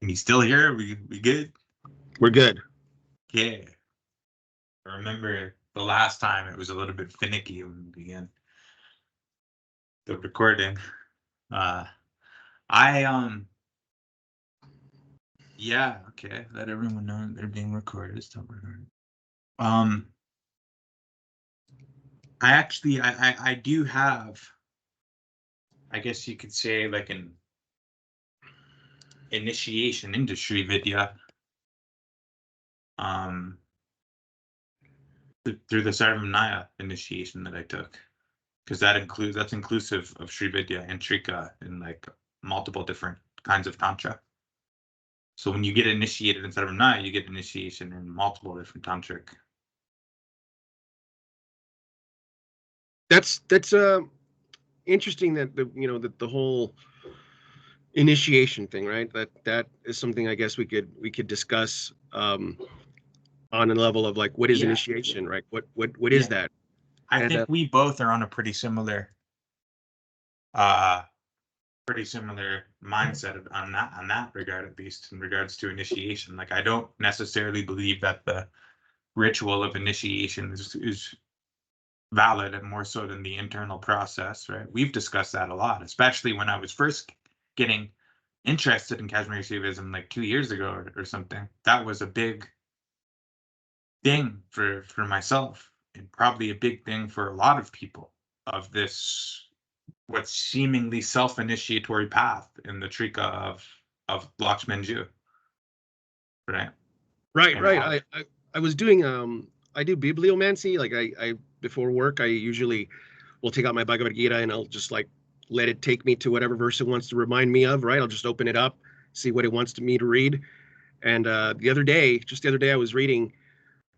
And he's still here? We good? We're good. Yeah. I remember the last time it was a little bit finicky when we began the recording. I yeah, okay. Let everyone know they're being recorded. Stop recording. I actually I do have, I guess you could say, like an initiation into Sri Vidya. Through the Sarvanaya initiation that I took, because that's inclusive of Sri Vidya and Trika and like multiple different kinds of tantra. So when you get initiated in Sarvanaya, you get initiation in multiple different tantric. That's interesting that the whole initiation thing, right? That is something I guess we could discuss on a level of like, what is initiation, right? What is that? I think we both are on a pretty similar mindset on that regard, at least in regards to initiation. Like, I don't necessarily believe that the ritual of initiation is valid, and more so than the internal process, right? We've discussed that a lot, especially when I was first getting interested in Kashmir Shaivism like 2 years ago or something. That was a big thing for myself, and probably a big thing for a lot of people, of this what's seemingly self-initiatory path in the Trika of Lakshmanju, right? Right. I was doing I do bibliomancy. Like I before work, I usually will take out my Bhagavad Gita and I'll just like let it take me to whatever verse it wants to remind me of, right? I'll just open it up, see what it wants me to read. And the other day, I was reading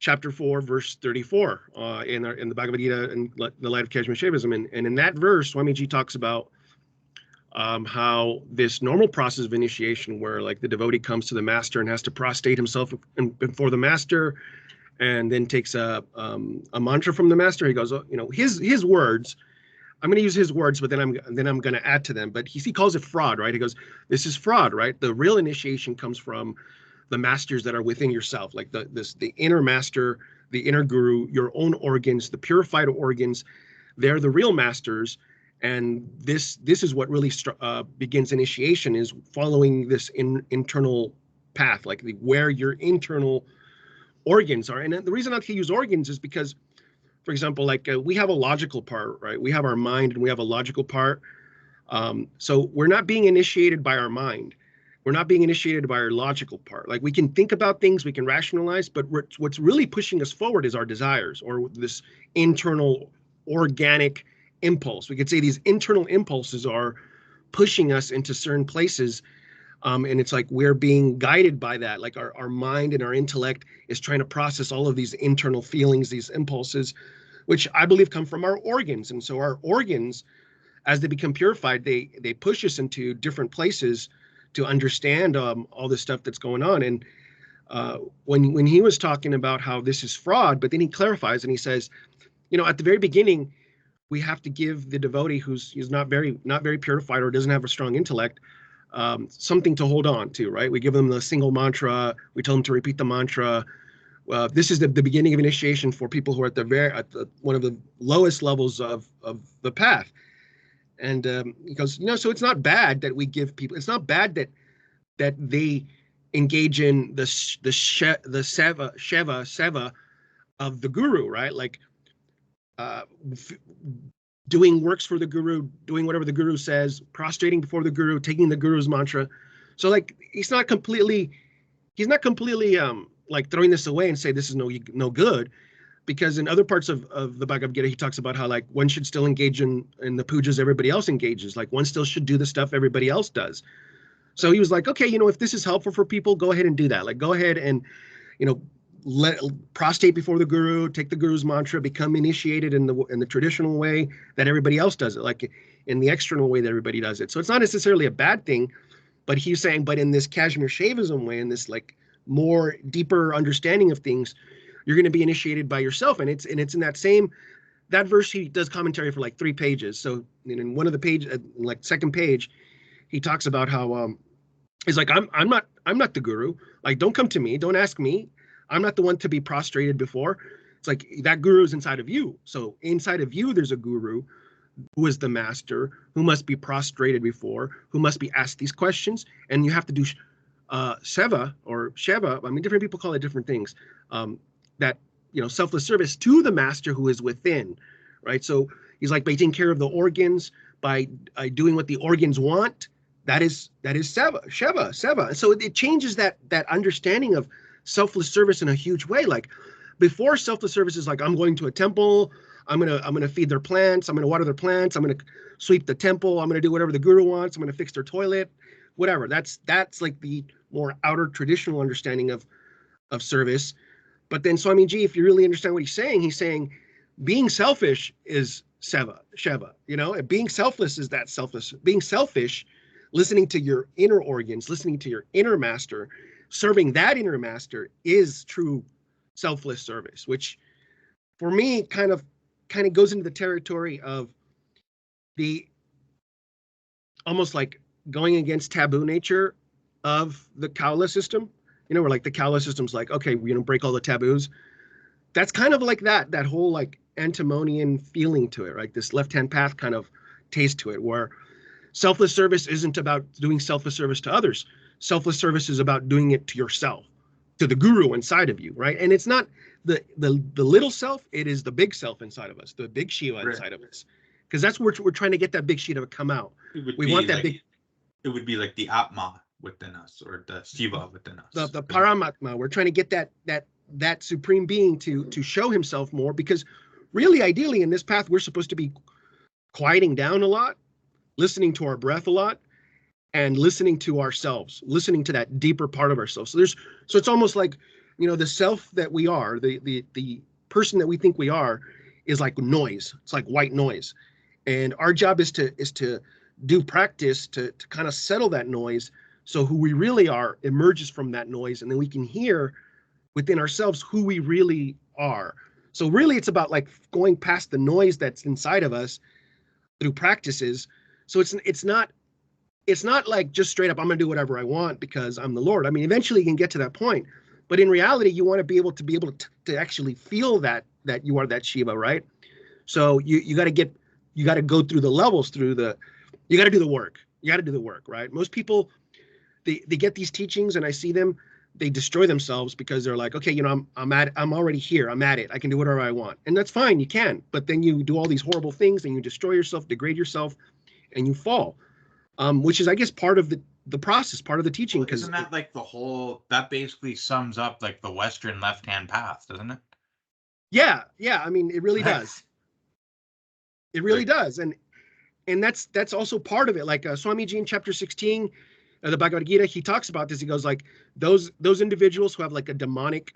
chapter 4, verse 34 in the Bhagavad Gita in the light of Kashmir Shaivism. And in that verse, Swamiji talks about how this normal process of initiation, where like the devotee comes to the master and has to prostrate himself before the master, and then takes a mantra from the master. He goes, his words. I'm going to use his words, but then I'm going to add to them. But he calls it fraud, right? He goes, this is fraud, right? The real initiation comes from the masters that are within yourself, like the inner master, the inner guru, your own organs, the purified organs. They're the real masters. And this is what really begins initiation, is following this internal path, like where your internal organs are. And the reason I can use organs is because, for example, like we have a logical part, right? We have our mind and we have a logical part. So we're not being initiated by our mind. We're not being initiated by our logical part. Like, we can think about things, we can rationalize, but what's really pushing us forward is our desires, or this internal organic impulse. We could say these internal impulses are pushing us into certain places. And it's like we're being guided by that. Like our mind and our intellect is trying to process all of these internal feelings, these impulses, which I believe come from our organs. And so our organs, as they become purified, they push us into different places to understand all this stuff that's going on. And when he was talking about how this is fraud, but then he clarifies and he says, at the very beginning, we have to give the devotee who's not very purified or doesn't have a strong intellect something to hold on to, right? We give them the single mantra. We tell them to repeat the mantra. This is the beginning of initiation for people who are at one of the lowest levels of the path. And he goes, so it's not bad that we give people. It's not bad that they engage in the seva of the guru, right? Like doing works for the guru, doing whatever the guru says, prostrating before the guru, taking the guru's mantra. So like he's not completely like throwing this away and say this is no good. Because in other parts of the Bhagavad Gita, he talks about how like one should still engage in the pujas everybody else engages. Like one still should do the stuff everybody else does. So he was like, okay, if this is helpful for people, go ahead and do that. Like go ahead and, prostrate before the guru, take the guru's mantra, become initiated in the traditional way that everybody else does it, like in the external way that everybody does it. So it's not necessarily a bad thing, but he's saying, but in this Kashmir Shaivism way, in this like more deeper understanding of things, you're going to be initiated by yourself. And it's in that verse. He does commentary for like 3 pages. So in one of the pages, like second page, he talks about how He's like, I'm not the guru. Like, don't come to me. Don't ask me. I'm not the one to be prostrated before. It's like that guru is inside of you. So inside of you, there's a guru who is the master, who must be prostrated before, who must be asked these questions. And you have to do seva or sheva. I mean, different people call it different things. That, selfless service to the master who is within, right? So he's like, by taking care of the organs, by doing what the organs want. That is seva. And so it changes that understanding of selfless service in a huge way. Like before, selfless service is like, I'm going to a temple, I'm gonna feed their plants, I'm gonna water their plants, I'm gonna sweep the temple, I'm gonna do whatever the guru wants, I'm gonna fix their toilet, whatever. That's like the more outer traditional understanding of service. But then Swamiji, if you really understand what he's saying being selfish is sheva. Being selfless is that selfless. Being selfish, listening to your inner organs, listening to your inner master, serving that inner master is true selfless service, which for me kind of goes into the territory of the almost like going against taboo nature of the Kaligvla system. Where like the Kaligvla system's like, okay, break all the taboos. That's kind of like that whole like antinomian feeling to it, right? This left-hand path kind of taste to it, where selfless service isn't about doing selfless service to others. Selfless service is about doing it to yourself, to the guru inside of you, right? And it's not the little self, it is the big self inside of us, the big Shiva inside of us. Because that's where we're trying to get that big Shiva to come out. We want that like, big. It would be like the Atma within us, or the Shiva within us. The Paramatma. We're trying to get that supreme being to show himself more, because really, ideally, in this path, we're supposed to be quieting down a lot, listening to our breath a lot, and listening to ourselves, listening to that deeper part of ourselves. So it's almost like, the self that we are, the person that we think we are, is like noise. It's like white noise, and our job is to do practice to kind of settle that noise, so who we really are emerges from that noise, and then we can hear within ourselves who we really are. So really, it's about like going past the noise that's inside of us through practices. So it's not like just straight up, I'm gonna do whatever I want because I'm the Lord. I mean, eventually you can get to that point, but in reality, you want to be able to actually feel that you are that Shiva, right? So you got to go through the levels, you got to do the work. You got to do the work, right? Most people, they get these teachings, and I see them, they destroy themselves because they're like, okay, I'm already here, I'm at it, I can do whatever I want, and that's fine, you can, but then you do all these horrible things, and you destroy yourself, degrade yourself, and you fall. Which is, I guess, part of the process, part of the teaching. Because isn't that like that basically sums up like the Western left-hand path, doesn't it? Yeah. I mean, it really does. It really does, and that's also part of it. Like Swamiji in chapter 16, the Bhagavad Gita, he talks about this. He goes like, those individuals who have like a demonic,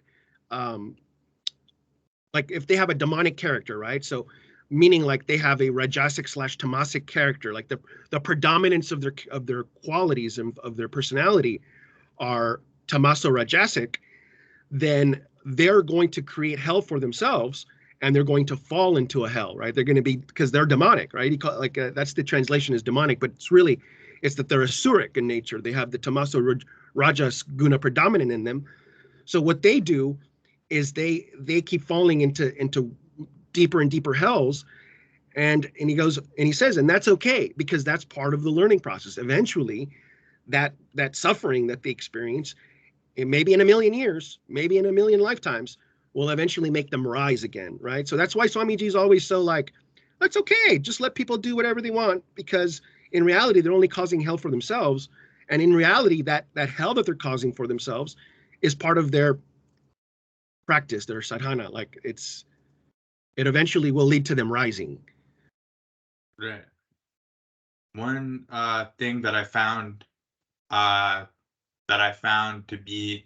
like if they have a demonic character, right? So meaning like they have a rajasic / tamasic character, like the predominance of their qualities and of their personality are tamaso rajasic, then they're going to create hell for themselves, and they're going to fall into a hell, right? They're going to be, because they're demonic, right? That's the translation is demonic, but it's that they're asuric in nature. They have the tamaso rajas guna predominant in them. So what they do is they keep falling into deeper and deeper hells, and he goes and he says, and that's okay, because that's part of the learning process. Eventually, that suffering that they experience, it may be in a million years, maybe in a million lifetimes, will eventually make them rise again, right? So that's why Swamiji is always so like, that's okay, just let people do whatever they want, because in reality, they're only causing hell for themselves, and in reality, that hell that they're causing for themselves is part of their practice, their sadhana. Like it eventually will lead to them rising. Right. One thing that I found to be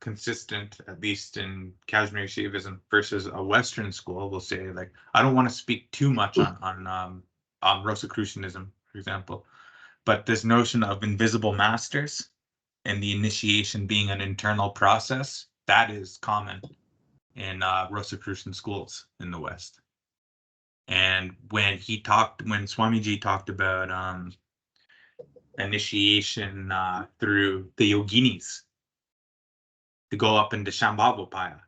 consistent, at least in Kashmir Shaivism versus a Western school, we'll say, like, I don't want to speak too much on Rosicrucianism, for example, but this notion of invisible masters and the initiation being an internal process, that is common in Rosicrucian schools in the West. And when Swamiji talked about initiation through the yoginis to go up into Shambhavapaya.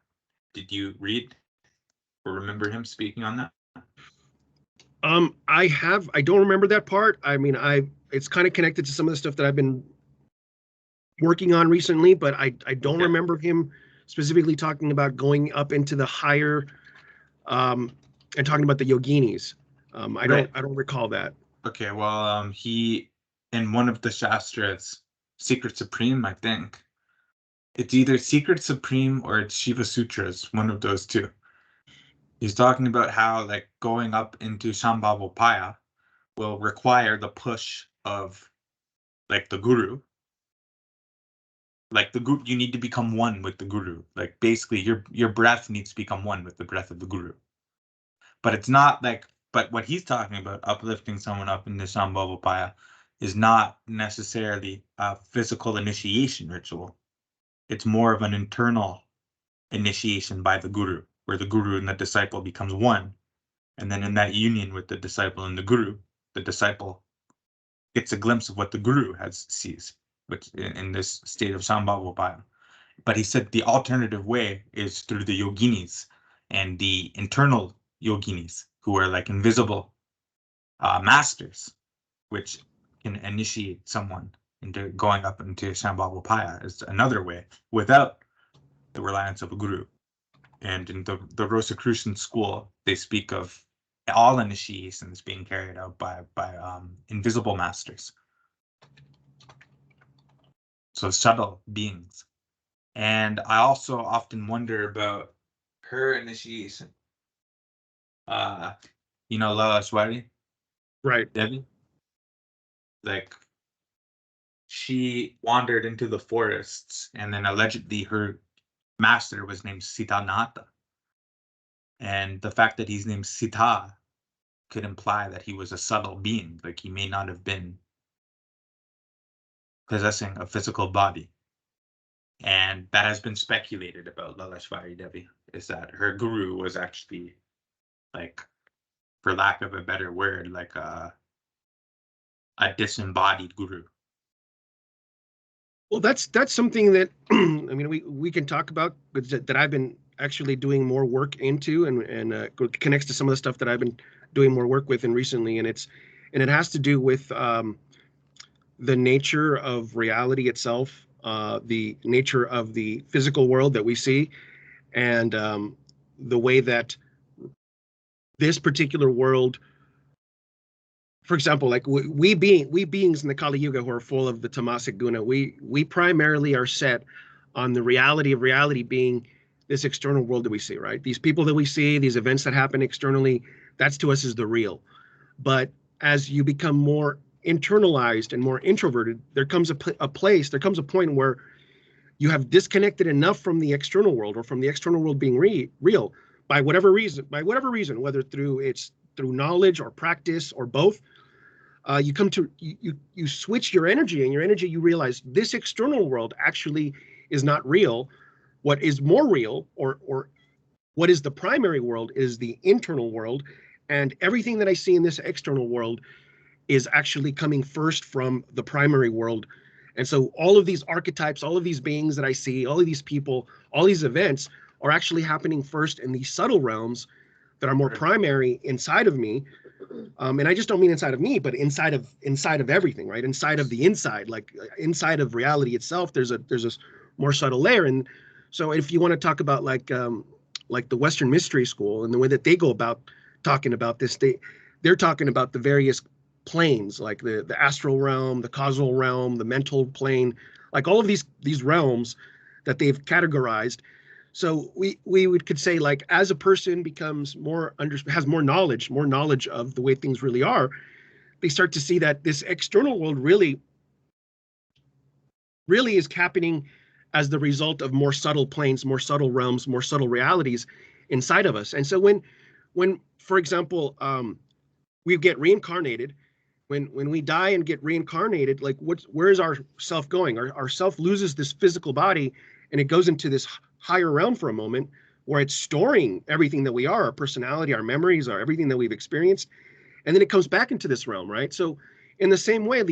Did you read or remember him speaking on that? I don't remember that part. I mean, it's kind of connected to some of the stuff that I've been working on recently, but I don't remember him specifically talking about going up into the higher, and talking about the yoginis. I don't recall that. Okay, well, he, in one of the Shastras, Secret Supreme, I think, it's either Secret Supreme or it's Shiva Sutras, one of those two. He's talking about how, like, going up into Shambhavapaya will require the push of, like, the guru. Like, the guru, you need to become one with the guru. Like, basically, your breath needs to become one with the breath of the guru. But it's not like, but what he's talking about, uplifting someone up into Shambhavapaya, is not necessarily a physical initiation ritual. It's more of an internal initiation by the guru, where the guru and the disciple becomes one. And then in that union with the disciple and the disciple gets a glimpse of what the guru sees, which in this state of Shambhavapaya. But he said the alternative way is through the yoginis and the internal yoginis, who are like invisible masters, which can initiate someone into going up into Shambhavapaya. Is another way without the reliance of a guru. And in the Rosicrucian school, they speak of all initiations being carried out by invisible masters. So subtle beings. And I also often wonder about her initiation. Lalashwari? Right. Devi? Like, she wandered into the forests, and then allegedly her master was named Sitanatha. And the fact that he's named Sita could imply that he was a subtle being, like he may not have been possessing a physical body. And that has been speculated about Lalashwari Devi, is that her guru was actually, like, for lack of a better word, like a disembodied guru. Well, that's something that I mean, we can talk about, but that I've been actually doing more work into, and connects to some of the stuff that I've been doing more work with and recently, and it has to do with the nature of reality itself, the nature of the physical world that we see, and the way that this particular world, for example, like we beings in the Kali Yuga who are full of the tamasic guna, we primarily are set on the reality of reality being this external world that we see, right? These people that we see, these events that happen externally, that's to us is the real. But as you become more internalized and more introverted, there comes a point where you have disconnected enough from the external world, or from the external world being real, by whatever reason, whether through knowledge or practice or both. You switch your energy, and you realize this external world actually is not real. What is more real, or what is the primary world, is the internal world, and everything that I see in this external world is actually coming first from the primary world. And so all of these archetypes, all of these beings that I see, all of these people, all these events are actually happening first in these subtle realms that are more primary inside of me. And I just don't mean inside of me, but inside of everything, right? Inside of the inside, like inside of reality itself, there's a more subtle layer. And so if you want to talk about like the Western Mystery School and the way that they go about talking about this, they're talking about the various planes, like the astral realm, the causal realm, the mental plane, like all of these realms that they've categorized. So we could say, like, as a person becomes has more knowledge of the way things really are, they start to see that this external world really is happening as the result of more subtle planes, more subtle realms, more subtle realities inside of us. And so when for example, we get reincarnated, when we die and get reincarnated, like where is our self going? Our self loses this physical body, and it goes into this higher realm for a moment, where it's storing everything that we are, our personality, our memories, everything that we've experienced, and then it comes back into this realm, right? So in the same way,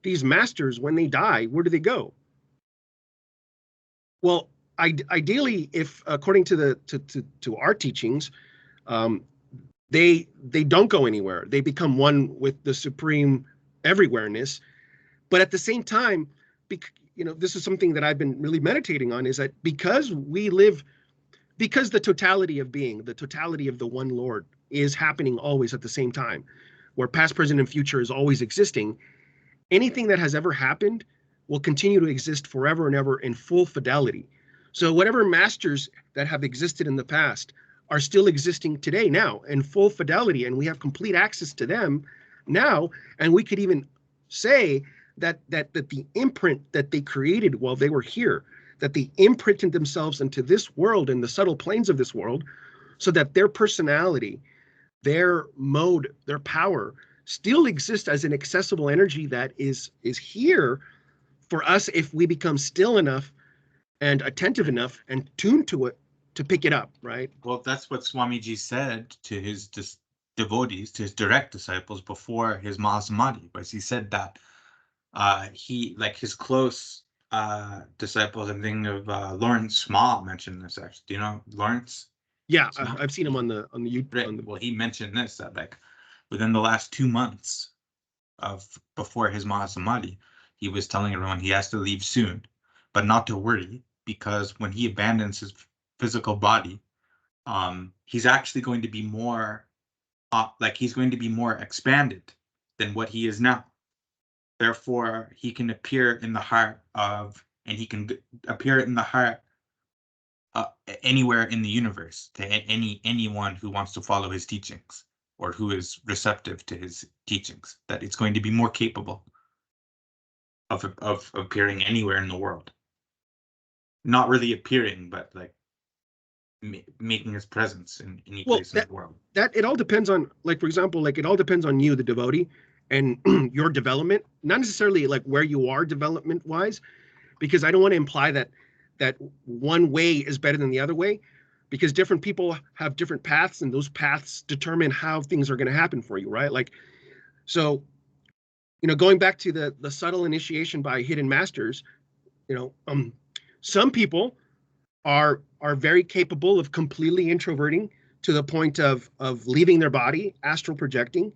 these masters, when they die, where do they go? Well, ideally, if according to our teachings, they don't go anywhere. They become one with the supreme everywhereness. But at the same time, this is something that I've been really meditating on, is that because the totality of being, the totality of the one Lord is happening always at the same time, where past, present, and future is always existing, anything that has ever happened will continue to exist forever and ever in full fidelity. So whatever masters that have existed in the past are still existing today now in full fidelity, and we have complete access to them now. And we could even say that the imprint that they created while they were here, that they imprinted themselves into this world and the subtle planes of this world, so that their personality, their mode, their power still exists as an accessible energy that is here for us if we become still enough and attentive enough and tuned to it to pick it up, right? Well, that's what Swamiji said to his devotees, to his direct disciples before his Mahasamadhi, was he said that he, like his close disciples, I'm thinking of Lawrence Small mentioned this actually. Do you know Lawrence? Yeah, I've seen him on the YouTube. Right. Well, he mentioned this, that like within the last 2 months of before his Mahasamadhi, he was telling everyone he has to leave soon, but not to worry, because when he abandons his physical body, he's actually going to be more he's going to be more expanded than what he is now. Therefore, he can appear in the heart of, and he can appear in the heart anywhere in the universe to anyone who wants to follow his teachings or who is receptive to his teachings. That it's going to be more capable of appearing anywhere in the world. Not really appearing, but like making his presence in any place in the world. That it all depends on, like, for example, like it all depends on you, the devotee, and your development, not necessarily like where you are development wise, because I don't want to imply that one way is better than the other way, because different people have different paths, and those paths determine how things are going to happen for you, right? Like, so, going back to the subtle initiation by hidden masters, some people are very capable of completely introverting to the point of leaving their body, astral projecting,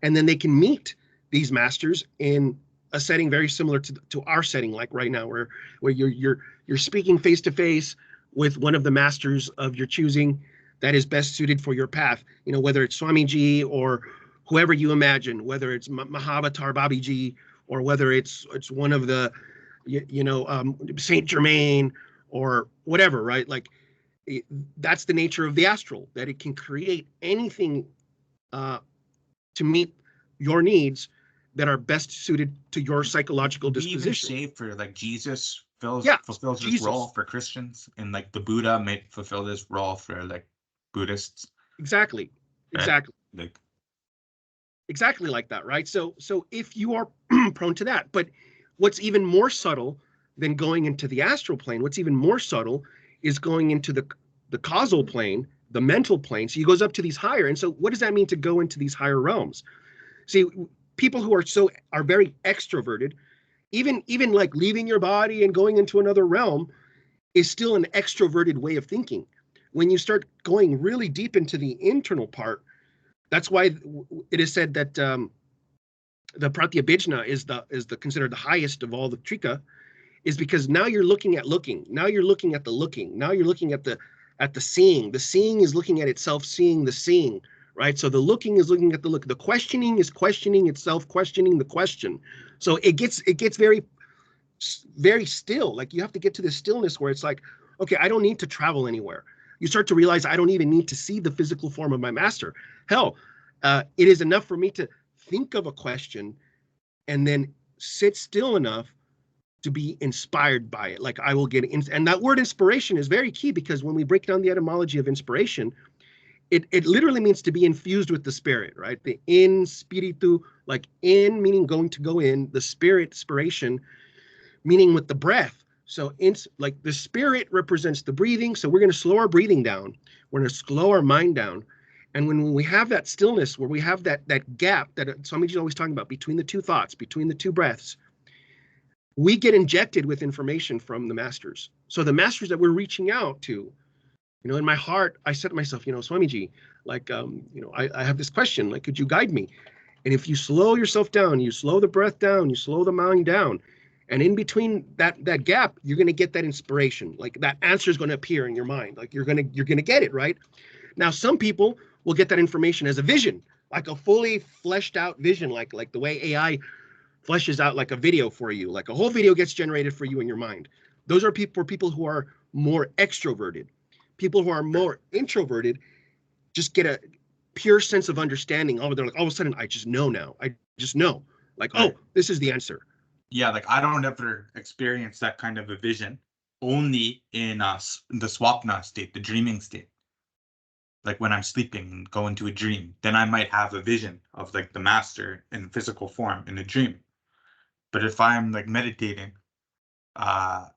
and then they can meet these masters in a setting very similar to our setting, like right now, where you're speaking face to face with one of the masters of your choosing that is best suited for your path. Whether it's Swamiji or whoever you imagine, whether it's Mahavatar Babiji, or whether it's one of the Saint Germain or whatever, right? Like, that's the nature of the astral, that it can create anything to meet your needs that are best suited to your psychological disposition. We even say for like Jesus fulfills this role for Christians, and like the Buddha may fulfill this role for like Buddhists. Exactly. Exactly like that, right? So if you are prone to that, but what's even more subtle than going into the astral plane, what's even more subtle is going into the causal plane, the mental plane. So he goes up to these higher. And so what does that mean to go into these higher realms? See, people who are very extroverted, even like leaving your body and going into another realm is still an extroverted way of thinking. When you start going really deep into the internal part, that's why it is said that the Pratyabhijna is considered the highest of all the trika, is because now you're looking at looking. Now you're looking at the looking. Now you're looking at the seeing. The seeing is looking at itself, seeing the seeing, right? So the looking is looking at the look. The questioning is questioning itself, questioning the question. So it gets very, very still. Like, you have to get to this stillness where it's like, okay, I don't need to travel anywhere. You start to realize I don't even need to see the physical form of my master. Hell, it is enough for me to think of a question and then sit still enough to be inspired by it. Like, I will get in, and that word inspiration is very key, because when we break down the etymology of inspiration, it literally means to be infused with the spirit, right? The in spiritu, like in meaning going to go in, the spirit, inspiration, meaning with the breath. So like the spirit represents the breathing. So we're going to slow our breathing down. We're going to slow our mind down. And when we have that stillness, where we have that gap that Swamiji's always talking about between the two thoughts, between the two breaths, we get injected with information from the masters. So the masters that we're reaching out to, in my heart, I said to myself, Swamiji, like, I have this question, like, could you guide me? And if you slow yourself down, you slow the breath down, you slow the mind down, and in between that gap, you're going to get that inspiration. Like that answer is going to appear in your mind. Like you're going to get it, right? Now, some people will get that information as a vision, like a fully fleshed out vision, like the way AI fleshes out like a video for you, like a whole video gets generated for you in your mind. Those are people who are more extroverted. People who are more introverted just get a pure sense of understanding. Oh, they're like, all of a sudden, I just know now. I just know, like, right. Oh, this is the answer. Yeah, like I don't ever experience that kind of a vision, only in the swapna state, the dreaming state. Like when I'm sleeping and go into a dream, then I might have a vision of like the master in physical form in a dream. But if I'm like meditating, I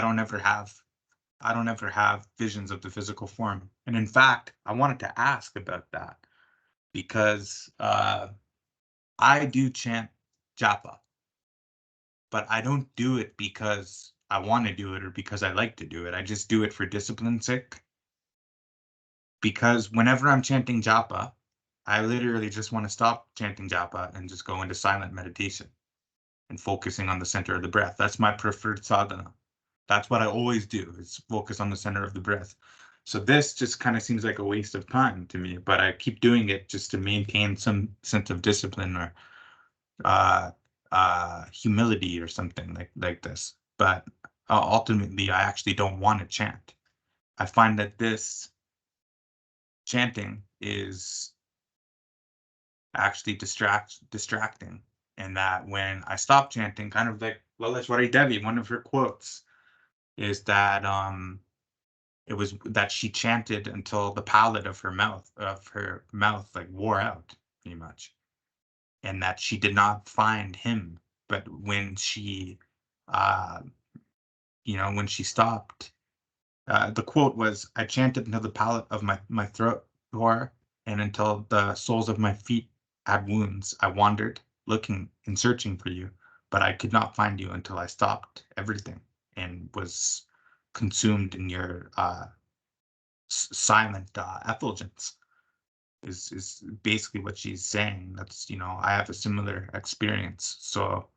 don't ever have visions of the physical form. And in fact, I wanted to ask about that because I do chant japa, but I don't do it because I want to do it or because I like to do it. I just do it for discipline's sake. Because whenever I'm chanting japa, I literally just want to stop chanting japa and just go into silent meditation and focusing on the center of the breath. That's my preferred sadhana. That's what I always do, is focus on the center of the breath. So this just kind of seems like a waste of time to me, but I keep doing it just to maintain some sense of discipline or humility or something like this. But ultimately, I actually don't want to chant. I find that this chanting is actually distracting, and that when I stop chanting, kind of like Laleshwari Devi, one of her quotes is that it was that she chanted until the palate of her mouth like wore out pretty much, and that she did not find him. But when she when she stopped, the quote was, I chanted until the palate of my throat tore, and until the soles of my feet had wounds. I wandered, looking and searching for you, but I could not find you until I stopped everything and was consumed in your silent effulgence. Is basically what she's saying. That's, I have a similar experience. So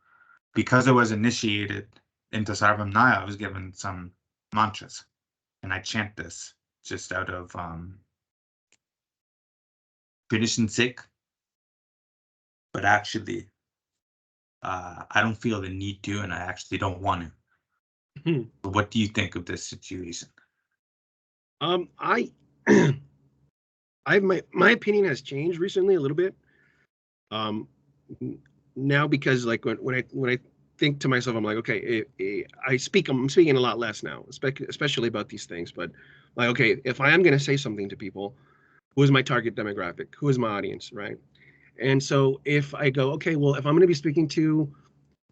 because I was initiated into Sarvamnaya, I was given some mantras, and I chant this just out of tradition's sake. But actually, I don't feel the need to, and I actually don't want to. But what do you think of this situation? I my opinion has changed recently a little bit. Now because like when I think to myself, I'm like, okay, I'm speaking a lot less now, especially about these things. But like, okay, if I am going to say something to people, who is my target demographic? Who is my audience, right? And so if I go, okay, well, if I'm going to be speaking to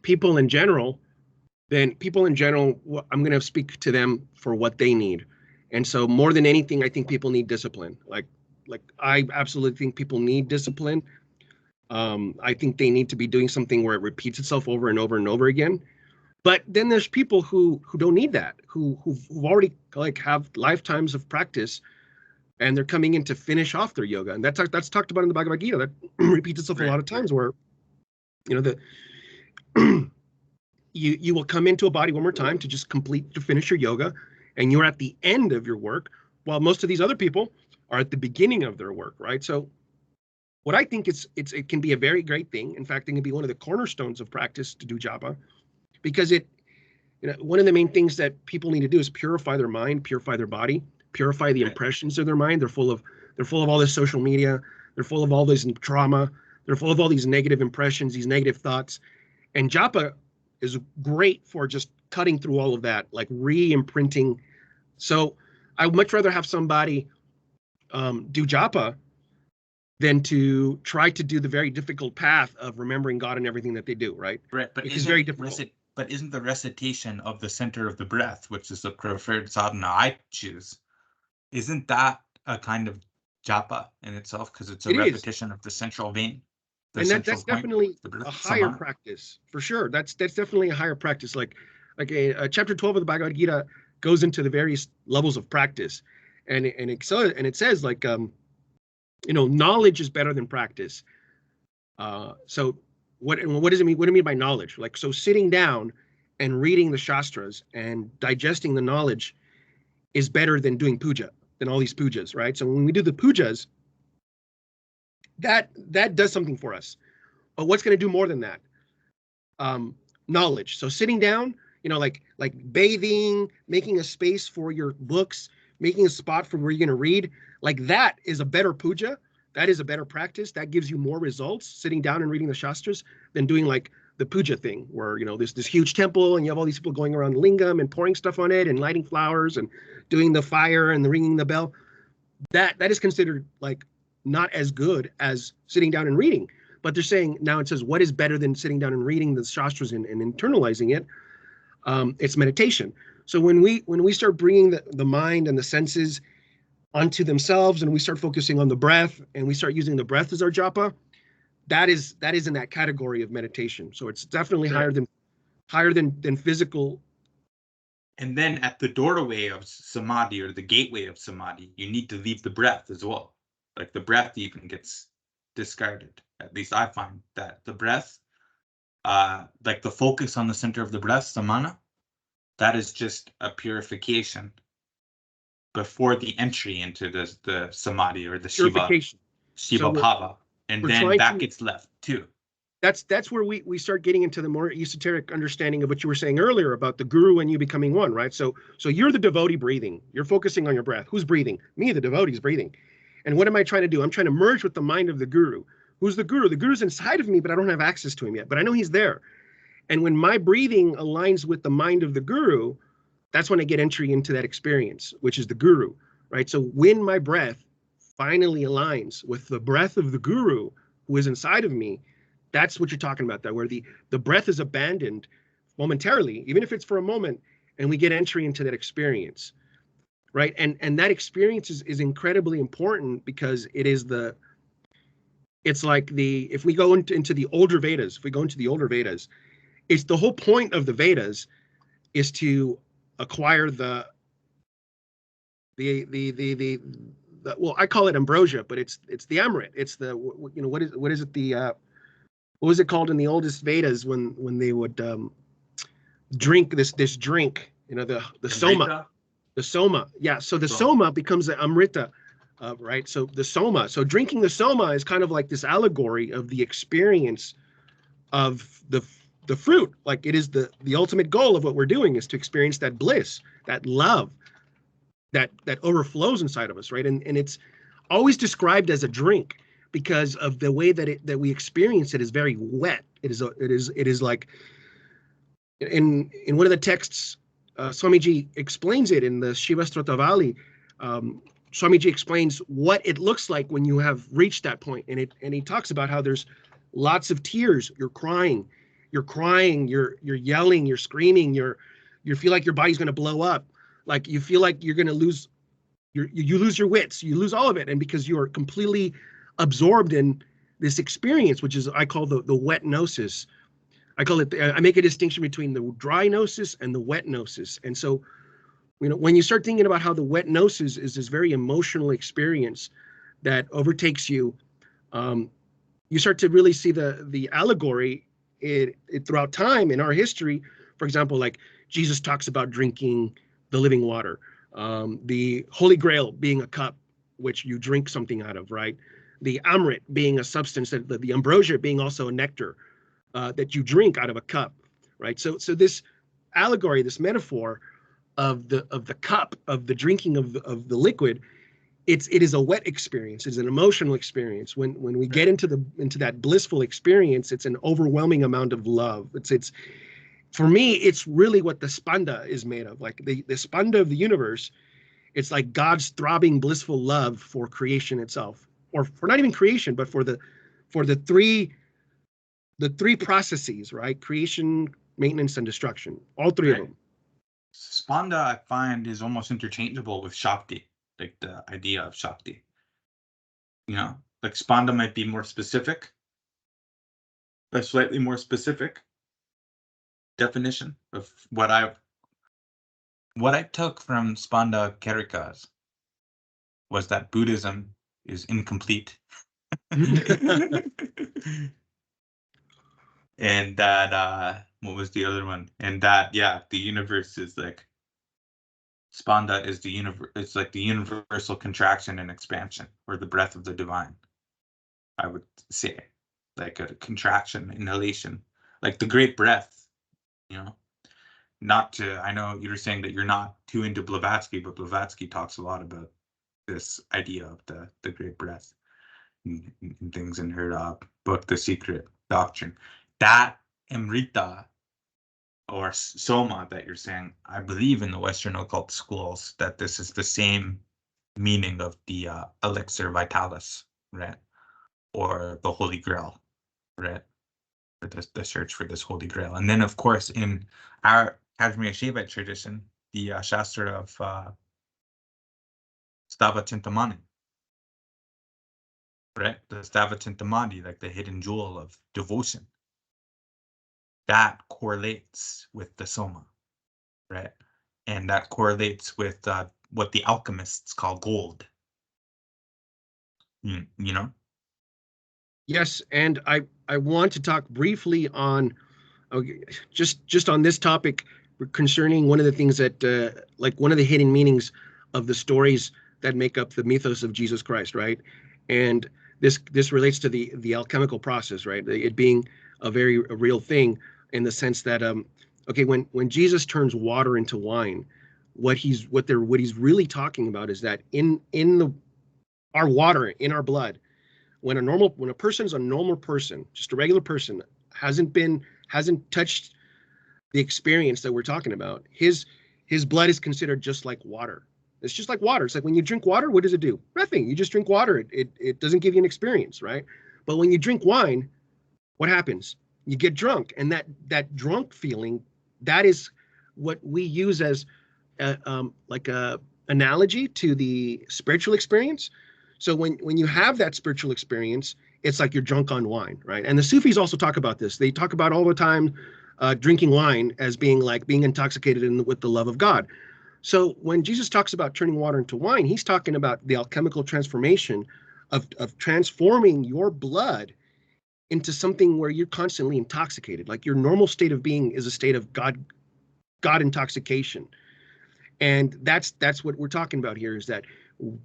people in general, then people in general, I'm going to speak to them for what they need. And so more than anything, I think people need discipline. Like I absolutely think people need discipline. I think they need to be doing something where it repeats itself over and over and over again. But then there's people who don't need that, who've already like have lifetimes of practice, and they're coming in to finish off their yoga. And that's talked about in the Bhagavad Gita. That repeats itself a lot of times, where you will come into a body one more time to just finish your yoga, and you're at the end of your work, while most of these other people are at the beginning of their work, right? So what I think it can be a very great thing. In fact, it can be one of the cornerstones of practice to do japa, because one of the main things that people need to do is purify their mind, purify their body, purify the impressions of their mind. They're full of all this social media. They're full of all this trauma. They're full of all these negative impressions, these negative thoughts. And japa is great for just cutting through all of that, like re-imprinting. So I would much rather have somebody do japa than to try to do the very difficult path of remembering God in everything that they do, right? Right, but it's very difficult. But isn't the recitation of the center of the breath, which is the preferred sadhana I choose, isn't that a kind of japa in itself, because it's a repetition of the central vein? And that's definitely a higher samana. practice for sure. That's definitely a higher practice. Like a chapter 12 of the Bhagavad Gita goes into the various levels of practice, and it says like knowledge is better than practice. So what does it mean? What do you mean by knowledge? Like, so sitting down and reading the Shastras and digesting the knowledge is better than doing puja, than all these pujas, right? So when we do the pujas, that does something for us. But what's going to do more than that? Knowledge. So sitting down, like bathing, making a space for your books, making a spot for where you're going to read, like that is a better puja. That is a better practice. That gives you more results, sitting down and reading the Shastras, than doing like the puja thing where, there's this huge temple and you have all these people going around the lingam and pouring stuff on it and lighting flowers and doing the fire and the ringing the bell. That is considered like not as good as sitting down and reading. But they're saying now, it says, what is better than sitting down and reading the Shastras and internalizing it? It's meditation. So when we start bringing the mind and the senses onto themselves, and we start focusing on the breath, and we start using the breath as our japa, that is in that category of meditation. So it's definitely higher than physical. And then at the doorway of samadhi, or the gateway of samadhi, you need to leave the breath as well. Like the breath even gets discarded. At least I find that the breath, like the focus on the center of the breath, samana, that is just a purification before the entry into the samadhi or the Shiva bhava. And then that gets left too. That's where we start getting into the more esoteric understanding of what you were saying earlier about the guru and you becoming one, right? So you're the devotee breathing. You're focusing on your breath. Who's breathing? Me, the devotee, is breathing. And what am I trying to do? I'm trying to merge with the mind of the guru. Who's the guru? The guru's inside of me, but I don't have access to him yet. But I know he's there. And when my breathing aligns with the mind of the guru, that's when I get entry into that experience, which is the guru, right? So when my breath finally aligns with the breath of the guru who is inside of me, that's what you're talking about, that where the breath is abandoned momentarily, even if it's for a moment, and we get entry into that experience, right? And that experience is incredibly important because it's like if we go into the older Vedas, it's the whole point of the Vedas is to acquire the well, I call it ambrosia, but it's the Amrit. It's the, what is it, what was it called in the oldest Vedas when they would drink this drink, the soma. The soma, yeah. So the soma becomes the amrita, right? So the soma. So drinking the soma is kind of like this allegory of the experience of the fruit. Like it is the ultimate goal of what we're doing is to experience that bliss, that love, that overflows inside of us, right? And it's always described as a drink because of the way that we experience it is very wet. It is like in one of the texts. Swamiji explains it in the Shiva Stotavali. Swamiji explains what it looks like when you have reached that point, and he talks about how there's lots of tears. You're crying, you're yelling, you're screaming, you feel like your body's going to blow up, like you feel like you're going to lose, you lose your wits, you lose all of it, and because you are completely absorbed in this experience, which is I call the wet gnosis. I make a distinction between the dry gnosis and the wet gnosis. And so, when you start thinking about how the wet gnosis is this very emotional experience that overtakes you, you start to really see the allegory it throughout time in our history. For example, like Jesus talks about drinking the living water, the Holy Grail being a cup which you drink something out of, right? The Amrit being a substance, that the ambrosia being also a nectar. That you drink out of a cup, right? So this allegory, this metaphor of the cup, of the drinking of the liquid, it is a wet experience. It's an emotional experience. When we get into that blissful experience, it's an overwhelming amount of love. It's for me, it's really what the spanda is made of. Like the spanda of the universe, it's like God's throbbing blissful love for creation itself, or for not even creation, but for the three processes, right? Creation, maintenance, and destruction. All three of them. Spanda, I find, is almost interchangeable with Shakti, like the idea of Shakti. Like Spanda might be more specific, a slightly more specific definition of what I took from Spanda Kerikas was that Buddhism is incomplete. And that what was the other one? And that the universe is like Spanda is the universe. It's like the universal contraction and expansion, or the breath of the divine. I would say, like a contraction, inhalation, like the great breath. You know, not to. I know you're saying that you're not too into Blavatsky, but Blavatsky talks a lot about this idea of the great breath and things in her book, The Secret Doctrine. That Amrita or Soma that you're saying, I believe in the Western occult schools that this is the same meaning of the elixir vitalis, right? Or the Holy Grail, right? The search for this Holy Grail. And then, of course, in our Kashmir Shaivite tradition, the Shastra of Stava Chintamani, right? The Stava Chintamani, like the hidden jewel of devotion. That correlates with the Soma, right? And that correlates with what the alchemists call gold. You know? Yes, and I want to talk briefly on just on this topic concerning one of the things that like one of the hidden meanings of the stories that make up the mythos of Jesus Christ, right? And this relates to the alchemical process, right? It being a real thing in the sense that okay, when Jesus turns water into wine, what he's really talking about is that in our water, in our blood, when a person's a normal person, just a regular person, hasn't touched the experience that we're talking about, his blood is considered just like water. It's just like water. It's like when you drink water, what does it do? Nothing. You just drink water. It doesn't give you an experience, right? But when you drink wine, what happens? You get drunk, and that drunk feeling, that is what we use as like a analogy to the spiritual experience. So when you have that spiritual experience, it's like you're drunk on wine, right? And the Sufis also talk about this. They talk about all the time drinking wine as being like being intoxicated with the love of God. So when Jesus talks about turning water into wine, he's talking about the alchemical transformation of transforming your blood into something where you're constantly intoxicated. Like your normal state of being is a state of God intoxication. And that's what we're talking about here, is that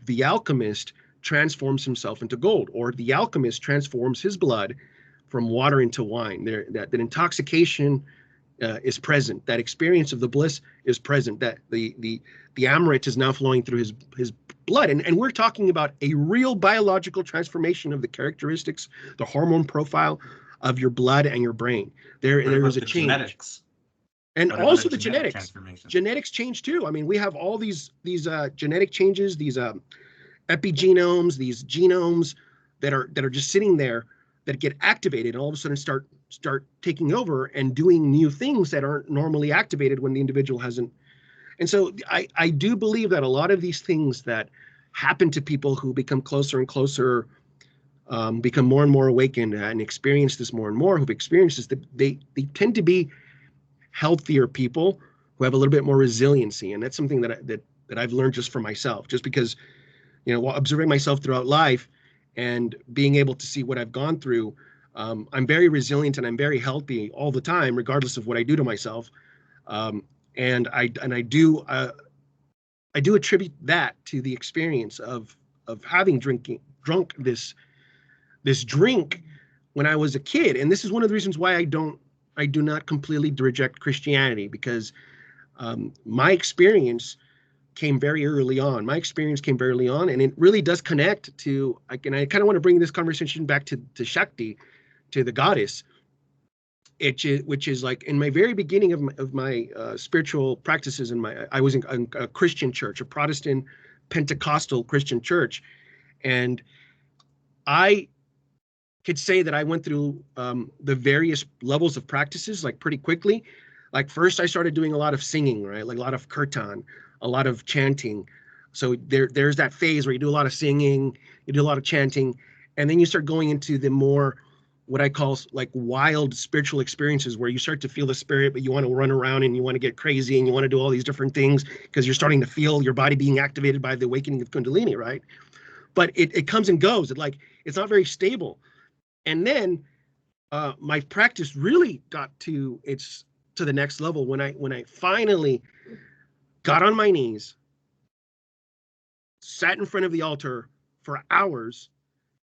the alchemist transforms himself into gold, or the alchemist transforms his blood from water into wine. That intoxication is present. That experience of the bliss is present. That the Amrit is now flowing through his blood. And we're talking about a real biological transformation of the characteristics, the hormone profile of your blood and your brain. There is a change. Genetics? And also the genetics change too. I mean, we have all these genetic changes, these epigenomes, these genomes that are just sitting there that get activated and all of a sudden start taking over and doing new things that aren't normally activated when the individual hasn't. And so I do believe that a lot of these things that happen to people who become closer and closer, become more and more awakened and experience this more and more, who've experienced this, they tend to be healthier people who have a little bit more resiliency. And that's something that I've learned just for myself, just because, while observing myself throughout life and being able to see what I've gone through, I'm very resilient and I'm very healthy all the time, regardless of what I do to myself. And I do attribute that to the experience of having drunk this drink when I was a kid. And this is one of the reasons why I do not completely reject Christianity, because my experience came very early on. And it really does connect to, I kind of want to bring this conversation back to Shakti, to the goddess, which is like in my very beginning of my spiritual practices. I was in a Christian church, a Protestant Pentecostal Christian church, and I could say that I went through the various levels of practices like pretty quickly. Like first I started doing a lot of singing, right? Like a lot of kirtan, a lot of chanting. So there's that phase where you do a lot of singing, you do a lot of chanting, and then you start going into the more what I call like wild spiritual experiences, where you start to feel the spirit, but you want to run around and you want to get crazy and you want to do all these different things because you're starting to feel your body being activated by the awakening of Kundalini, right? But it comes and goes. It's not very stable. And then my practice really got to the next level when I finally got on my knees, sat in front of the altar for hours,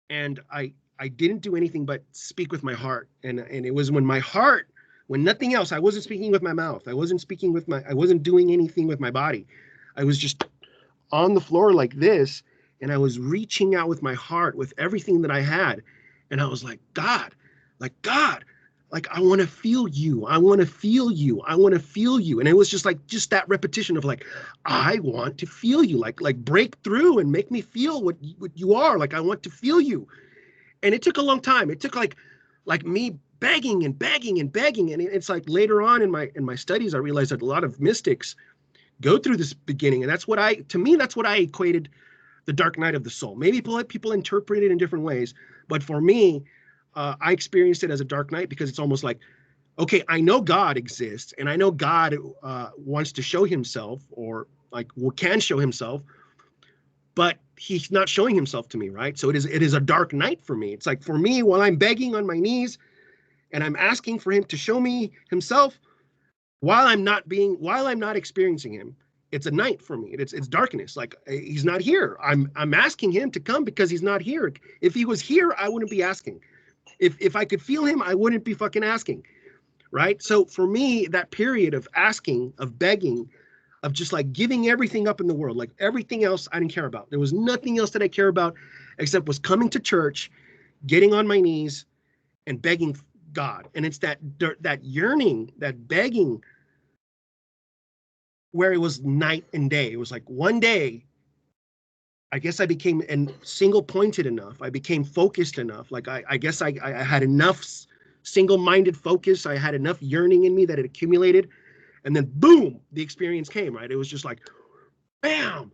and I didn't do anything but speak with my heart. And it was when nothing else, I wasn't speaking with my mouth. I wasn't doing anything with my body. I was just on the floor like this, and I was reaching out with my heart, with everything that I had. And I was like, God, I want to feel you. I want to feel you. I want to feel you. And it was just that repetition of like, I want to feel you, like break through and make me feel what you are. Like, I want to feel you. And it took a long time. It took like me begging and begging and begging. And it's like later on in my studies, I realized that a lot of mystics go through this beginning. And that's what I equated the dark night of the soul. Maybe people interpret it in different ways. But for me, I experienced it as a dark night because it's almost like, okay, I know God exists and I know God wants to show himself, or like can show himself, but he's not showing himself to me, right? So it is a dark night for me. It's like, for me, while I'm begging on my knees and I'm asking for him to show me himself, while I'm not experiencing him, it's a night for me. It's darkness. Like, he's not here. I'm asking him to come because he's not here. If he was here, I wouldn't be asking. If I could feel him, I wouldn't be fucking asking, right? So for me, that period of asking, of begging, of just like giving everything up in the world, like everything else I didn't care about. There was nothing else that I care about except was coming to church, getting on my knees and begging God. And it's that yearning, that begging, where it was night and day. It was like one day, I guess I became single pointed enough. I became focused enough. Like, I guess I had enough single-minded focus. I had enough yearning in me that it accumulated. And then boom, the experience came, right? It was just like, bam.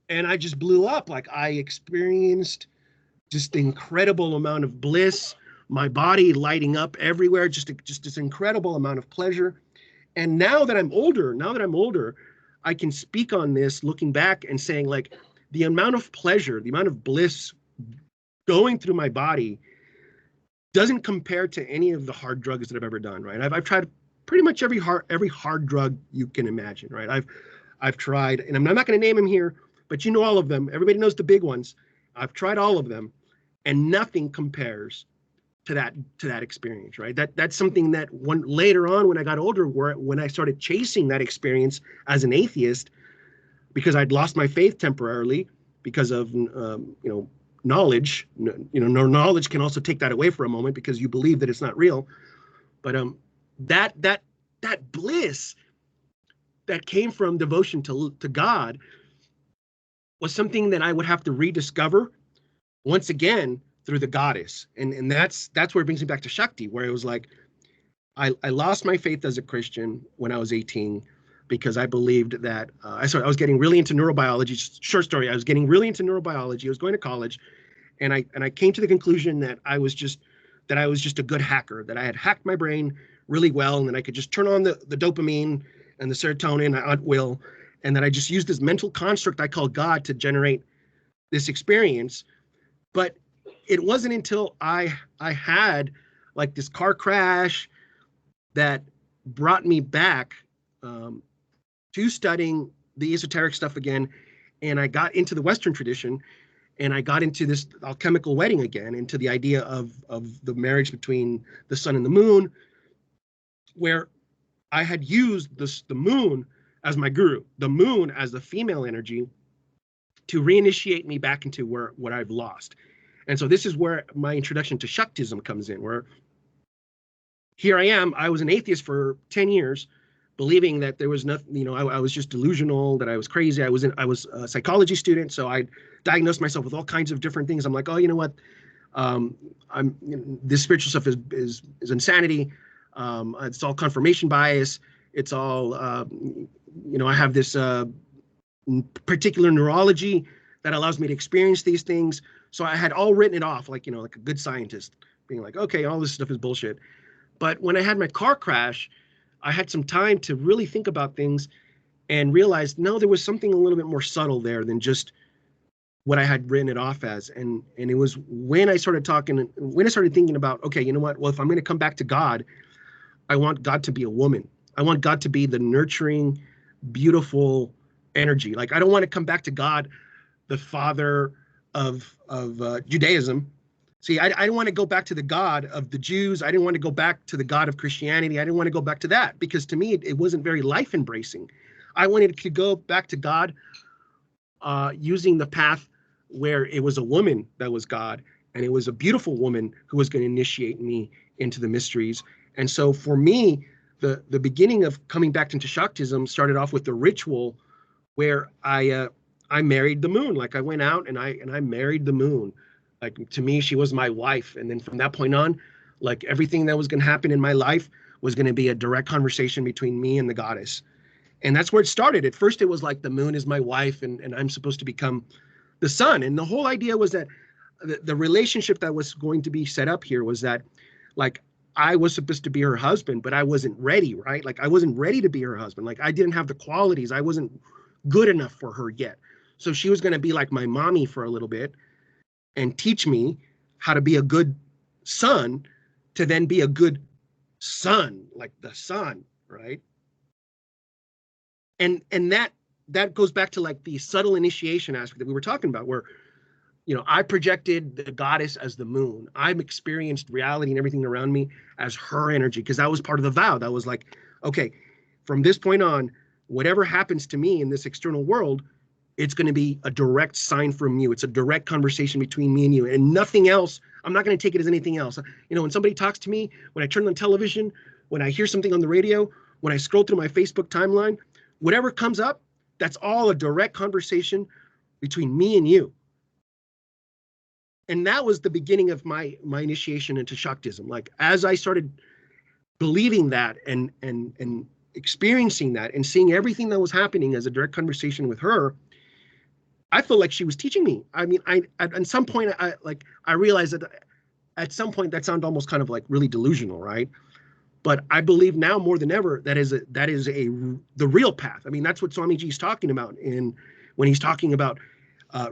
And I just blew up. Like, I experienced just the incredible amount of bliss, my body lighting up everywhere, just this incredible amount of pleasure. And now that I'm older, I can speak on this looking back and saying, like, the amount of pleasure, the amount of bliss going through my body doesn't compare to any of the hard drugs that I've ever done, right? I've tried pretty much every hard drug you can imagine, right? I've tried, and I'm not going to name them here, but you know all of them. Everybody knows the big ones. I've tried all of them, and nothing compares to that experience, right? That's something that later on when I got older, when I started chasing that experience as an atheist, because I'd lost my faith temporarily because of knowledge. Knowledge can also take that away for a moment because you believe that it's not real. But that bliss that came from devotion to God was something that I would have to rediscover once again through the goddess. And that's where it brings me back to Shakti, where it was like, I lost my faith as a Christian when I was 18 because I believed that I was getting really into neurobiology. Short story, I was getting really into neurobiology. I was going to college, and I came to the conclusion that I was just a good hacker, that I had hacked my brain really well, and then I could just turn on the dopamine and the serotonin at will, and that I just used this mental construct I call God to generate this experience. But it wasn't until I had like this car crash that brought me back to studying the esoteric stuff again, and I got into the Western tradition, and I got into this alchemical wedding again, into the idea of the marriage between the sun and the moon, where I had used the moon as my guru, the moon as the female energy, to reinitiate me back into what I've lost. And so this is where my introduction to Shaktism comes in, where here I am, I was an atheist for 10 years, believing that there was nothing, I was just delusional, that I was crazy. I was a psychology student, so I diagnosed myself with all kinds of different things. I'm like, oh, you know what? This spiritual stuff is insanity. It's all confirmation bias. It's all, I have this particular neurology that allows me to experience these things. So I had all written it off like a good scientist. being like, okay, all this stuff is bullshit. But when I had my car crash, I had some time to really think about things and realized, no, there was something a little bit more subtle there than just what I had written it off as. And it was when I started thinking about, okay, you know what? Well, if I'm going to come back to God, I want God to be a woman. I want God to be the nurturing, beautiful energy. Like, I don't want to come back to God, the father of Judaism. See, I didn't want to go back to the God of the Jews. I didn't want to go back to the God of Christianity. I didn't want to go back to that because to me, it wasn't very life embracing. I wanted to go back to God using the path where it was a woman that was God, and it was a beautiful woman who was going to initiate me into the mysteries. And so for me, the beginning of coming back into Shaktism started off with the ritual where I married the moon. Like, I went out and I married the moon. Like, to me, she was my wife. And then from that point on, like, everything that was going to happen in my life was going to be a direct conversation between me and the goddess. And that's where it started. At first, it was like the moon is my wife and I'm supposed to become the sun. And the whole idea was that the relationship that was going to be set up here was that, like, I was supposed to be her husband, but I wasn't ready, right? Like, I wasn't ready to be her husband. Like, I didn't have the qualities. I wasn't good enough for her yet. So she was going to be like my mommy for a little bit and teach me how to be a good son to then be a good son, like the sun, right? And that goes back to like the subtle initiation aspect that we were talking about, where, you know, I projected the goddess as the moon. I've experienced reality and everything around me as her energy, because that was part of the vow. That was like, okay, from this point on, whatever happens to me in this external world, it's going to be a direct sign from you. It's a direct conversation between me and you, and nothing else. I'm not going to take it as anything else. You know, when somebody talks to me, when I turn on television, when I hear something on the radio, when I scroll through my Facebook timeline, whatever comes up, that's all a direct conversation between me and you. And that was the beginning of my initiation into Shaktism. Like, as I started believing that and experiencing that and seeing everything that was happening as a direct conversation with her, I felt like she was teaching me. I mean, at some point, I realized that at some point that sounded almost kind of like really delusional, right? But I believe now more than ever that is the real path. I mean, that's what Swamiji is talking about when he's talking about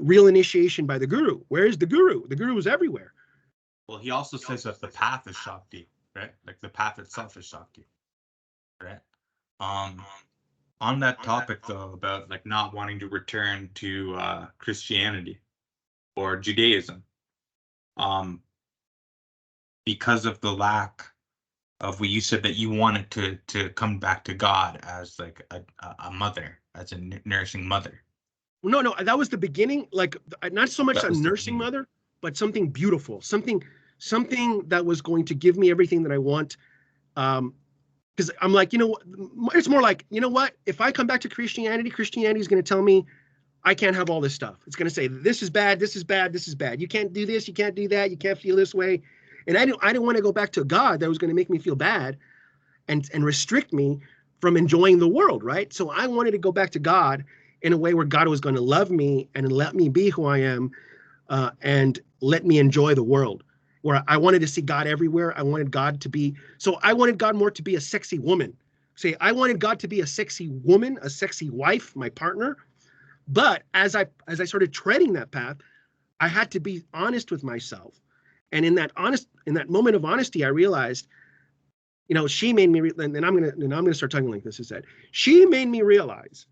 real initiation by the Guru. Where is the Guru? The Guru is everywhere. Well, he also says that the path is Shakti, right? Like, the path itself is Shakti, right? On that topic, though, about like not wanting to return to Christianity or Judaism, because of the lack of what you said, that you wanted to come back to God as like a mother, as a nursing mother. No, that was the beginning. Like, not so much a nursing mother, but something beautiful, something that was going to give me everything that I want. Because I'm like, you know, it's more like, you know what? If I come back to Christianity, Christianity is going to tell me I can't have all this stuff. It's going to say, this is bad, this is bad, this is bad. You can't do this, you can't do that, you can't feel this way. And I didn't want to go back to a God that was going to make me feel bad and restrict me from enjoying the world, right? So I wanted to go back to God in a way where God was going to love me and let me be who I am, and let me enjoy the world. Where I wanted to see God everywhere. I wanted God to be, so I wanted God more to be a sexy woman. Say, I wanted God to be a sexy woman, a sexy wife, my partner. But as I started treading that path, I had to be honest with myself. And in that moment of honesty, I realized, you know, she made me, and I'm gonna start talking like this. Is that she made me realize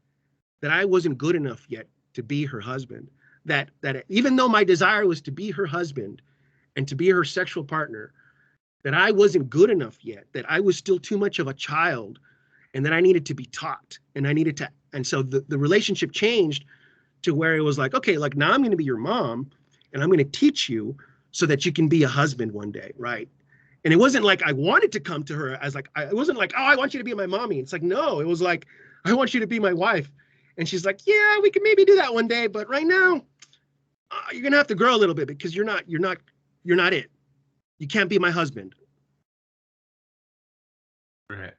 that I wasn't good enough yet to be her husband. That even though my desire was to be her husband and to be her sexual partner, that I wasn't good enough yet, that I was still too much of a child, and that I needed to be taught, and I needed to, and so the relationship changed to where it was like, okay, like, now I'm going to be your mom, and I'm going to teach you so that you can be a husband one day, right? And it wasn't like I wanted to come to her as like, it wasn't like, oh, I want you to be my mommy. It's like, no, it was like, I want you to be my wife. And she's like, yeah, we can maybe do that one day, but right now, you're going to have to grow a little bit, because you're not it. You can't be my husband. Right.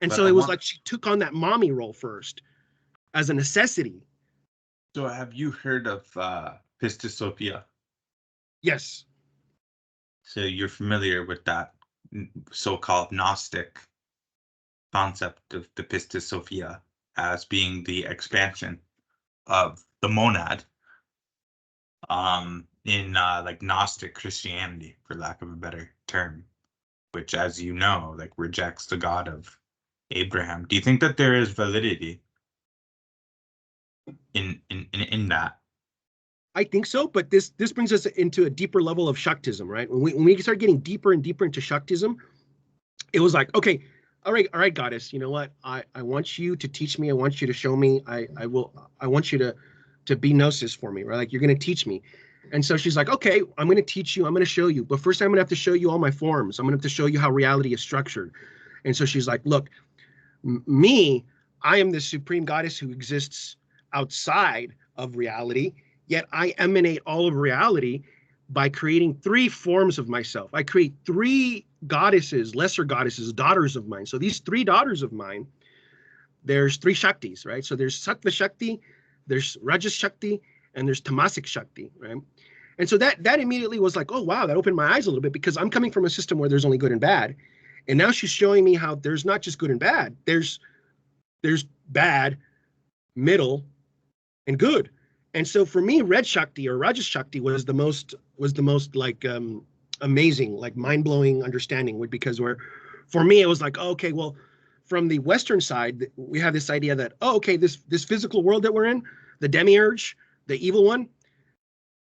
And so it was like she took on that mommy role first as a necessity. So have you heard of Pistis Sophia? Yes. So you're familiar with that so-called Gnostic concept of the Pistis Sophia as being the expansion of the monad in like Gnostic Christianity, for lack of a better term, which, as you know, like rejects the God of Abraham. Do you think that there is validity in that? I think so, but this brings us into a deeper level of Shaktism, right? When we start getting deeper and deeper into Shaktism, it was like, okay, all right, goddess, you know what? I want you to teach me. I want you to show me. I want you to be gnosis for me, right? Like you're gonna teach me. And so she's like, okay, I'm gonna teach you. I'm gonna show you. But first, I'm gonna have to show you all my forms. I'm gonna have to show you how reality is structured. And so she's like, look, me, I am the supreme goddess who exists outside of reality, yet I emanate all of reality by creating three forms of myself. I create three goddesses, lesser goddesses, daughters of mine. So these three daughters of mine, there's three Shaktis, right? So there's Sattva Shakti, there's Rajas Shakti, and there's Tamasic Shakti, right? And so that immediately was like, oh, wow, that opened my eyes a little bit because I'm coming from a system where there's only good and bad. And now she's showing me how there's not just good and bad. There's bad, middle, and good. And so for me, Red Shakti or Rajas Shakti was the most like amazing, like mind-blowing understanding, because for me, it was like, oh, okay, well, from the Western side, we have this idea that, oh, okay, this physical world that we're in, the demiurge, the evil one.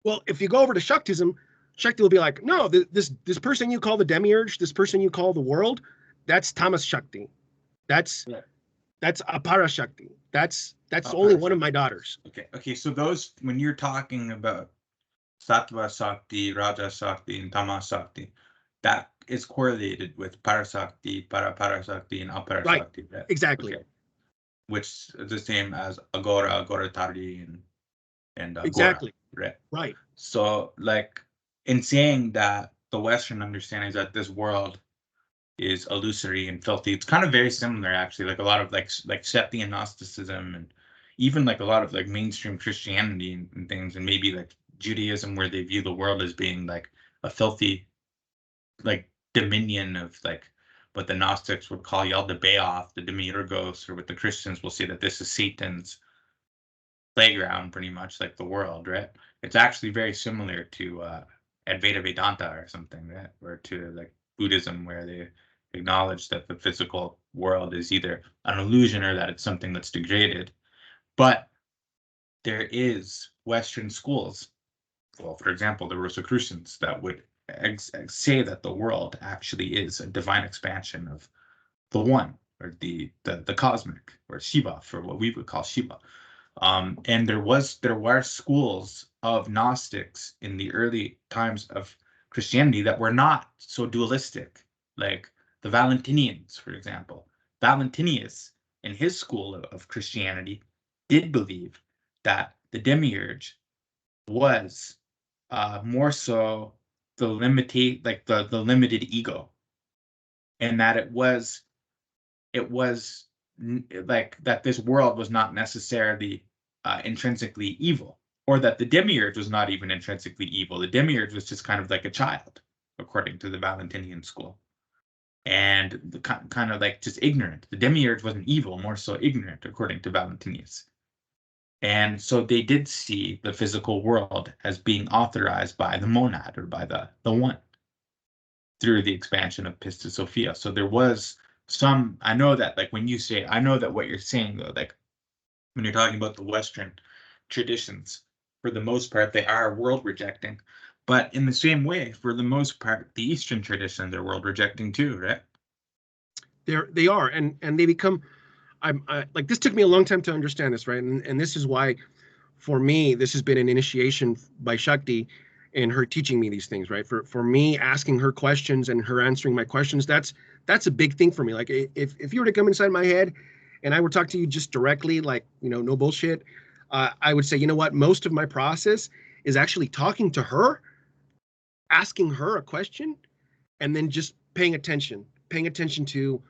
Well, if you go over to Shaktism, Shakti will be like, no, this person you call the demiurge, this person you call the world, that's Tamas Shakti. That's Apara Shakti. That's only one of my daughters. Okay. So those, when you're talking about Sattva Shakti, Raja Shakti, and Tamas Shakti, that is correlated with Parasakti, Parashakti, and Apara Shakti, right? Exactly. Okay. Which is the same as Agora, Agoratari, and Agora. Exactly. Right. So, like, in saying that the Western understanding is that this world is illusory and filthy, it's kind of very similar, actually. Like a lot of like Shakti and Gnosticism, and even like a lot of like mainstream Christianity and things, and maybe like Judaism, where they view the world as being like a filthy, like dominion of like what the Gnostics would call Yaldabaoth, the Demiurgos, or what the Christians will say that this is Satan's playground, pretty much, like the world, right? It's actually very similar to Advaita Vedanta or something, right? Or to like Buddhism, where they acknowledge that the physical world is either an illusion or that it's something that's degraded. But there is Western schools, well, for example, the Rosicrucians, that would say that the world actually is a divine expansion of the one, or the cosmic, or Shiva, for what we would call Shiva. And there were schools of Gnostics in the early times of Christianity that were not so dualistic, like the Valentinians, for example. Valentinius, in his school of Christianity, did believe that the demiurge was more so the the limited ego, and that it was like that this world was not necessarily intrinsically evil, or that the demiurge was not even intrinsically evil. The demiurge was just kind of like a child, according to the Valentinian school, and the kind of like just ignorant. The demiurge wasn't evil, more so ignorant, according to Valentinius. And so they did see the physical world as being authorized by the monad, or by the one, through the expansion of Pistis Sophia. So there was some, I know that, like, when you say, I know that what you're saying, though, like when you're talking about the Western traditions, for the most part, they are world rejecting. But in the same way, for the most part, the Eastern traditions are world rejecting too, right? They are, and they become. I like, this took me a long time to understand this, right? And this is why, for me, this has been an initiation by Shakti and her teaching me these things, right? For me, asking her questions and her answering my questions, that's a big thing for me. Like, if you were to come inside my head and I were to talk to you just directly, like, no bullshit, I would say, you know what? Most of my process is actually talking to her, asking her a question, and then just paying attention to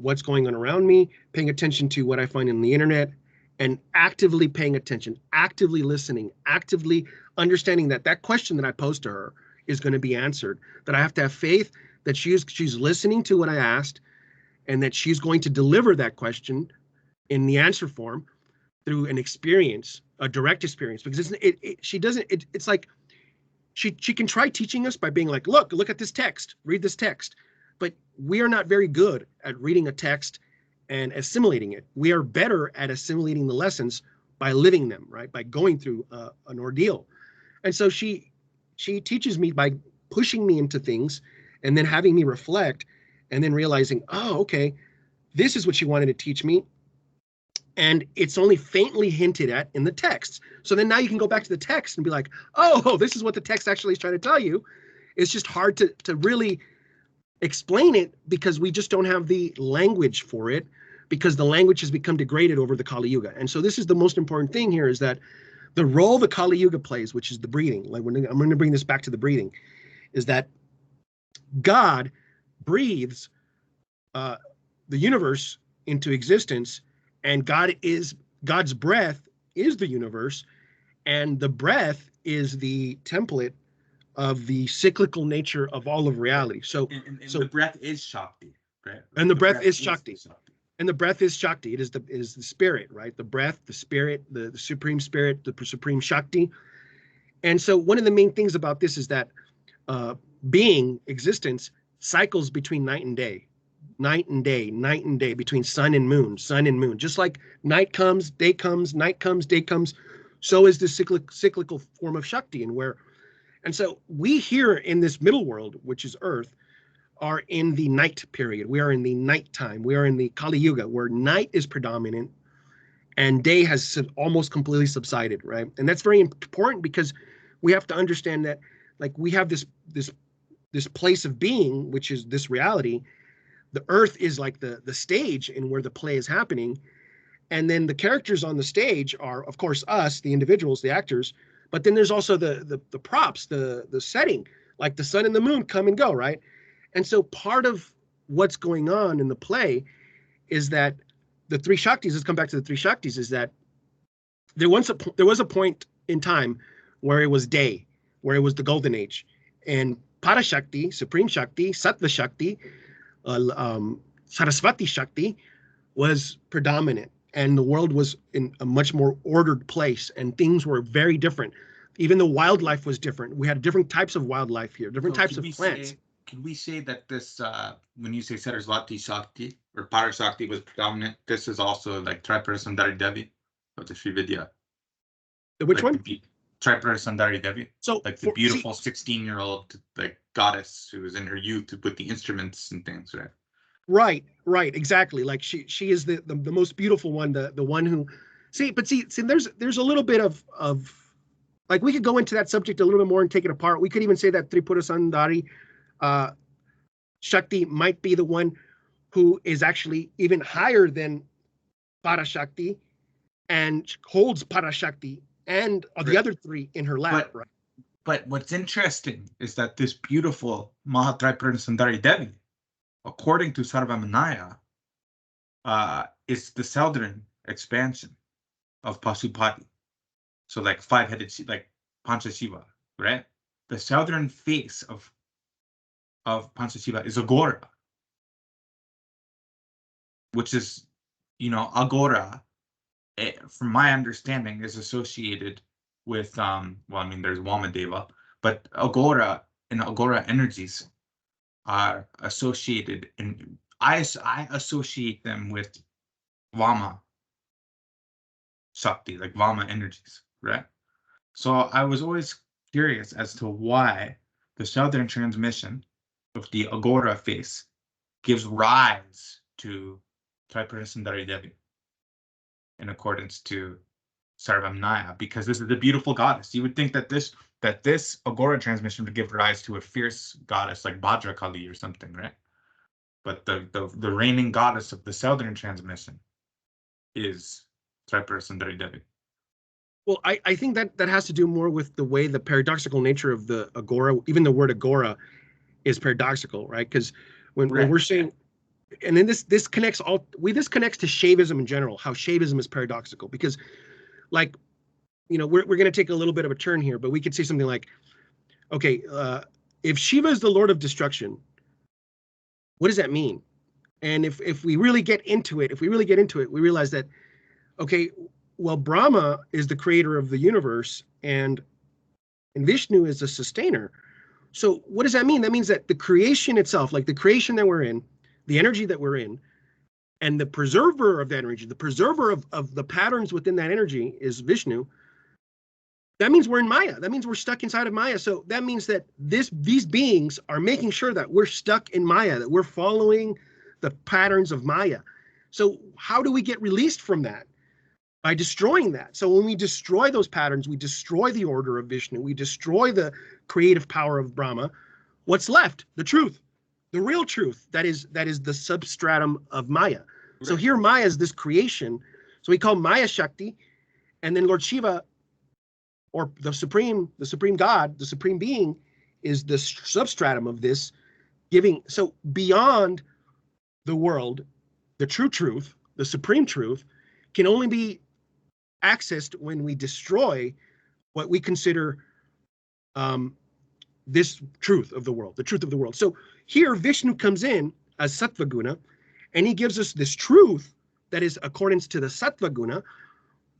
what's going on around me, paying attention to what I find in the internet, and actively paying attention, actively listening, actively understanding that question that I posed to her is going to be answered, that I have to have faith that she's listening to what I asked, and that she's going to deliver that question in the answer form through an experience, a direct experience. Because it's like she can try teaching us by being like, look at this text, read this text. But we are not very good at reading a text and assimilating it. We are better at assimilating the lessons by living them, right? By going through an ordeal. And so she teaches me by pushing me into things and then having me reflect and then realizing, oh, okay, this is what she wanted to teach me. And it's only faintly hinted at in the text. So then now you can go back to the text and be like, oh, this is what the text actually is trying to tell you. It's just hard to really explain it because we just don't have the language for it, because the language has become degraded over the Kali Yuga. And so this is the most important thing here, is that the role the Kali Yuga plays, which is the breathing, like I'm going to bring this back to the breathing, is that God breathes the universe into existence, and God's breath is the universe, and the breath is the template of the cyclical nature of all of reality. So, so the breath is Shakti, right? And the breath is Shakti. And the breath is Shakti. It is the spirit, right? The breath, the spirit, the supreme spirit, the supreme Shakti. And so one of the main things about this is that being, existence, cycles between night and day, between sun and moon, just like night comes, day comes, night comes, day comes. So is the cyclical form of Shakti. And so we here in this middle world, which is Earth, are in the night period. We are in the nighttime. We are in the Kali Yuga, where night is predominant and day has almost completely subsided, right? And that's very important, because we have to understand that, like, we have this place of being, which is this reality. The Earth is like the stage in where the play is happening. And then the characters on the stage are, of course, us, the individuals, the actors. But then there's also the props, the setting, like the sun and the moon come and go, right? And so part of what's going on in the play is that the three Shaktis, let's come back to the three Shaktis, is that there was a point in time where it was day, where it was the golden age. And Parashakti, Supreme Shakti, Sattva Shakti, Saraswati Shakti was predominant. And the world was in a much more ordered place, and things were very different. Even the wildlife was different. We had different types of wildlife here, different types of plants. Can we say that this, when you say Saraswati Shakti or Parashakti was predominant, this is also like Tripura Sundari Devi of the Sri Vidya? Which one? Tripura Sundari Devi. So like the beautiful 16-year-old like goddess who was in her youth with the instruments and things, right? Right, exactly. Like she is the most beautiful one, the one who see there's a little bit of like, we could go into that subject a little bit more and take it apart. We could even say that Tripura Sundari Shakti might be the one who is actually even higher than Parashakti and holds Parashakti and the other three in her lap, right? But what's interesting is that this beautiful Mahatripura Sundari Devi, according to Sarvamanaya, is the southern expansion of Pasupati. So like five-headed, like Panchashiva, right? The southern face of Panchashiva is Agora, which is, Agora, from my understanding, is associated with, there's Vamadeva, but Agora and Agora energies are associated, and I associate them with Vama Shakti, like Vama energies, right? So I was always curious as to why the southern transmission of the Agora face gives rise to Tripura Sundari Devi in accordance to Sarvamnaya, because this is the beautiful goddess. You would think that this Agora transmission would give rise to a fierce goddess like Bhadrakali or something, right? But the reigning goddess of the southern transmission is Tripura Sundari Devi. Well, I think that has to do more with the way the paradoxical nature of the Agora, even the word Agora, is paradoxical, right? Because when we're saying, and then this connects to Shaivism in general, how Shaivism is paradoxical, because, like, we're going to take a little bit of a turn here, but we could say something like, okay, if Shiva is the Lord of destruction, what does that mean? And if we really get into it, we realize that, okay, well, Brahma is the creator of the universe, and Vishnu is the sustainer. So what does that mean? That means that the creation itself, like the creation that we're in, the energy that we're in, and the preserver of that energy, the preserver of the patterns within that energy is Vishnu. That means we're in Maya. That means we're stuck inside of Maya. So that means that these beings are making sure that we're stuck in Maya, that we're following the patterns of Maya. So how do we get released from that? By destroying that. So when we destroy those patterns, we destroy the order of Vishnu, we destroy the creative power of Brahma. What's left? The truth, the real truth. That is the substratum of Maya. Right. So here Maya is this creation. So we call Maya Shakti, and then Lord Shiva, or the supreme God, the supreme being, is the substratum of this, giving. So beyond the world, the true truth, the supreme truth, can only be accessed when we destroy what we consider this truth of the world, the truth of the world. So here Vishnu comes in as Sattva Guna, and he gives us this truth that is accordance to the Sattva Guna.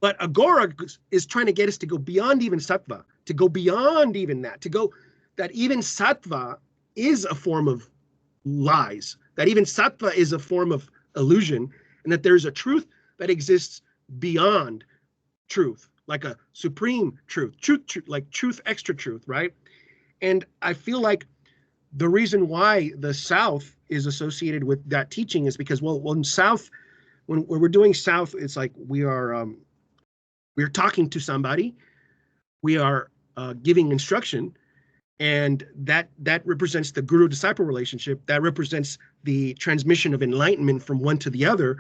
But Agora is trying to get us to go beyond even Sattva, to go beyond even that, to go that even Sattva is a form of lies, that even Sattva is a form of illusion, and that there's a truth that exists beyond truth, like a supreme truth, like truth, extra truth, right? And I feel like the reason why the South is associated with that teaching is because, well, in South, when we're doing South, it's like we're talking to somebody, we are giving instruction, and that represents the guru-disciple relationship. That represents the transmission of enlightenment from one to the other,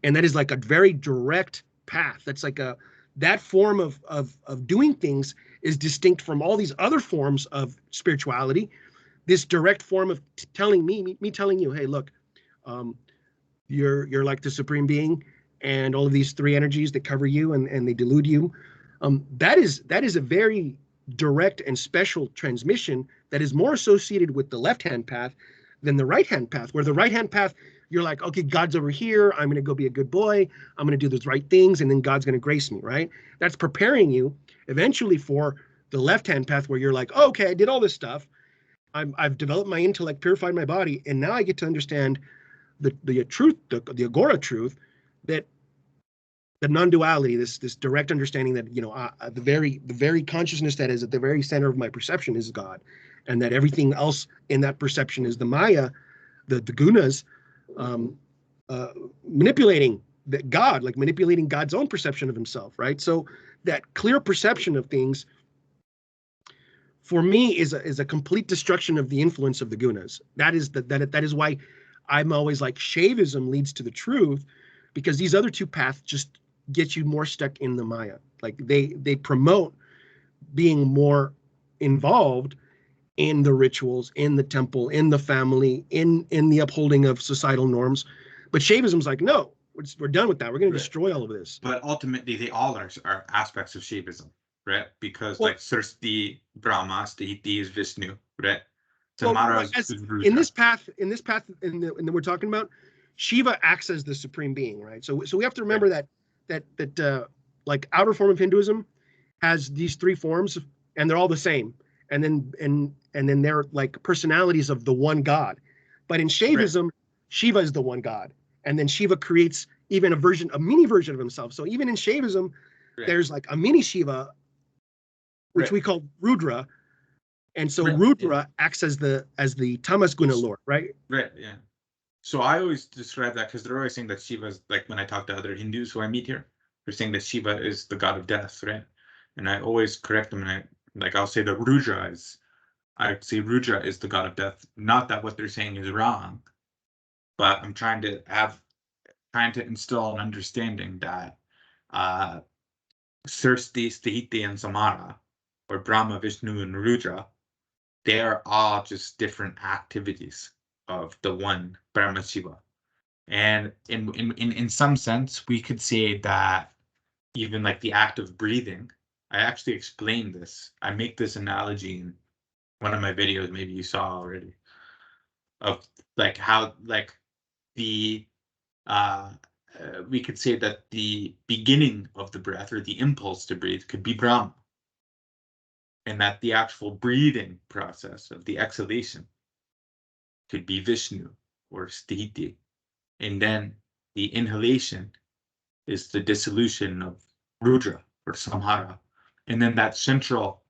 and that is like a very direct path. That's like that form of doing things is distinct from all these other forms of spirituality. This direct form of telling me telling you, hey, look, you're like the supreme being, and all of these three energies that cover you and they delude you. That is a very direct and special transmission that is more associated with the left-hand path than the right-hand path, where the right-hand path, you're like, okay, God's over here. I'm going to go be a good boy. I'm going to do those right things, and then God's going to grace me, right? That's preparing you eventually for the left-hand path, where you're like, oh, okay, I did all this stuff. I've developed my intellect, purified my body, and now I get to understand the truth, the Agora truth, that the non-duality, this direct understanding that, the very consciousness that is at the very center of my perception is God, and that everything else in that perception is the Maya, the gunas, manipulating that God, like manipulating God's own perception of himself, right? So that clear perception of things, for me, is a complete destruction of the influence of the gunas. That is why I'm always like, Shaivism leads to the truth, because these other two paths just get you more stuck in the Maya. Like they promote being more involved in the rituals, in the temple, in the family, in the upholding of societal norms. But Shaivism's like, no, we're done with that. We're going to destroy all of this. But ultimately, they all are aspects of Shaivism, right? Because like Sarsti, Brahma, Stahiti is Vishnu, right? In this path, and we're talking about, Shiva acts as the supreme being, right? So we have to remember that like outer form of Hinduism has these three forms, and they're all the same. And then they're like personalities of the one God. But in Shaivism, Shiva is the one God. And then Shiva creates even a mini version of himself. So even in Shaivism, there's like a mini Shiva, which we call Rudra. And so Rudra acts as the Tamas Guna Lord, right? Right, yeah. So I always describe that because they're always saying that Shiva is, like when I talk to other Hindus who I meet here, they're saying that Shiva is the god of death, right? And I always correct them, and I'll say that Rudra is the god of death. Not that what they're saying is wrong, but I'm trying to instill an understanding that Sarsti, Stahiti, and Samara, or Brahma, Vishnu, and Rudra, they are all just different activities of the one Brahma Shiva. And in some sense, we could say that even like the act of breathing, I actually explain this. I make this analogy in one of my videos, maybe you saw already, of like how like the we could say that the beginning of the breath or the impulse to breathe could be Brahma, and that the actual breathing process of the exhalation could be Vishnu or Sthiti, and then the inhalation is the dissolution of Rudra or Samhara, and then that central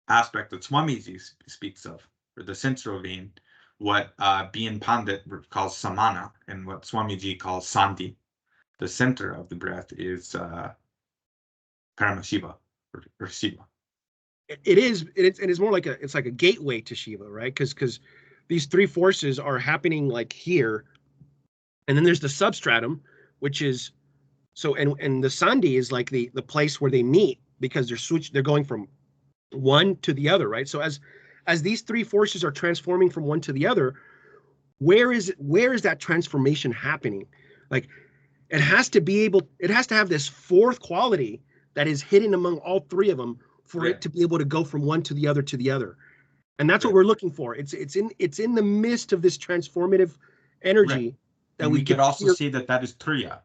aspect that Swamiji speaks of, or the central vein, what B.N. Pandit calls Samana, and what Swamiji calls Sandhi, the center of the breath, is Paramashiva or Shiva. It is. It's more like it's like a gateway to Shiva, right? Because these three forces are happening like here, and then there's the substratum, which is so, and the Sandhi is like the place where they meet because they're going from one to the other, right? So as these three forces are transforming from one to the other, where is that transformation happening? Like it has to have this fourth quality that is hidden among all three of them for it to be able to go from one to the other. And that's what we're looking for. It's in the midst of this transformative energy that and we could also say that is Triya,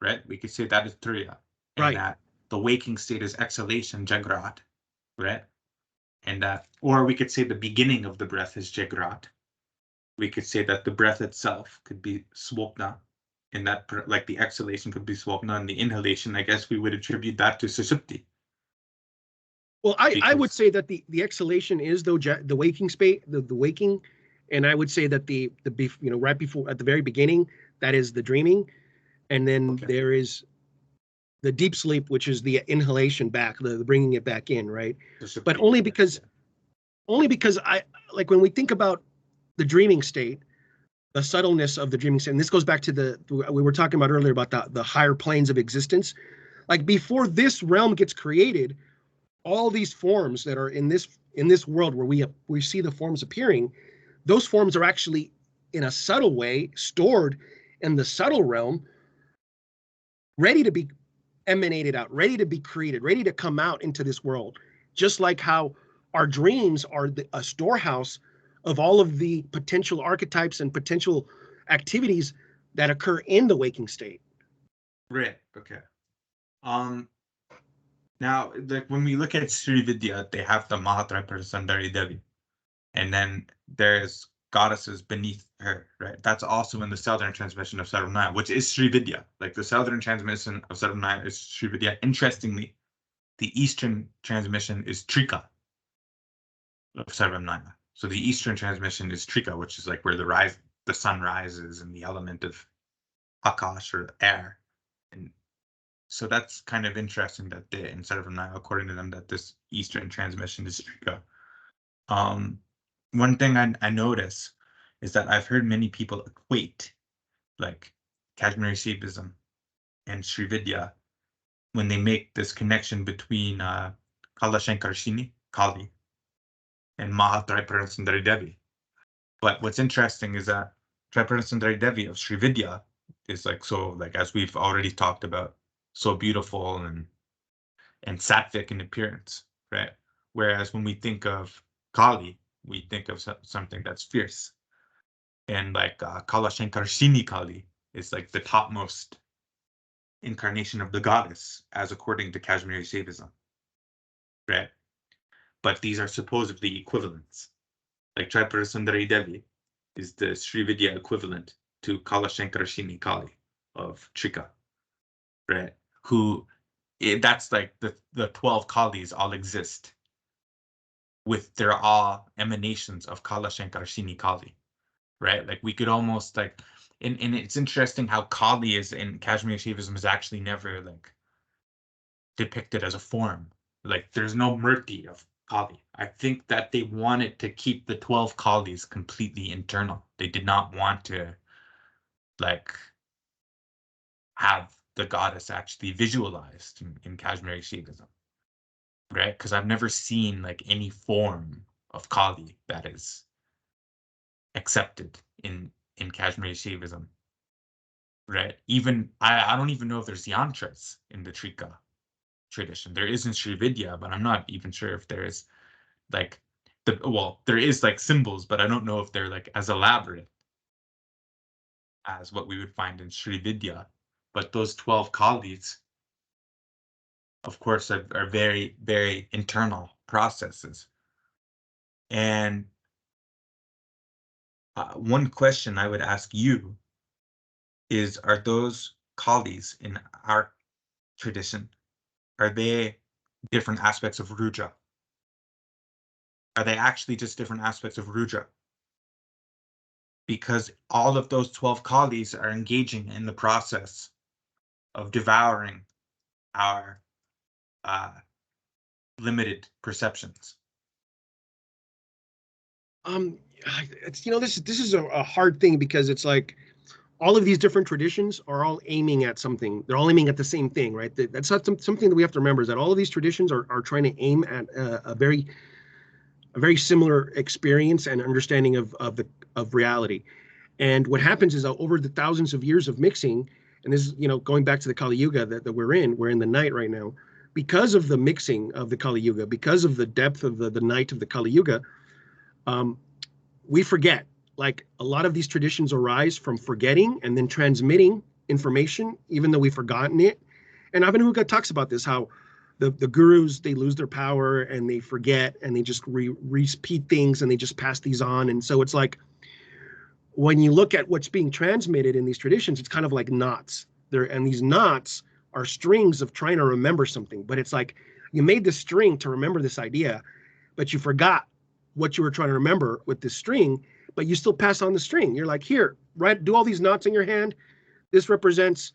right? We could say that is Triya, and that the waking state is exhalation, Jagrat, right? And that, or we could say the beginning of the breath is Jagrat. We could say that the breath itself could be Swapna, and that like the exhalation could be Swapna, and the inhalation, I guess we would attribute that to Sushupti. Well, I would say that the exhalation is the waking space, the waking, and I would say that the right before at the very beginning, that is the dreaming, and then there is the deep sleep, which is the inhalation back, the bringing it back in, right? But only because I like when we think about the dreaming state, the subtleness of the dreaming state, and this goes back to we were talking about earlier about the higher planes of existence. Like before this realm gets created, all these forms that are in this world where we see the forms appearing, those forms are actually in a subtle way stored in the subtle realm, ready to be emanated out, ready to be created, ready to come out into this world. Just like how our dreams are a storehouse of all of the potential archetypes and potential activities that occur in the waking state. Right. Okay. Now, like when we look at Sri Vidya, they have the Mahatripura Sundari Devi, and then there's goddesses beneath her, right? That's also in the southern transmission of Sarvamaya, which is Sri Vidya. Like the southern transmission of Sarvamaya is Sri Vidya. Interestingly, the eastern transmission is Trika of Sarvamaya. So the eastern transmission is Trika, which is like where the sun rises and the element of Akash or air. And so that's kind of interesting that they, instead of now, according to them, that this eastern transmission is Trika. One thing I notice is that I've heard many people equate like Kashmir Shaivism and Sri Vidya when they make this connection between Kala Shankarshini, Kali, and Mahatripura Sundari Devi. But what's interesting is that Tripura Sundari Devi of Sri Vidya is like, so like as we've already talked about, so beautiful and sattvic in appearance, right? Whereas when we think of Kali, we think of something that's fierce. And like Kala Shankarshini Kali is like the topmost incarnation of the goddess, as according to Kashmir Shaivism, right? But these are supposedly equivalents. Like Tripura Sundari Devi is the Sri Vidya equivalent to Kala Shankarshini Kali of Trika, right? That's like the 12 Kalis all exist with they're all emanations of Kala Shankarshini Kali, right? Like we could almost like, and it's interesting how Kali is in Kashmir Shaivism is actually never like depicted as a form. Like there's no murti of Kali. I think that they wanted to keep the 12 Kalis completely internal. They did not want to like have the goddess actually visualized in Kashmir Shaivism, right? Because I've never seen like any form of Kali that is accepted in Kashmir Shaivism, right? Even I don't even know if there's yantras in the Trika tradition. There isn't Sri Vidya, but I'm not even sure if there is like well, there is like symbols, but I don't know if they're like as elaborate as what we would find in Sri Vidya. But those 12 Kalis, of course, are very, very internal processes. And one question I would ask you is, are those Kalis in our tradition, are they different aspects of Rudra? Are they actually just different aspects of Rudra? Because all of those 12 Kalis are engaging in the process of devouring our limited perceptions. It's, this is a hard thing, because it's like all of these different traditions are all aiming at something. They're all aiming at the same thing, right? That's not something that we have to remember, is that all of these traditions are trying to aim at a very similar experience and understanding of reality. And what happens is that over the thousands of years of mixing, and this is, going back to the Kali Yuga that we're in the night right now, because of the mixing of the Kali Yuga, because of the depth of the night of the Kali Yuga, we forget. Like, a lot of these traditions arise from forgetting and then transmitting information, even though we've forgotten it. And Abhinahuga talks about this, how the gurus, they lose their power and they forget and they just repeat things and they just pass these on. And so it's like, when you look at what's being transmitted in these traditions, it's kind of like knots. And these knots are strings of trying to remember something. But it's like, you made the string to remember this idea, but you forgot what you were trying to remember with this string, but you still pass on the string. You're like, here, right, do all these knots in your hand. This represents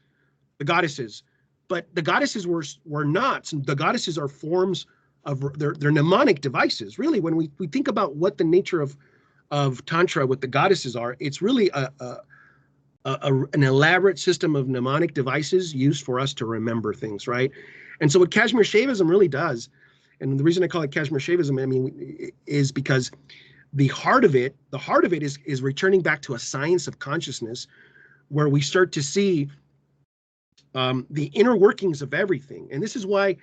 the goddesses. But the goddesses were knots. And the goddesses are forms of, they're mnemonic devices. Really, when we think about what the nature of Tantra, what the goddesses are, it's really an elaborate system of mnemonic devices used for us to remember things, right? And so what Kashmir Shaivism really does, and the reason I call it Kashmir Shaivism, is because the heart of it is returning back to a science of consciousness, where we start to see the inner workings of everything. And this is why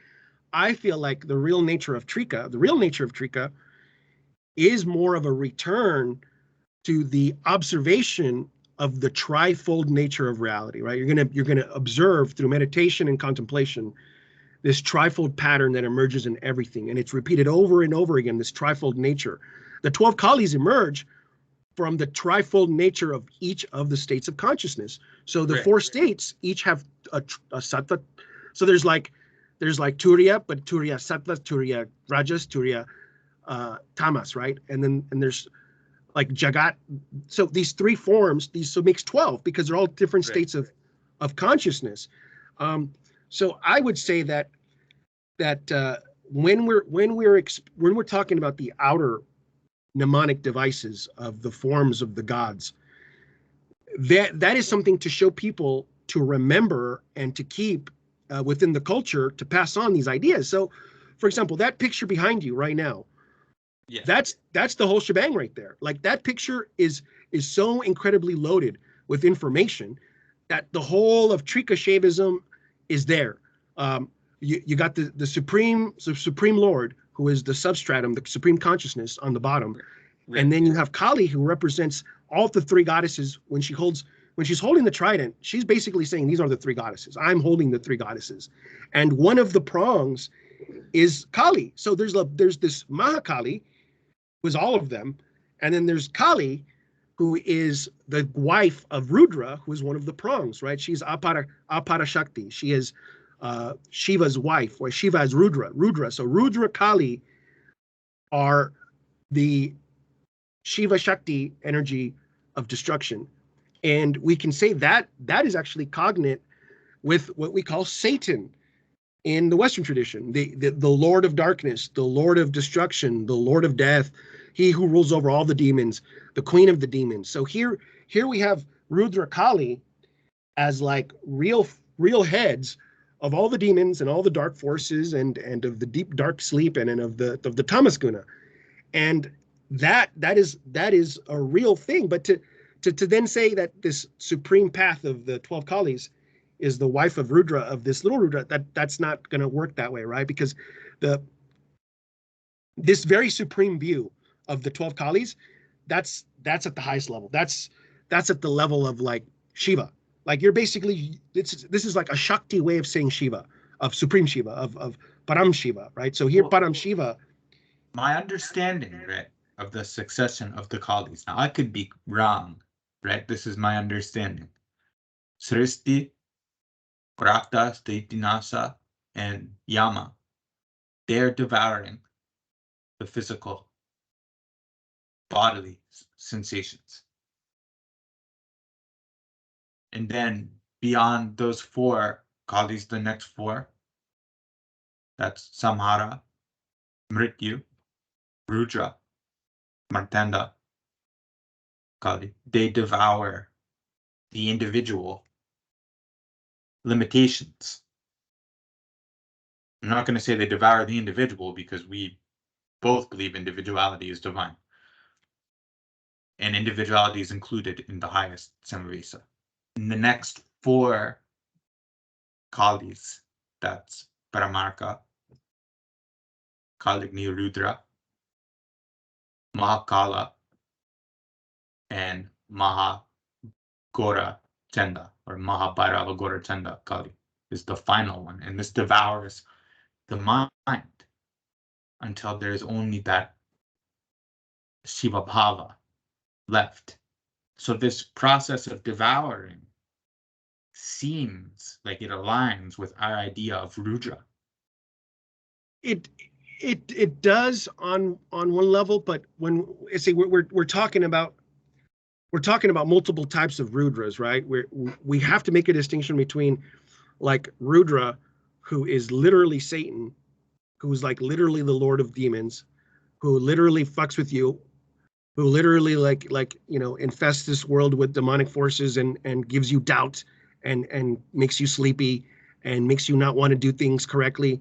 I feel like the real nature of Trika is more of a return to the observation of the trifold nature of reality, right? You're gonna observe through meditation and contemplation this trifold pattern that emerges in everything, and it's repeated over and over again, this trifold nature. The 12 Kalis emerge from the trifold nature of each of the states of consciousness. So the four states each have a sattva. So there's like Turiya, but Turiya sattva, Turiya rajas, Turiya tamas, right? And there's like Jagat. So these three forms, so makes 12, because they're all different states of consciousness. So I would say that when we're talking about the outer mnemonic devices of the forms of the gods, that is something to show people to remember and to keep within the culture, to pass on these ideas. So, for example, that picture behind you right now, that's the whole shebang right there. Like, that picture is so incredibly loaded with information that the whole of Trika Shaivism is there. You got the supreme Lord, who is the substratum, the supreme consciousness on the bottom. Right. And then you have Kali, who represents all the three goddesses. When she's holding the trident, she's basically saying, these are the three goddesses. I'm holding the three goddesses. And one of the prongs is Kali. So there's this Mahakali, who is all of them. And then there's Kali, who is the wife of Rudra, who is one of the prongs, right? She's Apara Shakti. She is Shiva's wife, or Shiva is Rudra. So Rudra, Kali are the Shiva Shakti energy of destruction. And we can say that is actually cognate with what we call Satan in the Western tradition, the Lord of darkness, the Lord of destruction, the Lord of death, he who rules over all the demons, the queen of the demons. So here we have Rudra Kali as like real heads of all the demons and all the dark forces and of the deep dark sleep and of the Tamasguna. And that is a real thing. But to then say that this supreme path of the 12 Kalis is the wife of Rudra, of this little Rudra, that's not going to work that way, right? Because this very supreme view of the 12 Kalis, that's at the highest level. That's at the level of like Shiva. Like you're basically, this is like a Shakti way of saying Shiva, of Supreme Shiva, of Param Shiva, right? So here, Param Shiva. My understanding, right, of the succession of the Kalis. Now, I could be wrong, right? This is my understanding. Srishti, Prakta, Staitinasa, and Yama, they're devouring the physical bodily sensations. And then beyond those four Kalis, the next four, that's Samhara, Mrityu, Rudra, Martanda, Kali. They devour the individual limitations. I'm not going to say they devour the individual because we both believe individuality is divine. And individuality is included in the highest Samavesa. In the next four Kalis, that's Paramarka, Kaligvla Rudra, Mahakala, and Mahagora Chanda, or Bhairava Chanda Kali is the final one. And this devours the mind until there is only that Shiva Bhava left. So this process of devouring seems like it aligns with our idea of Rudra. It does on one level, but when say we're talking about multiple types of Rudras, right? We have to make a distinction between like Rudra, who is literally Satan, who's like literally the Lord of demons, who literally fucks with you, who literally like infests this world with demonic forces and gives you doubt and makes you sleepy and makes you not want to do things correctly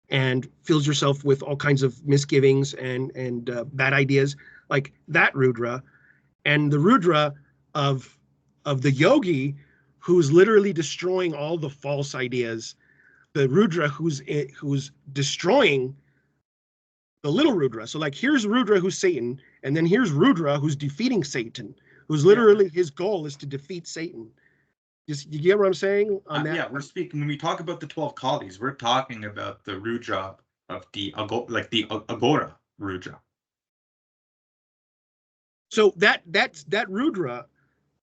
and fills yourself with all kinds of misgivings and bad ideas, like that Rudra. And the Rudra of the yogi, who's literally destroying all the false ideas, the Rudra who's destroying the little Rudra. So like here's Rudra who's Satan, and then here's Rudra who's defeating Satan, who's literally his goal is to defeat Satan. You get what I'm saying on that? Yeah, we're speaking, when we talk about the 12 Kalis, we're talking about the Rudra of the Agora Rudra. So that Rudra,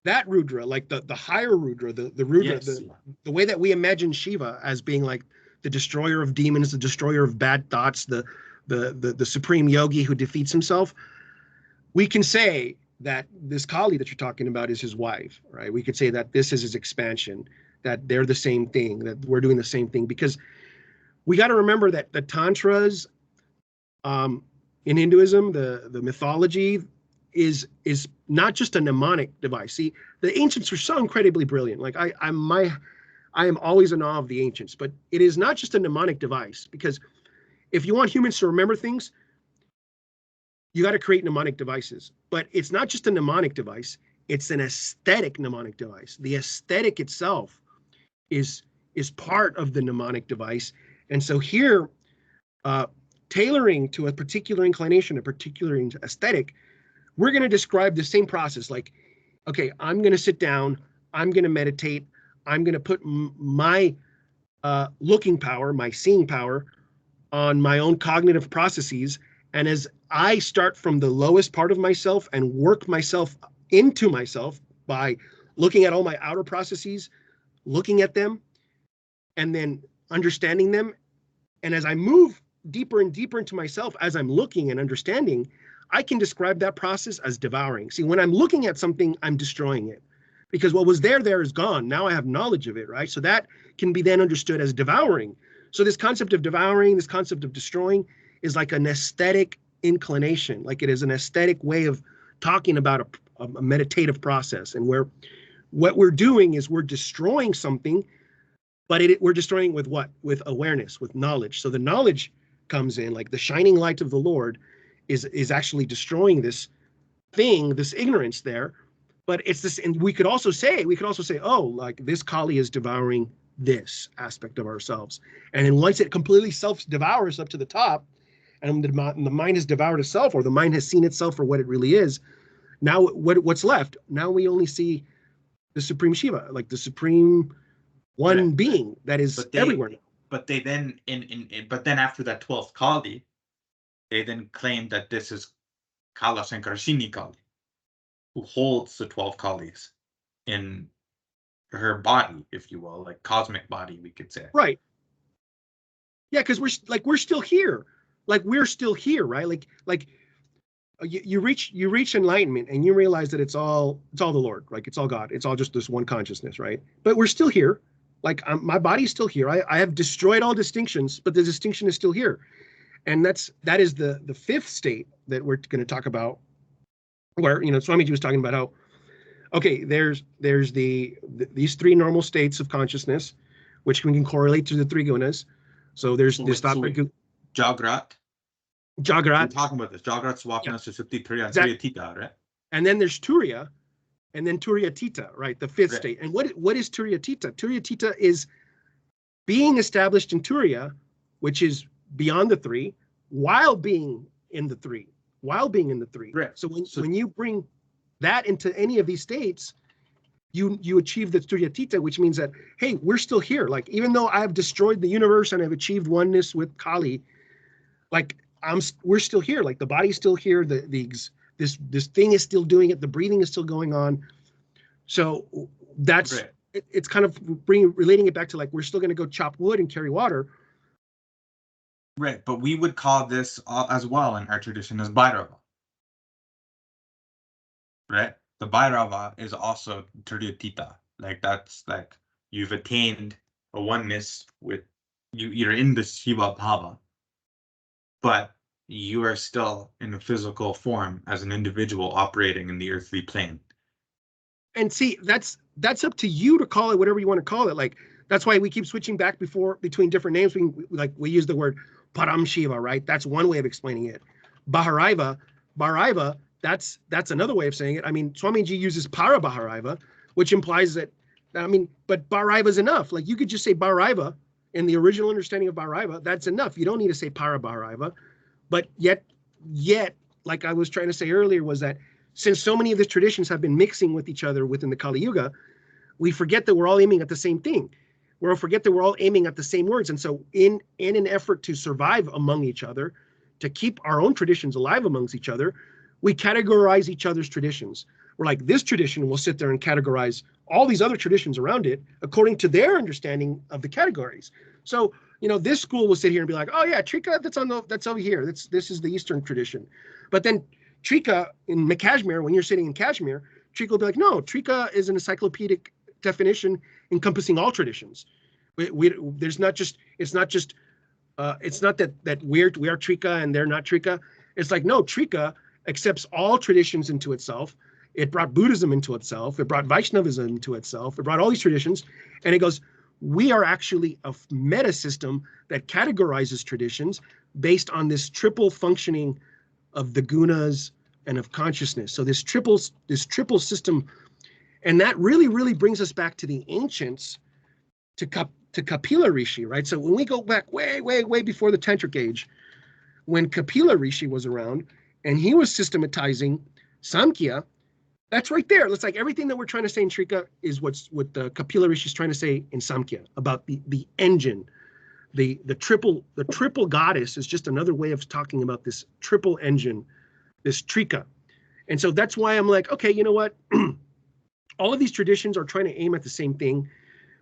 like the higher Rudra, the Rudra, yes. The way that we imagine Shiva as being like the destroyer of demons, the destroyer of bad thoughts, the supreme yogi who defeats himself, we can say that this Kali that you're talking about is his wife, right? We could say that this is his expansion, that they're the same thing, that we're doing the same thing, because we got to remember that the tantras in Hinduism, the mythology is not just a mnemonic device. See, the ancients were so incredibly brilliant. Like I am always in awe of the ancients, but it is not just a mnemonic device, because if you want humans to remember things, you got to create mnemonic devices. But it's not just a mnemonic device, it's an aesthetic mnemonic device. The aesthetic itself is part of the mnemonic device. And so here, tailoring to a particular inclination, a particular aesthetic, we're going to describe the same process. Like, okay, I'm going to sit down, I'm going to meditate, I'm going to put my looking power, my seeing power on my own cognitive processes. And as I start from the lowest part of myself and work myself into myself by looking at all my outer processes, looking at them, and then understanding them. And as I move deeper and deeper into myself, as I'm looking and understanding, I can describe that process as devouring. See, when I'm looking at something, I'm destroying it, because what was there is gone. Now I have knowledge of it, right? So that can be then understood as devouring. So this concept of devouring, this concept of destroying, is like an aesthetic inclination. Like it is an aesthetic way of talking about a meditative process. And where what we're doing is we're destroying something, but we're destroying with what? With awareness, with knowledge. So the knowledge comes in, like the shining light of the Lord is actually destroying this thing, this ignorance there. But it's this, and we could also say, oh, like this Kali is devouring this aspect of ourselves. And then once it completely self-devours up to the top, and the mind has devoured itself, or the mind has seen itself for what it really is. Now, what's left? Now we only see the Supreme Shiva, like the Supreme One being that is everywhere. But they then but then after that 12th Kali, they then claim that this is Kala Sankarashini Kali, who holds the 12 Kalis in her body, if you will, like cosmic body, we could say. Right. Yeah, because we're still here. Like we're still here, right? Like you reach enlightenment and you realize that it's all the Lord, like it's all God, it's all just this one consciousness, right? But we're still here. Like my body's still here. I have destroyed all distinctions, but the distinction is still here. And that is the fifth state that we're going to talk about, where Swamiji was talking about how, okay, there's these three normal states of consciousness, which we can correlate to the three gunas. So there's this thought. Jagrat. We're talking about this. Jagrat, Swapna, Sushupti, Turiya, exactly. Turiya, right? And then there's Turiya, and then Turiya Tita, right? The fifth state. And what is Turiya Tita? Turiya Tita is being established in Turiya, which is beyond the three, while being in the three. Right. So when you bring that into any of these states, you achieve the Turiya Tita, which means that, hey, we're still here. Like, even though I've destroyed the universe and I've achieved oneness with Kali, like we're still here. Like the body's still here. This thing is still doing it. The breathing is still going on. So that's it's kind of relating it back to, like, we're still going to go chop wood and carry water. Right, but we would call this as well in our tradition as Bhairava. Right? The Bhairava is also Turiya Tita. Like, that's like you've attained a oneness with you. You're in the Shiva Bhava, but you are still in a physical form as an individual operating in the earthly plane. And see, that's up to you to call it whatever you want to call it. Like, that's why we keep switching back between different names. We use the word Param Shiva, right? That's one way of explaining it. Bhairava, that's another way of saying it. I mean, Swamiji uses Para Bhairava, which implies that, but Bhairava is enough. Like, you could just say Bhairava in the original understanding of Bhairava. That's enough. You don't need to say Para Bhairava. But yet, like I was trying to say earlier, was that since so many of the traditions have been mixing with each other within the Kali Yuga, we forget that we're all aiming at the same thing. We'll forget that we're all aiming at the same words. And so in an effort to survive among each other, to keep our own traditions alive amongst each other, we categorize each other's traditions. We're like, this tradition will sit there and categorize all these other traditions around it according to their understanding of the categories. So, this school will sit here and be like, oh yeah, Trika, that's over here. This is the Eastern tradition. But then Trika in Kashmir, when you're sitting in Kashmir, Trika will be like, no, Trika is an encyclopedic definition encompassing all traditions. It's not that we are Trika and they're not Trika. It's like, no, Trika accepts all traditions into itself. It brought Buddhism into itself. It brought Vaishnavism into itself. It brought all these traditions. And it goes, we are actually a meta system that categorizes traditions based on this triple functioning of the gunas and of consciousnness. So this triple system, and that really, really brings us back to the ancients, to Kapila Rishi, right? So when we go back way, way, way before the Tantric age, when Kapila Rishi was around and he was systematizing Samkhya, that's right there. It's like everything that we're trying to say in Trika is what the Kapila Rishi is trying to say in Samkhya about the engine. The triple goddess is just another way of talking about this triple engine, this Trika. And so that's why I'm like, okay, you know what? All of these traditions are trying to aim at the same thing,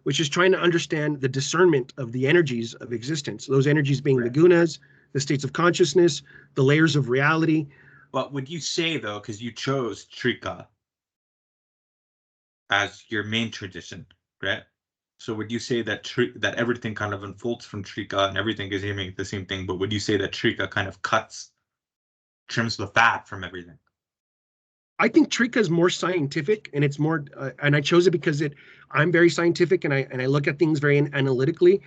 which is trying to understand the discernment of the energies of existence. Those energies being the gunas, the states of consciousness, the layers of reality. But would you say, though, because you chose Trika as your main tradition, right? So would you say that that everything kind of unfolds from Trika and everything is aiming at the same thing? But would you say that Trika kind of trims the fat from everything? I think Trika is more scientific, and it's more, and I chose it because I'm very scientific, and I look at things very analytically.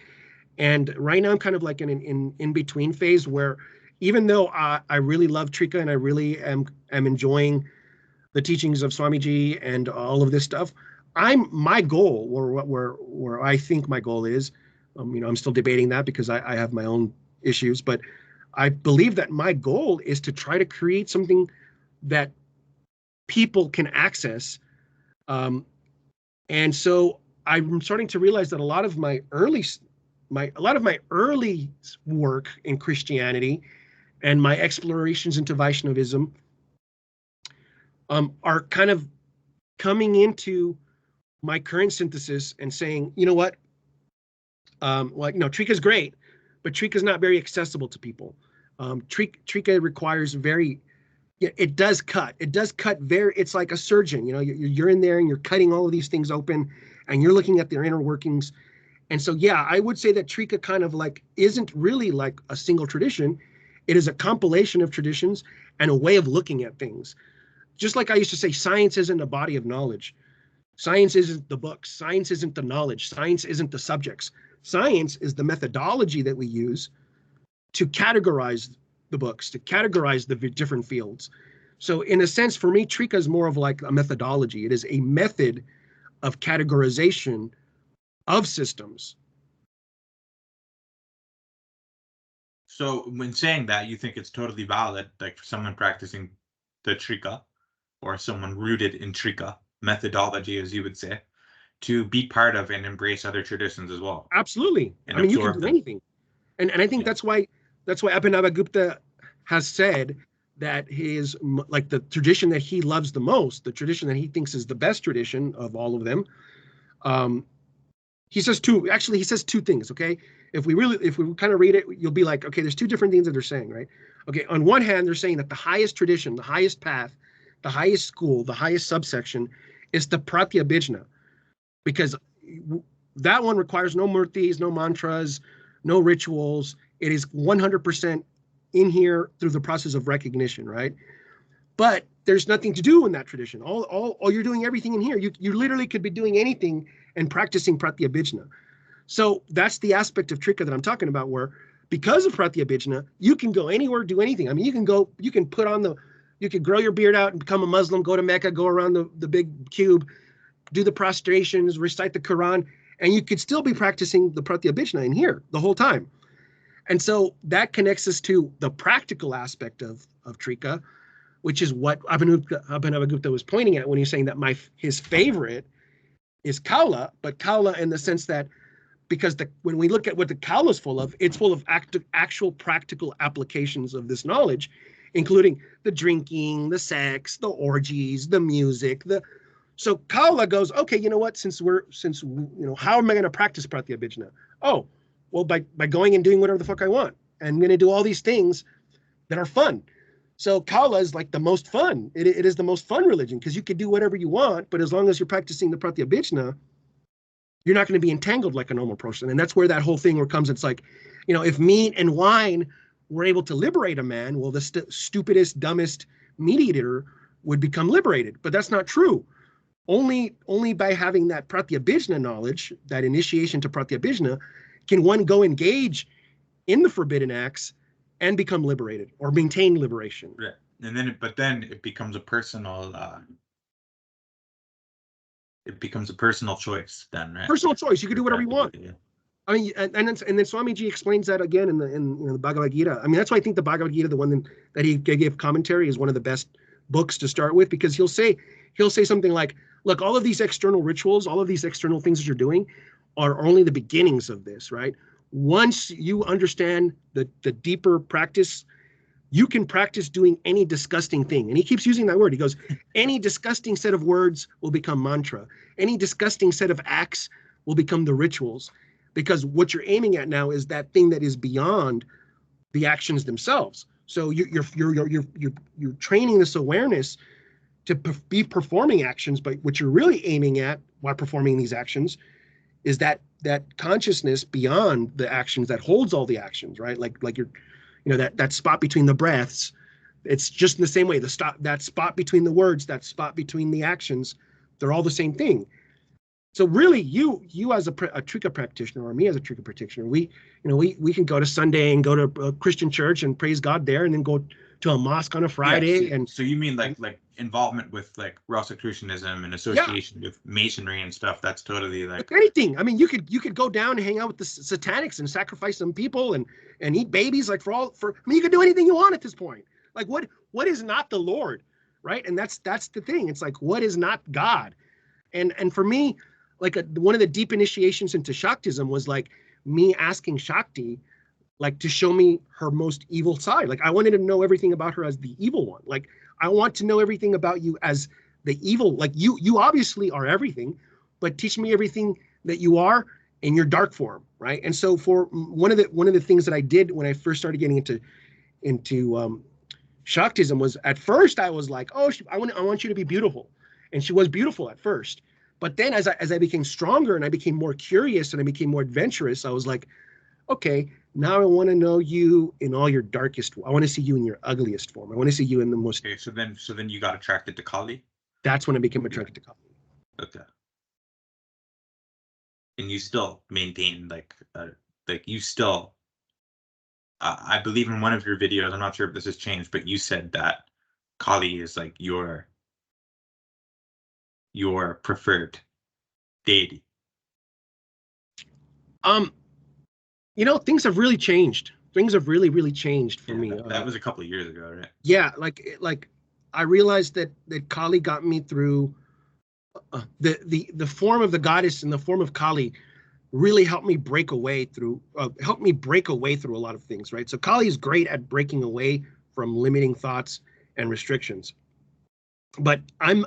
And right now I'm kind of like in an in-between phase where, even though I really love Trika and I really am enjoying the teachings of Swamiji and all of this stuff, my goal, where I think my goal is, I'm still debating that because I have my own issues, but I believe that my goal is to try to create something that people can access. And so I'm starting to realize that a lot of my early work in Christianity and my explorations into Vaishnavism are kind of coming into my current synthesis and saying, you know what, Trika is great, but Trika is not very accessible to people. Trika requires it does cut. It does cut it's like a surgeon, you're in there and you're cutting all of these things open and you're looking at their inner workings. And so, yeah, I would say that Trika kind of like isn't really like a single tradition. It is a compilation of traditions and a way of looking at things. Just like I used to say, science isn't a body of knowledge. Science isn't the books. Science isn't the knowledge. Science isn't the subjects. Science is the methodology that we use to categorize the books, to categorize the different fields. So in a sense, for me, Trika is more of like a methodology. It is a method of categorization of systems. So when saying that, you think it's totally valid, like for someone practicing the Trika or someone rooted in Trika methodology, as you would say, to be part of and embrace other traditions as well. Absolutely. I mean, you can do anything. And I think that's why Abhinavagupta has said that his, like the tradition that he loves the most, the tradition that he thinks is the best tradition of all of them, he says two things, okay? If we kind of read it, you'll be like, okay, there's two different things that they're saying, right? Okay, on one hand, they're saying that the highest tradition, the highest path, the highest school, the highest subsection is the Pratyabhijna, because that one requires no murtis, no mantras, no rituals. It is 100% in here through the process of recognition, right? But there's nothing to do in that tradition. All you're doing everything in here. You literally could be doing anything and practicing Pratyabhijna. So that's the aspect of Trika that I'm talking about, where because of Pratyabhijna, you can go anywhere, do anything. I mean, you can grow your beard out and become a Muslim, go to Mecca, go around the big cube, do the prostrations, recite the Quran, and you could still be practicing the Pratyabhijna in here the whole time. And so that connects us to the practical aspect of Trika, which is what Abhinavagupta was pointing at when he's saying that his favorite is Kaula, but Kaula in the sense that because when we look at what the Kaula is full of, it's full of actual practical applications of this knowledge, including the drinking, the sex, the orgies, the music. So Kaula goes, okay, you know what? How am I going to practice Pratyabhijna? Oh, well, by going and doing whatever the fuck I want. And I'm going to do all these things that are fun. So Kaula is like the most fun. It is the most fun religion because you can do whatever you want, but as long as you're practicing the Pratyabhijna, you're not going to be entangled like a normal person. And that's where that whole thing where comes, it's like, if meat and wine were able to liberate a man, well, the stupidest, dumbest meat eater would become liberated. But that's not true. Only by having that Pratyabhijna knowledge, that initiation to Pratyabhijna, can one go engage in the forbidden acts and become liberated or maintain liberation. Right. And then it becomes a personal choice then, right? Personal choice. You can do whatever you want. Yeah. I mean, and then Swamiji explains that again in the Bhagavad Gita. I mean, that's why I think the Bhagavad Gita, the one that he gave commentary, is one of the best books to start with, because he'll say something like, look, all of these external rituals, all of these external things that you're doing are only the beginnings of this, right? Once you understand the deeper practice, you can practice doing any disgusting thing. And he keeps using that word. He goes, any disgusting set of words will become mantra. Any disgusting set of acts will become the rituals. Because what you're aiming at now is that thing that is beyond the actions themselves. So you're training this awareness to be performing actions, but what you're really aiming at while performing these actions is that consciousness beyond the actions that holds all the actions, right? Like you're, that spot between the breaths. It's just in the same way, that spot between the words, that spot between the actions, they're all the same thing. So really, you as a Trika practitioner, or me as a Trika practitioner, we can go to Sunday and go to a Christian church and praise God there, and then go to a mosque on a Friday. Yeah, so you mean like involvement with like Rosicrucianism and association with masonry and stuff, that's totally like if anything. I mean, you could go down and hang out with the satanics and sacrifice some people and eat babies, like I mean, you could do anything you want at this point. Like what is not the Lord, right? And that's the thing. It's like, what is not God? And for me, like one of the deep initiations into Shaktism was like me asking Shakti, like, to show me her most evil side. Like, I wanted to know everything about her as the evil one. Like, I want to know everything about you as the evil. Like, you obviously are everything, but teach me everything that you are in your dark form, right? And so for one of the things that I did when I first started getting into Shaktism was, at first I was like, oh, I want you to be beautiful, and she was beautiful at first. But then as I became stronger and I became more curious and I became more adventurous, I was like, okay, now I want to know you in all your darkest. I want to see you in your ugliest form. I want to see you in the most. Okay, so then you got attracted to Kali. That's when I became attracted to Kali. Okay. And you still maintain like you still. I believe in one of your videos, I'm not sure if this has changed, but you said that Kali is like your preferred deity. Things have really changed. Things have really, really changed for me. That was a couple of years ago, right? Yeah, like I realized that Kali got me through the form of the goddess and the form of Kali really helped me break away through a lot of things, right? So Kali is great at breaking away from limiting thoughts and restrictions. But I'm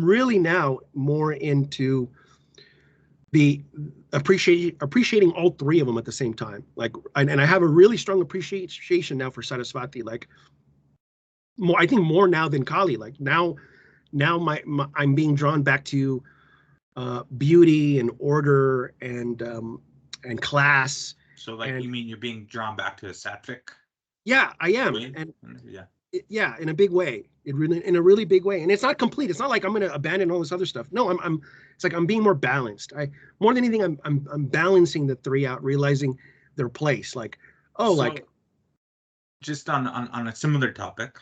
really now more into the appreciating all three of them at the same time. Like, and I have a really strong appreciation now for Saraswati. Like, I think more now than Kali. Like now I'm being drawn back to beauty and order and class. So like, you mean you're being drawn back to a sattvic? Yeah, I am. And yeah, in a big way. In a really big way. And it's not complete. It's not like I'm going to abandon all this other stuff. No, it's like I'm being more balanced. More than anything, I'm balancing the three out, realizing their place. Like, just on a similar topic,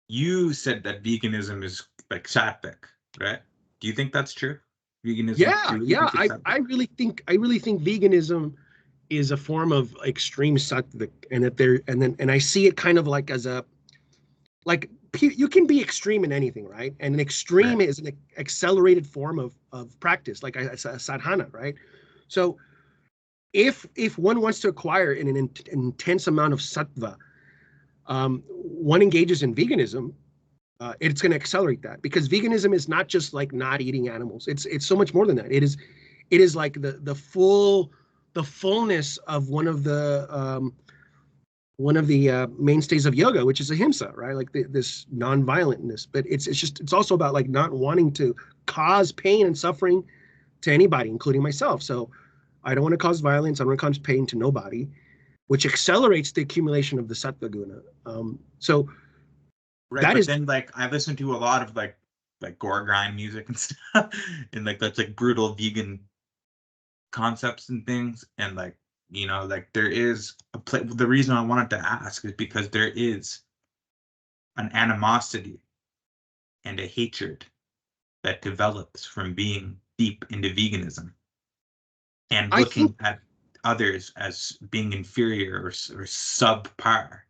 you said that veganism is like sattvic, right? Do you think that's true? Veganism? Yeah. I really think veganism is a form of extreme sattvic, and I see it kind of like as a, like, you can be extreme in anything, right? And an extreme is an accelerated form of practice, like a sadhana, right? So if one wants to acquire an intense amount of sattva, one engages in veganism, it's going to accelerate that, because veganism is not just like not eating animals. It's so much more than that. It is like the fullness of one of the mainstays of yoga, which is ahimsa, right? Like this non-violentness. But it's also about like not wanting to cause pain and suffering to anybody, including myself. So I don't want to cause violence. I don't want to cause pain to nobody, which accelerates the accumulation of the sattva guna. Then like I listen to a lot of like gore grind music and stuff, and like that's like brutal vegan concepts and things, and like, like there is the reason I wanted to ask is because there is an animosity and a hatred that develops from being deep into veganism and looking at others as being inferior or subpar.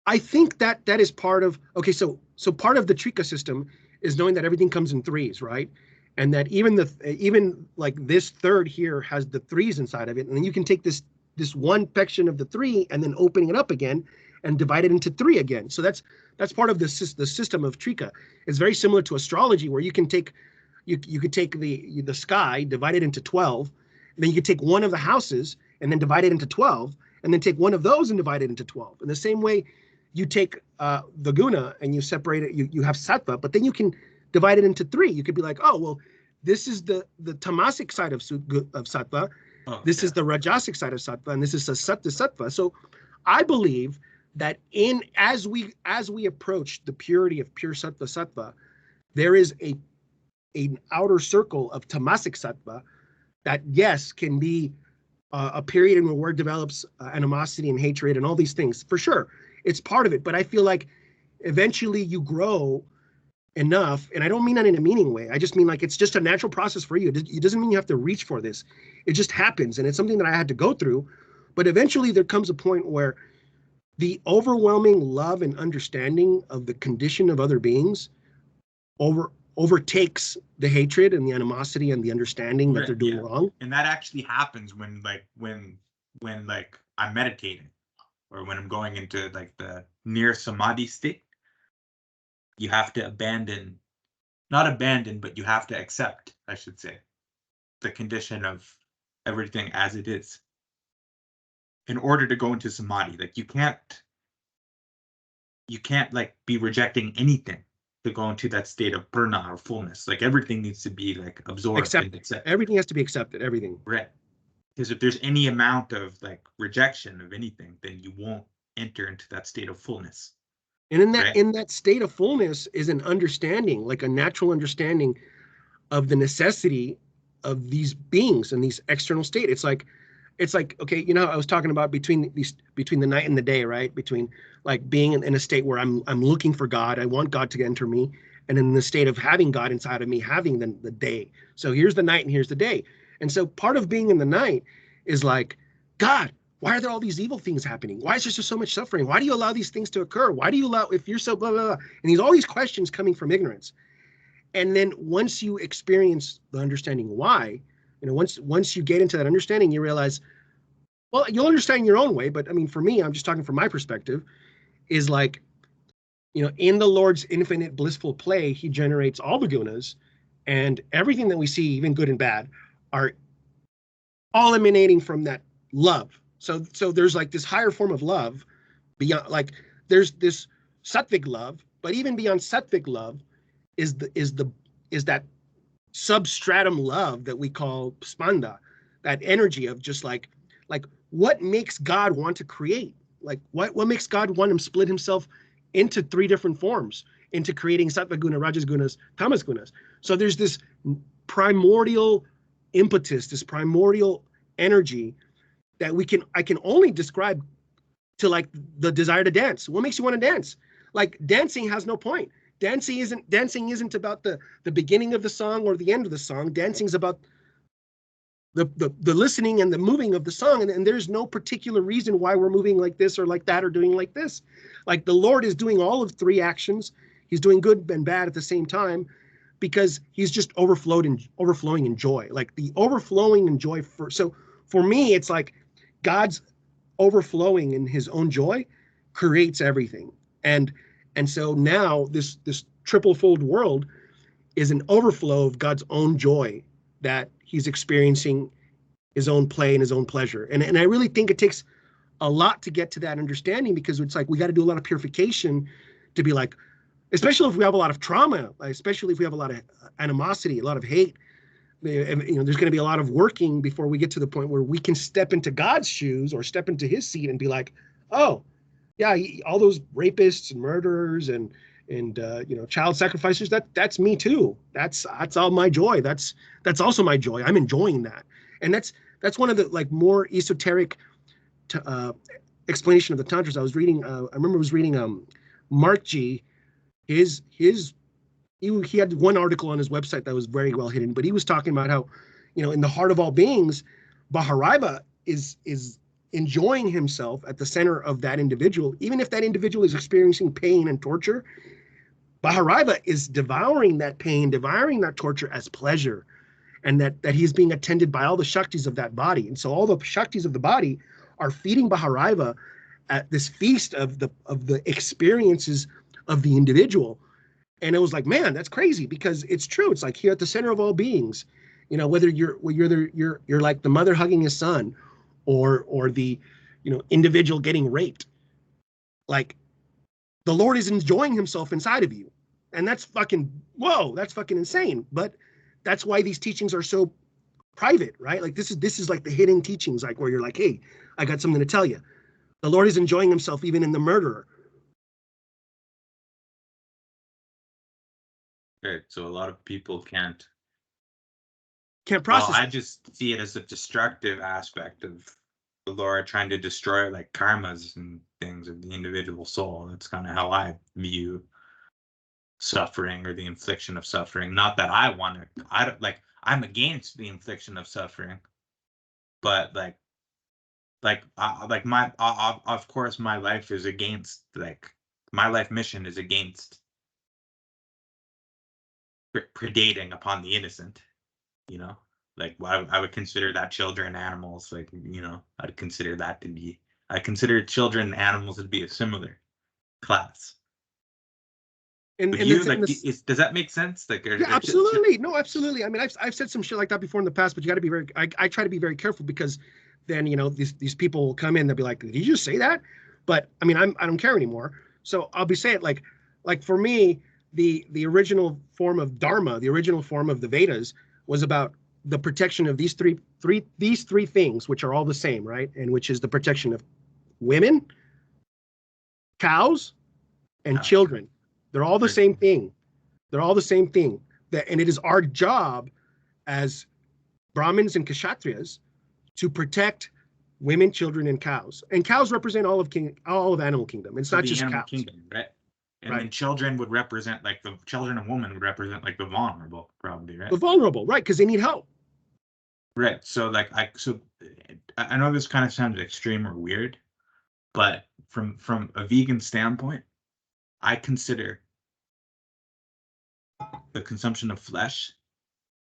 I think that is part of, so part of the Trika system is knowing that everything comes in threes, right? And that even like this third here has the threes inside of it, and then you can take this one section of the three and then opening it up again and divide it into three again. So that's part of the system of Trika. It's very similar to astrology, where you can take you could take the sky, divide it into 12, and then you could take one of the houses and then divide it into 12, and then take one of those and divide it into 12. In the same way, you take the guna and you separate it. You have sattva, but then you can divide it into three. You could be like, oh, well, this is the tamasic side of sattva. This is the rajasic side of sattva, and this is the sattva. So I believe that as we approach the purity of pure sattva, there is an outer circle of tamasic sattva that, yes, can be a period in where develops animosity and hatred and all these things. For sure, it's part of it. But I feel like eventually you grow enough, and I don't mean that in a meaning way. I just mean like it's just a natural process for you. It doesn't mean you have to reach for this. It just happens, and it's something that I had to go through. But eventually, there comes a point where the overwhelming love and understanding of the condition of other beings overtakes the hatred and the animosity and the understanding that they're doing wrong. And that actually happens when like I'm meditating, or when I'm going into like the near samadhi state. You have to not abandon, but you have to accept, I should say, the condition of everything as it is in order to go into samadhi. Like you can't like be rejecting anything to go into that state of purna or fullness. Like everything needs to be like absorbed and accepted. Everything has to be accepted, everything. Right. Because if there's any amount of like rejection of anything, then you won't enter into that state of fullness. And in that state of fullness is an understanding, like a natural understanding of the necessity of these beings and these external state. It's like, okay, you know, I was talking about between the night and the day, right? Between like being in a state where I'm looking for God, I want God to enter me, and in the state of having God inside of me, having the day. So here's the night and here's the day. And so part of being in the night is like, God, why are there all these evil things happening? Why is there just so much suffering? Why do you allow these things to occur? Why do you allow, if you're so blah, blah, blah? And all these questions coming from ignorance. And then once you experience the understanding why, you know, once you get into that understanding, you realize, well, you'll understand your own way. But I mean, for me, I'm just talking from my perspective, is like, you know, in the Lord's infinite blissful play, he generates all the gunas, and everything that we see, even good and bad, are all emanating from that love. So there's like this higher form of love beyond, like there's this sattvic love, but even beyond sattvic love is that substratum love that we call spanda, that energy of just like what makes God want to create, like what makes God want him split himself into three different forms, into creating sattva guna, rajas gunas, tamas gunas. So there's this primordial impetus, this primordial energy that I can only describe to like the desire to dance. What makes you want to dance? Like dancing has no point. Dancing isn't about the beginning of the song or the end of the song. Dancing is about the listening and the moving of the song. And there's no particular reason why we're moving like this or like that or doing like this. Like the Lord is doing all of three actions. He's doing good and bad at the same time, because he's just overflowing in joy. Like the overflowing in joy. So for me, it's like God's overflowing in his own joy creates everything. And so now this triple-fold world is an overflow of God's own joy that he's experiencing his own play and his own pleasure. And I really think it takes a lot to get to that understanding, because it's like we got to do a lot of purification to be like, especially if we have a lot of trauma, especially if we have a lot of animosity, a lot of hate, you know, there's going to be a lot of working before we get to the point where we can step into God's shoes or step into his seat and be like, oh, yeah, all those rapists and murderers and you know, child sacrificers, that's me too. That's all my joy. That's also my joy. I'm enjoying that. And that's one of the like more esoteric explanation of the tantras. I remember I was reading Mark G. He had one article on his website that was very well hidden, but he was talking about how, you know, in the heart of all beings, Bhairava is enjoying himself at the center of that individual. Even if that individual is experiencing pain and torture, Bhairava is devouring that pain, devouring that torture as pleasure, and that he's being attended by all the Shaktis of that body. And so all the Shaktis of the body are feeding Bhairava at this feast of the experiences of the individual. And it was like, man, that's crazy, because it's true. It's like here at the center of all beings, you know, whether you're like the mother hugging his son, or the, you know, individual getting raped, like the Lord is enjoying himself inside of you. And that's fucking, whoa, that's fucking insane. But that's why these teachings are so private, right? Like this is like the hidden teachings, like where you're like, hey, I got something to tell you. The Lord is enjoying himself even in the murderer. Right. So a lot of people can't process. Well, I just see it as a destructive aspect of the Lord trying to destroy like karmas and things of the individual soul. That's kind of how I view suffering or the infliction of suffering. Not that I want to. I don't like. I'm against the infliction of suffering, but of course my life is against, like, my life mission is against predating upon the innocent, you know. Like, I would consider that children, animals, like, you know, I consider children and animals to be a similar class. And, Would and you this, like, and this, does that make sense? Like, yeah, absolutely. No, absolutely. I mean, I've said some shit like that before in the past, but you got to be very, I try to be very careful, because then, you know, these people will come in, they'll be like, did you just say that? But I mean, I don't care anymore. So I'll be saying, like for me, the original form of Dharma, the original form of the Vedas, was about the protection of these three things, which are all the same, right? And which is the protection of women, cows, and children. They're all the same thing. They're all the same thing. And it is our job as Brahmins and Kshatriyas to protect women, children, and cows. And cows represent all of animal kingdom. It's not just cows. Kingdom, right? And right. then children would represent, like, the children and women would represent, like, the vulnerable, probably, right? The vulnerable, right? Because they need help. Right. So, like, I know this kind of sounds extreme or weird, but from a vegan standpoint, I consider the consumption of flesh,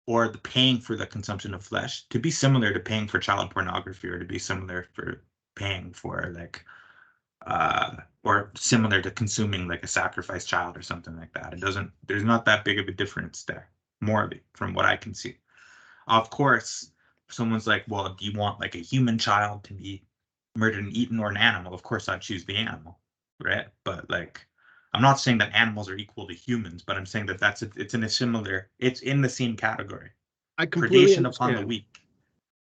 or the paying for the consumption of flesh, to be similar to paying for child pornography, or to be similar for paying for, like, or similar to consuming, like, a sacrificed child or something like that. There's not that big of a difference there, morally, from what I can see. Of course, if someone's like, well, do you want, like, a human child to be murdered and eaten, or an animal? Of course I'd choose the animal, right? But, like, I'm not saying that animals are equal to humans, but I'm saying that it's in the same category. I completely Predation upon the weak.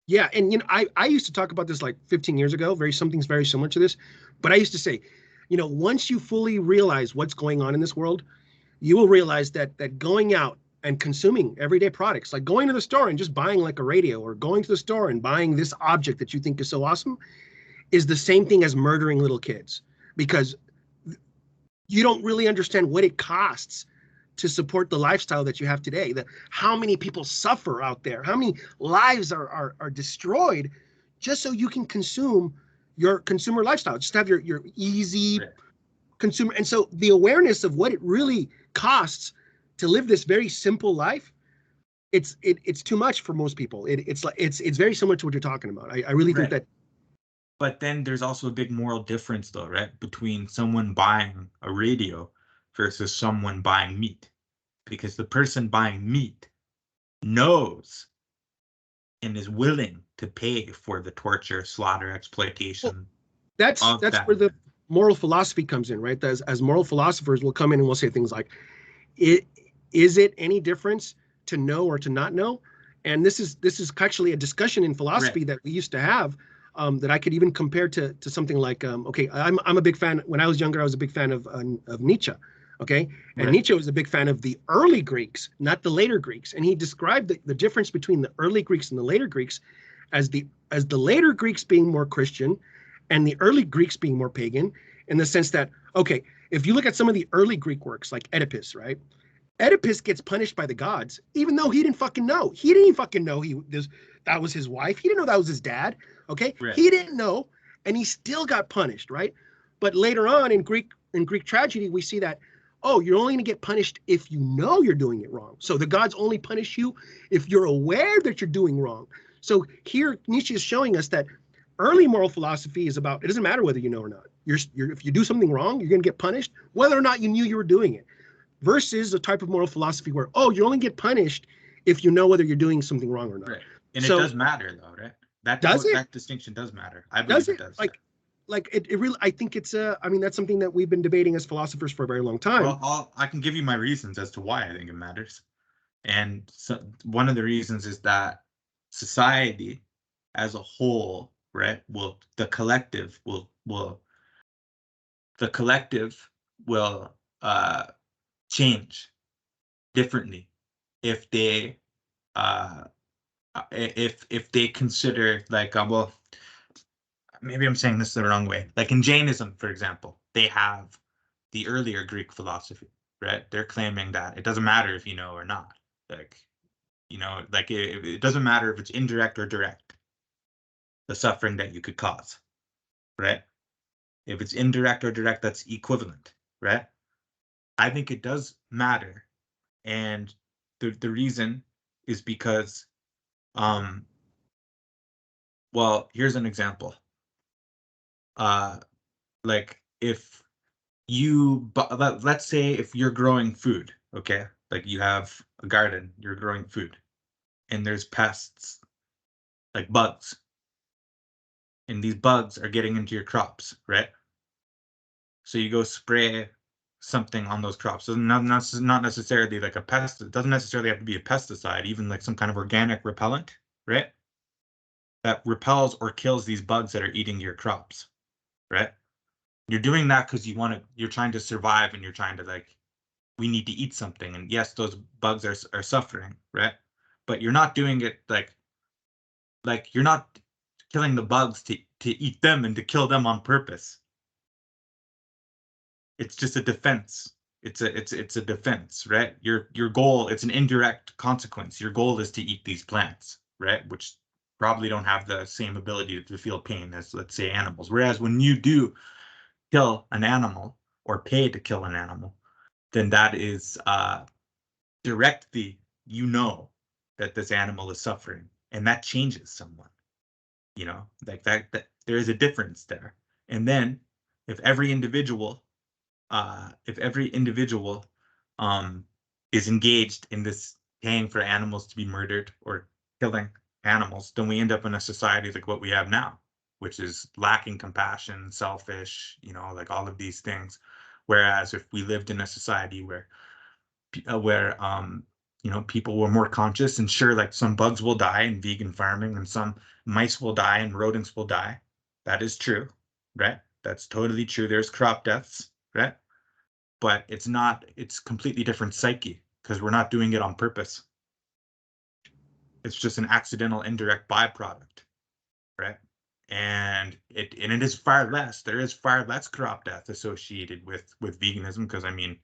Yeah, and, you know, I used to talk about this like 15 years ago, something's very similar to this, but I used to say, you know, once you fully realize what's going on in this world, you will realize that going out and consuming everyday products, like going to the store and just buying, like, a radio, or going to the store and buying this object that you think is so awesome, is the same thing as murdering little kids, because you don't really understand what it costs to support the lifestyle that you have today. How many people suffer out there, how many lives are destroyed just so you can consume your consumer lifestyle, just have your easy consumer. And so the awareness of what it really costs to live this very simple life, it's too much for most people. It's very similar to what you're talking about. I really think that. But then there's also a big moral difference, though, right? Between someone buying a radio versus someone buying meat. Because the person buying meat knows and is willing to pay for the torture, slaughter, exploitation. Well, that's where the moral philosophy comes in, right? As moral philosophers will come in and we'll say things like, is it any difference to know or to not know? And this is actually a discussion in philosophy that we used to have, that I could even compare to something like, okay, I'm a big fan. When I was younger, I was a big fan of Nietzsche. Okay. And Nietzsche was a big fan of the early Greeks, not the later Greeks. And he described the difference between the early Greeks and the later Greeks as the later Greeks being more Christian and the early Greeks being more pagan, in the sense that, okay, if you look at some of the early Greek works like Oedipus, right? Oedipus gets punished by the gods, even though he didn't fucking know. He didn't fucking know that was his wife. He didn't know that was his dad. Okay. He didn't know, and he still got punished, right? But later on in Greek tragedy, we see that, oh, you're only going to get punished if you know you're doing it wrong. So the gods only punish you if you're aware that you're doing wrong. So here Nietzsche is showing us that early moral philosophy is about, it doesn't matter whether you know or not. If you do something wrong, you're going to get punished, whether or not you knew you were doing it. Versus the type of moral philosophy where, oh, you only get punished if you know whether you're doing something wrong or not. Right. And so, it does matter, though, right? That distinction does matter. I believe it does. Like it really, I think it's I mean, that's something that we've been debating as philosophers for a very long time. Well, I can give you my reasons as to why I think it matters. And so one of the reasons is that society as a whole, right, the collective will change differently if they consider, like, well, maybe I'm saying this the wrong way. Like in Jainism, for example, they have the earlier Greek philosophy, right? They're claiming that it doesn't matter if you know or not. Like, like it doesn't matter if it's indirect or direct, the suffering that you could cause, right? If it's indirect or direct, that's equivalent, right? I think it does matter. And the reason is because, well, here's an example. Like if let's say if you're growing food, okay? Like you have a garden, you're growing food, and there's pests, like bugs, and these bugs are getting into your crops, right? So you go spray something on those crops. So not necessarily like a pest. It doesn't necessarily have to be a pesticide, even like some kind of organic repellent, right? That repels or kills these bugs that are eating your crops, right? You're doing that because you're trying to survive, and you're trying to, like, we need to eat something. And yes, those bugs are suffering, right? But you're not doing it like you're not killing the bugs to eat them and to kill them on purpose. It's just a defense. It's a defense, right? Your goal, it's an indirect consequence. Your goal is to eat these plants, right? Which probably don't have the same ability to feel pain as, let's say, animals. Whereas when you do kill an animal or pay to kill an animal, then that is directly, that this animal is suffering, and that changes someone, like that there is a difference there. And then if every individual is engaged in this paying for animals to be murdered or killing animals, then we end up in a society like what we have now, which is lacking compassion, selfish, like all of these things. Whereas if we lived in a society where people were more conscious, and sure, like some bugs will die in vegan farming and some mice will die and rodents will die. That is true, right? That's totally true. There's crop deaths, right? But it's completely different psyche, because we're not doing it on purpose. It's just an accidental, indirect byproduct, right? And it is far less. There is far less crop death associated with veganism, because I mean,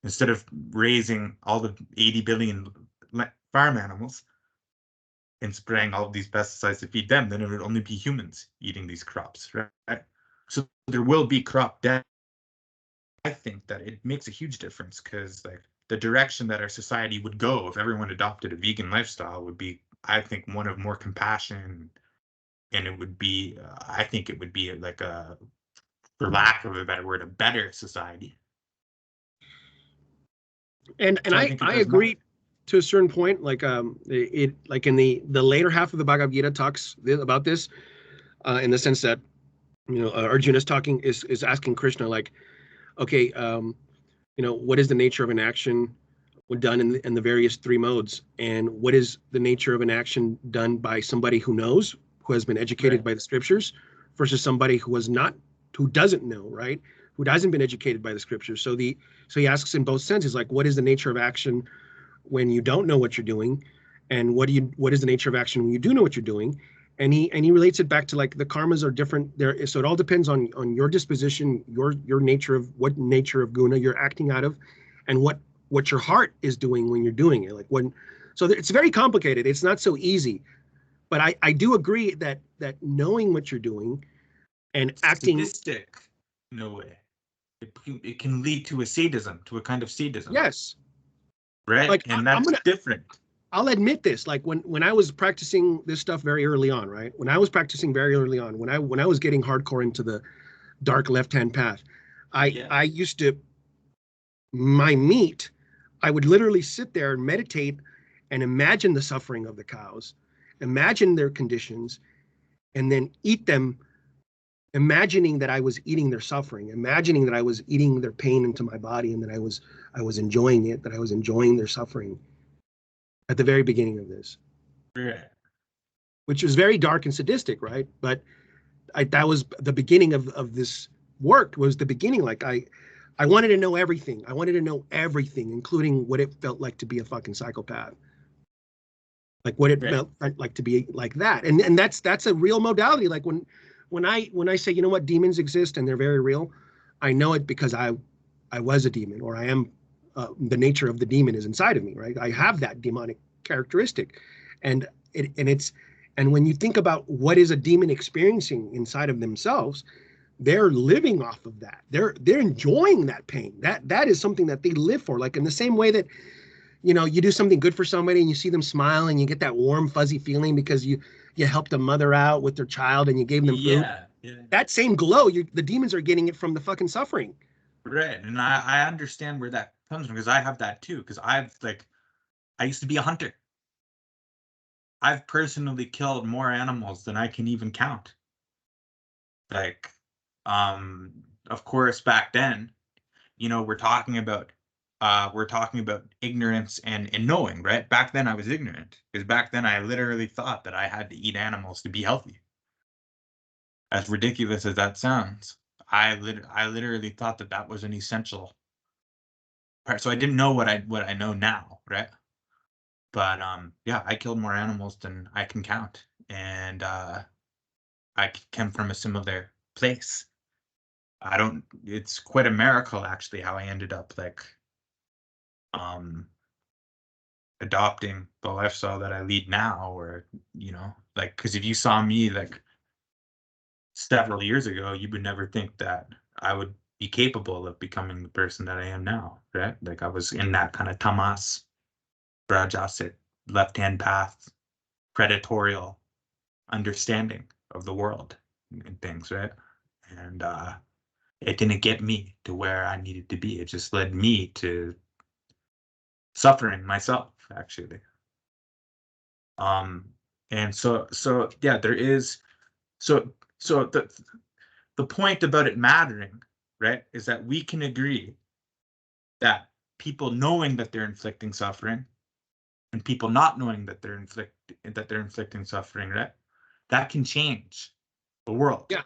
instead of raising all the 80 billion farm animals and spraying all of these pesticides to feed them, then it would only be humans eating these crops, right? So there will be crop death. I think that it makes a huge difference, because like the direction that our society would go if everyone adopted a vegan lifestyle would be, I think, one of more compassion, and it would be, I think it would be like for lack of a better word, a better society. And So I agree matter. to a certain point. Like it like in the later half of the Bhagavad Gita talks about this, in the sense that Arjuna is asking Krishna, like, okay, what is the nature of an action done in the various three modes, and what is the nature of an action done by somebody who knows, who has been educated by the scriptures, versus somebody who doesn't know, right? Who hasn't been educated by the scriptures. So he asks in both senses, like, what is the nature of action when you don't know what you're doing, and what is the nature of action when you do know what you're doing? And he relates it back to, like, the karmas are different there, so it all depends on your disposition, your nature of what nature of guna you're acting out of, and what your heart is doing when you're doing it. So it's very complicated. It's not so easy, but I do agree that knowing what you're doing and acting. Sadistic, no way. It can lead to a sadism, to a kind of sadism. Yes. Right. Like, and that's different. I'll admit this. Like when I was practicing this stuff very early on, right? When I was practicing very early on, when I was getting hardcore into the dark left-hand path, I used to, I would literally sit there and meditate and imagine the suffering of the cows, imagine their conditions, and then eat them, imagining that I was eating their suffering, imagining that I was eating their pain into my body, and that I was enjoying it, that I was enjoying their suffering at the very beginning of this. Yeah. Which was very dark and sadistic, right? But that was the beginning of this work, was the beginning. Like I wanted to know everything. I wanted to know everything, including what it felt like to be a fucking psychopath. Like what it felt like to be like that. And that's a real modality. Like when I say, demons exist and they're very real, I know it because I was a demon, or I am the nature of the demon is inside of me, right? I have that demonic characteristic, and when you think about what is a demon experiencing inside of themselves, they're living off of that. They're enjoying that pain. That is something that they live for. Like in the same way that, you know, you do something good for somebody and you see them smile and you get that warm fuzzy feeling because you helped a mother out with their child and you gave them food. Yeah. That same glow, the demons are getting it from the fucking suffering. Right. And I understand where that comes from because I have that too. Because I used to be a hunter. I've personally killed more animals than I can even count. Like, of course, back then, you know, we're talking about ignorance and knowing, right? Back then I was ignorant because back then I literally thought that I had to eat animals to be healthy. As ridiculous as that sounds, I literally thought that that was an essential part. So I didn't know what I know now, right? But yeah, I killed more animals than I can count, and I came from a similar place. I don't. It's quite a miracle, actually, how I ended up like um adopting the lifestyle that I lead now, or you know, like because if you saw me like several years ago, you would never think that I would be capable of becoming the person that I am now, right? Like I was in that kind of tamas, rajasic, left-hand path, predatorial understanding of the world and things, right? And it didn't get me to where I needed to be. It just led me to suffering myself, actually. Um, and so yeah, there is so the point about it mattering, right, is that we can agree that people knowing that they're inflicting suffering and people not knowing that they're inflicting suffering, right, that can change the world. Yeah,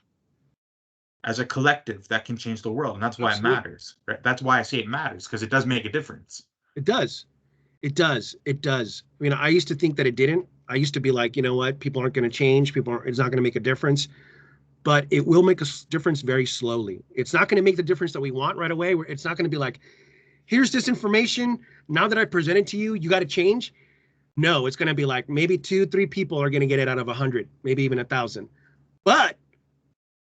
As a collective, that can change the world, and that's why it absolutely. matters, right? That's why I say it matters, because it does make a difference. It does. It does. It does. I mean, I used to think that it didn't. I used to be like, you know what? People aren't going to change. It's not going to make a difference. But it will make a difference very slowly. It's not going to make the difference that we want right away. It's not going to be like, here's this information. Now that I present it to you, you got to change. No, it's going to be like maybe 2, 3 people are going to get it out of 100, maybe even 1,000. But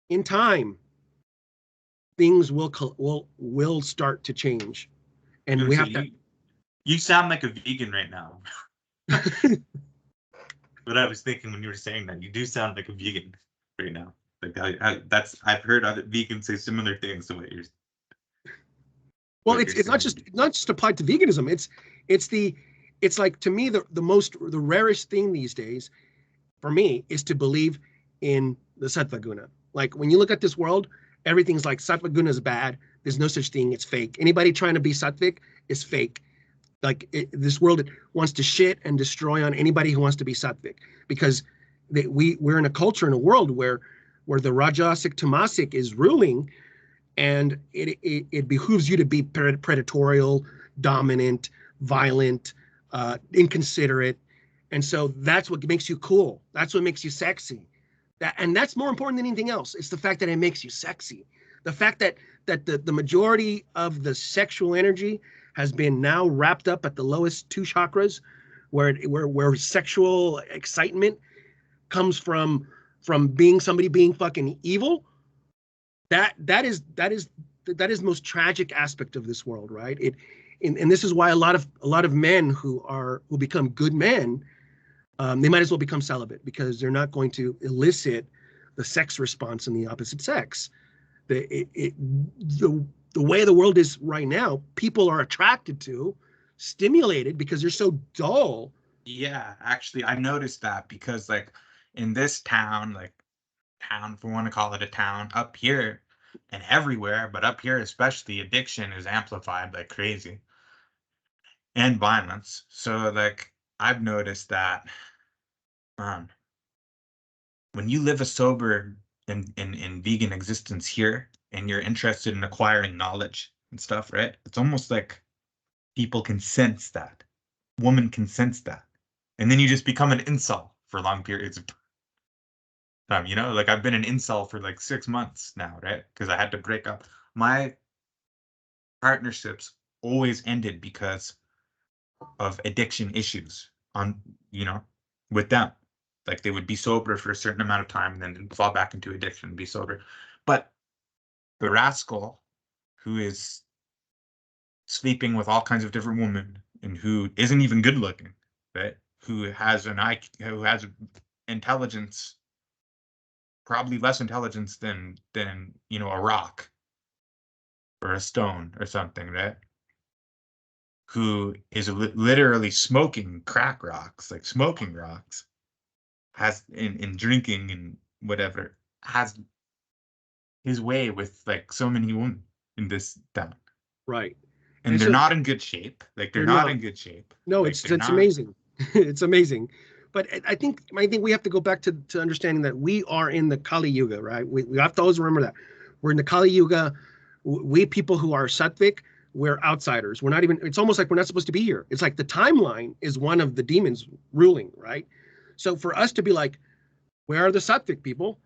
in time, things will start to change, and we So have to. you sound like a vegan right now. What I was thinking when you were saying that, you do sound like a vegan right now. Like I've heard other vegans say similar things to what you're. Well, What you're saying. it's not just applied to veganism. It's like, to me, the rarest thing these days for me is to believe in the sattva guna. Like when you look at this world, everything's like sattva guna is bad. There's no such thing. It's fake. Anybody trying to be sattvic is fake. Like this world wants to shit and destroy on anybody who wants to be sattvic, because we're in a culture, in a world where the rajasic tamasic is ruling, and it behooves you to be predatorial, dominant, violent, inconsiderate. And so that's what makes you cool. That's what makes you sexy. And that's more important than anything else. It's the fact that it makes you sexy. The fact that the majority of the sexual energy has been now wrapped up at the lowest 2 chakras, where sexual excitement comes from somebody being fucking evil. That is the most tragic aspect of this world, right? And this is why a lot of men who become good men, they might as well become celibate, because they're not going to elicit the sex response in the opposite sex. The way the world is right now, people are attracted to, stimulated, because they're so dull. Yeah, actually, I noticed that because like in this town, if we want to call it a town, up here and everywhere, but up here especially, addiction is amplified like crazy, and violence. So like I've noticed that um when you live a sober in vegan existence here and you're interested in acquiring knowledge and stuff, right? It's almost like people can sense that. Woman can sense that. And then you just become an incel for long periods of time, you know? Like I've been an incel for like 6 months now, right? Because I had to break up. My partnerships always ended because of addiction issues on, with them. Like they would be sober for a certain amount of time and then fall back into addiction and be sober. But the rascal who is sleeping with all kinds of different women and who isn't even good looking, right? Who has an IQ, who has intelligence, probably less intelligence than a rock or a stone or something, right? Who is literally smoking crack rocks, like smoking rocks, has in drinking and whatever, has his way with like so many women in this town. Right. And they're not in good shape. Like they're not in good shape. No, like, it's amazing. It's amazing. But I think we have to go back to understanding that we are in the Kali Yuga, right? We have to always remember that. We're in the Kali Yuga. We people who are sattvic, we're outsiders. We're not even, it's almost like we're not supposed to be here. It's like the timeline is one of the demons ruling, right? So for us to be like, where are the sattvic people?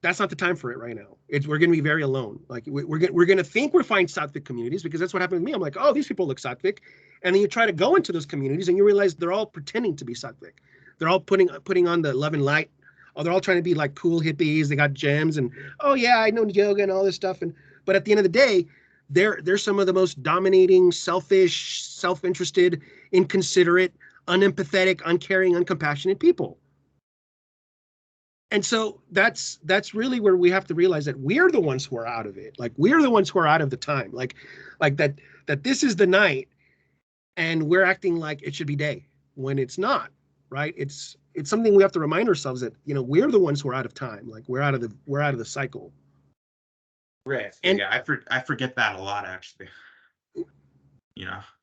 That's not the time for it right now. We're going to be very alone. Like we're going to think we're finding sattvic communities, because that's what happened to me. I'm like, oh, these people look sattvic. And then you try to go into those communities and you realize they're all pretending to be sattvic. They're all putting on the love and light. Oh, they're all trying to be like cool hippies. They got gems and, oh yeah, I know yoga and all this stuff. But at the end of the day, they're some of the most dominating, selfish, self-interested, inconsiderate, unempathetic, uncaring, uncompassionate people. And so that's really where we have to realize that we're the ones who are out of it. Like we're the ones who are out of the time. Like that this is the night and we're acting like it should be day when it's not, right? It's something we have to remind ourselves that, we're the ones who are out of time. Like we're out of the cycle. Right. And yeah, I forget that a lot, actually.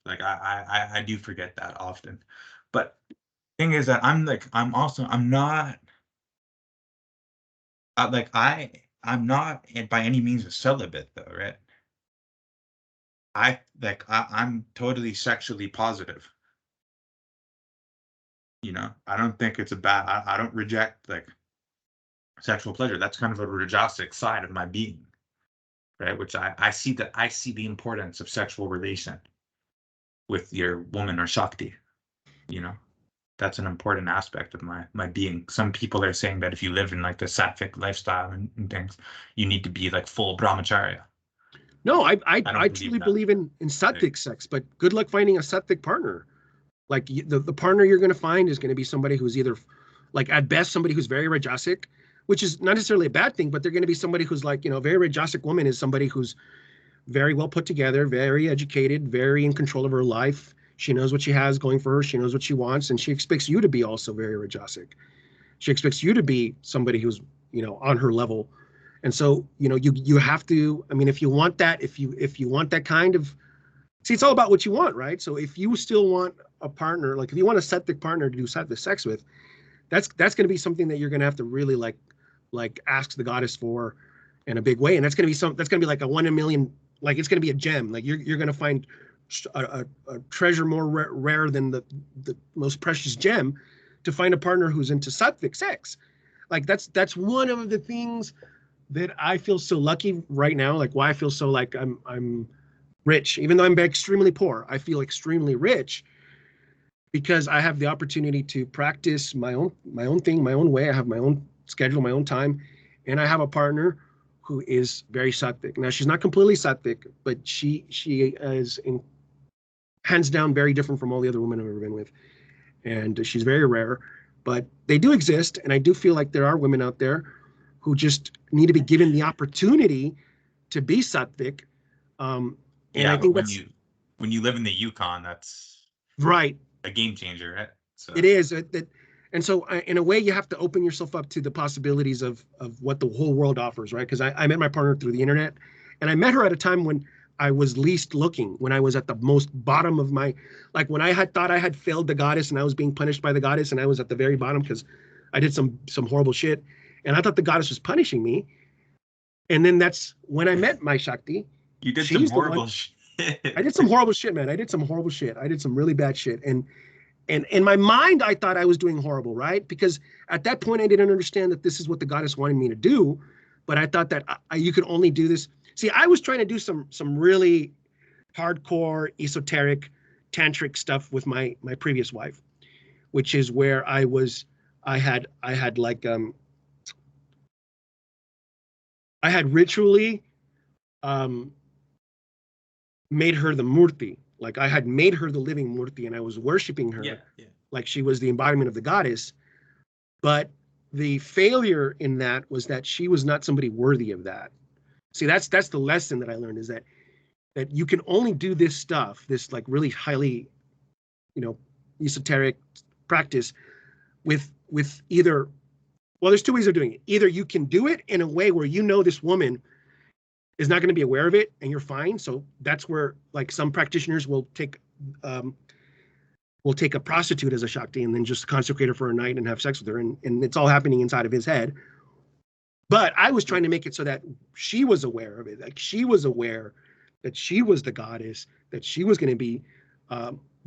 Like I do forget that often. But thing is that I'm not I'm not by any means a celibate though, right? I'm totally sexually positive. I don't think it's a bad. I don't reject like sexual pleasure. That's kind of a rajasic side of my being, right? Which I see the importance of sexual relation with your woman or Shakti. That's an important aspect of my being. Some people are saying that if you live in like the sattvic lifestyle and things, you need to be like full brahmacharya. No, I truly believe in sattvic sex, but good luck finding a sattvic partner. Like the partner you're going to find is going to be somebody who's either, like at best, somebody who's very rajasic, which is not necessarily a bad thing, but they're going to be somebody who's like, a very rajasic woman is somebody who's very well put together, very educated, very in control of her life. She knows what she has going for her. She knows what she wants, and she expects you to be also very rajasic. She expects you to be somebody who's, on her level. And so, you have to, I mean, if you want that, if you want that kind of, see, it's all about what you want, right? So if you still want a partner, like if you want a sattvic partner to do sattvic sex with, that's going to be something that you're going to have to really like ask the goddess for in a big way. And that's going to be like a 1 in a million, like it's going to be a gem. Like you're going to find a treasure more rare than the most precious gem to find a partner who's into sattvic sex. Like that's one of the things that I feel so lucky right now. Like why I feel so like I'm rich, even though I'm extremely poor. I feel extremely rich because I have the opportunity to practice my own thing, my own way. I have my own schedule, my own time, and I have a partner who is very sattvic. Now she's not completely sattvic, but she is hands down very different from all the other women I've ever been with, and she's very rare. But they do exist, and I do feel like there are women out there who just need to be given the opportunity to be sattvic. And I think when you live in the Yukon, that's right, a game changer, right? So it is. And so in a way, you have to open yourself up to the possibilities of what the whole world offers, right? Because I met my partner through the internet, and I met her at a time when I was least looking, when I was at the most bottom of my, like when I had thought I had failed the goddess and I was being punished by the goddess, and I was at the very bottom because I did some horrible shit, and I thought the goddess was punishing me. And then that's when I met my Shakti. You did some horrible shit. I did some horrible shit, man. I did some horrible shit. I did some really bad shit. And in my mind, I thought I was doing horrible, right? Because at that point, I didn't understand that this is what the goddess wanted me to do. But I thought that you could only do this. See, I was trying to do some really hardcore esoteric tantric stuff with my previous wife, which is where I had like I had ritually made her the murti. Like I had made her the living murti, and I was worshiping her like she was the embodiment of the goddess. But the failure in that was that she was not somebody worthy of that. See, that's the lesson that I learned, is that you can only do this stuff, this like really highly, esoteric practice with either, well, there's two ways of doing it. Either you can do it in a way where this woman is not going to be aware of it and you're fine. So that's where like some practitioners will take a prostitute as a Shakti and then just consecrate her for a night and have sex with her. And it's all happening inside of his head. But I was trying to make it so that she was aware of it. Like she was aware that she was the goddess, that she was going to be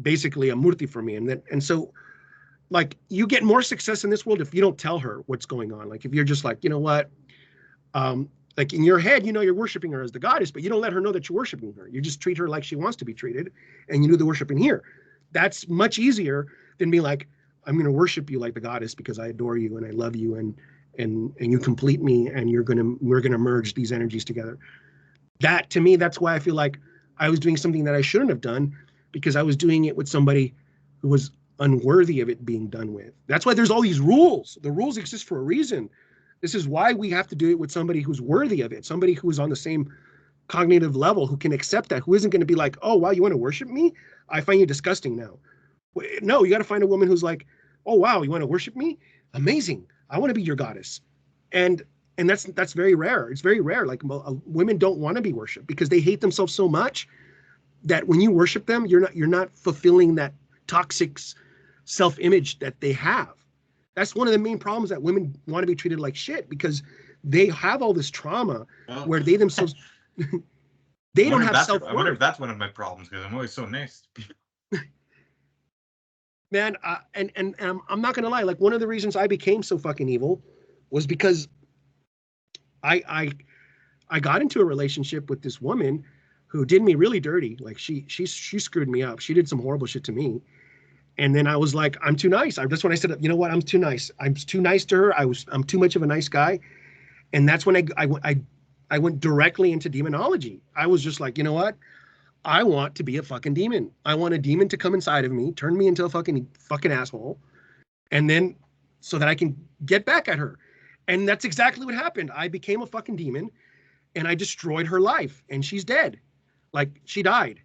basically a murti for me. And so like you get more success in this world if you don't tell her what's going on. Like if you're just like, you know what, like in your head, you're worshiping her as the goddess, but you don't let her know that you're worshiping her. You just treat her like she wants to be treated, and you do the worshiping here. That's much easier than being like, I'm going to worship you like the goddess because I adore you and I love you and you complete me, and we're going to merge these energies together. That, to me, that's why I feel like I was doing something that I shouldn't have done, because I was doing it with somebody who was unworthy of it being done with. That's why there's all these rules. The rules exist for a reason. This is why we have to do it with somebody who's worthy of it, somebody who's on the same cognitive level, who can accept that, who isn't going to be like, oh, wow, you want to worship me? I find you disgusting now. No, you got to find a woman who's like, oh, wow, you want to worship me? Amazing. I want to be your goddess. And that's very rare. It's very rare. Like women don't want to be worshipped because they hate themselves so much that when you worship them, you're not fulfilling that toxic self-image that they have. That's one of the main problems, that women want to be treated like shit because they have all this trauma where they themselves they don't have self-worth. I wonder if that's one of my problems, because I'm always so nice to people. Man, and I'm not gonna lie. Like one of the reasons I became so fucking evil was because I got into a relationship with this woman who did me really dirty. Like she screwed me up. She did some horrible shit to me. And then I was like, I'm too nice. That's when I said, you know what? I'm too nice. I'm too nice to her. I'm too much of a nice guy. And that's when I went directly into demonology. I was just like, you know what? I want to be a fucking demon. I want a demon to come inside of me, turn me into a fucking asshole. And then so that I can get back at her. And that's exactly what happened. I became a fucking demon and I destroyed her life, and she's dead. Like she died.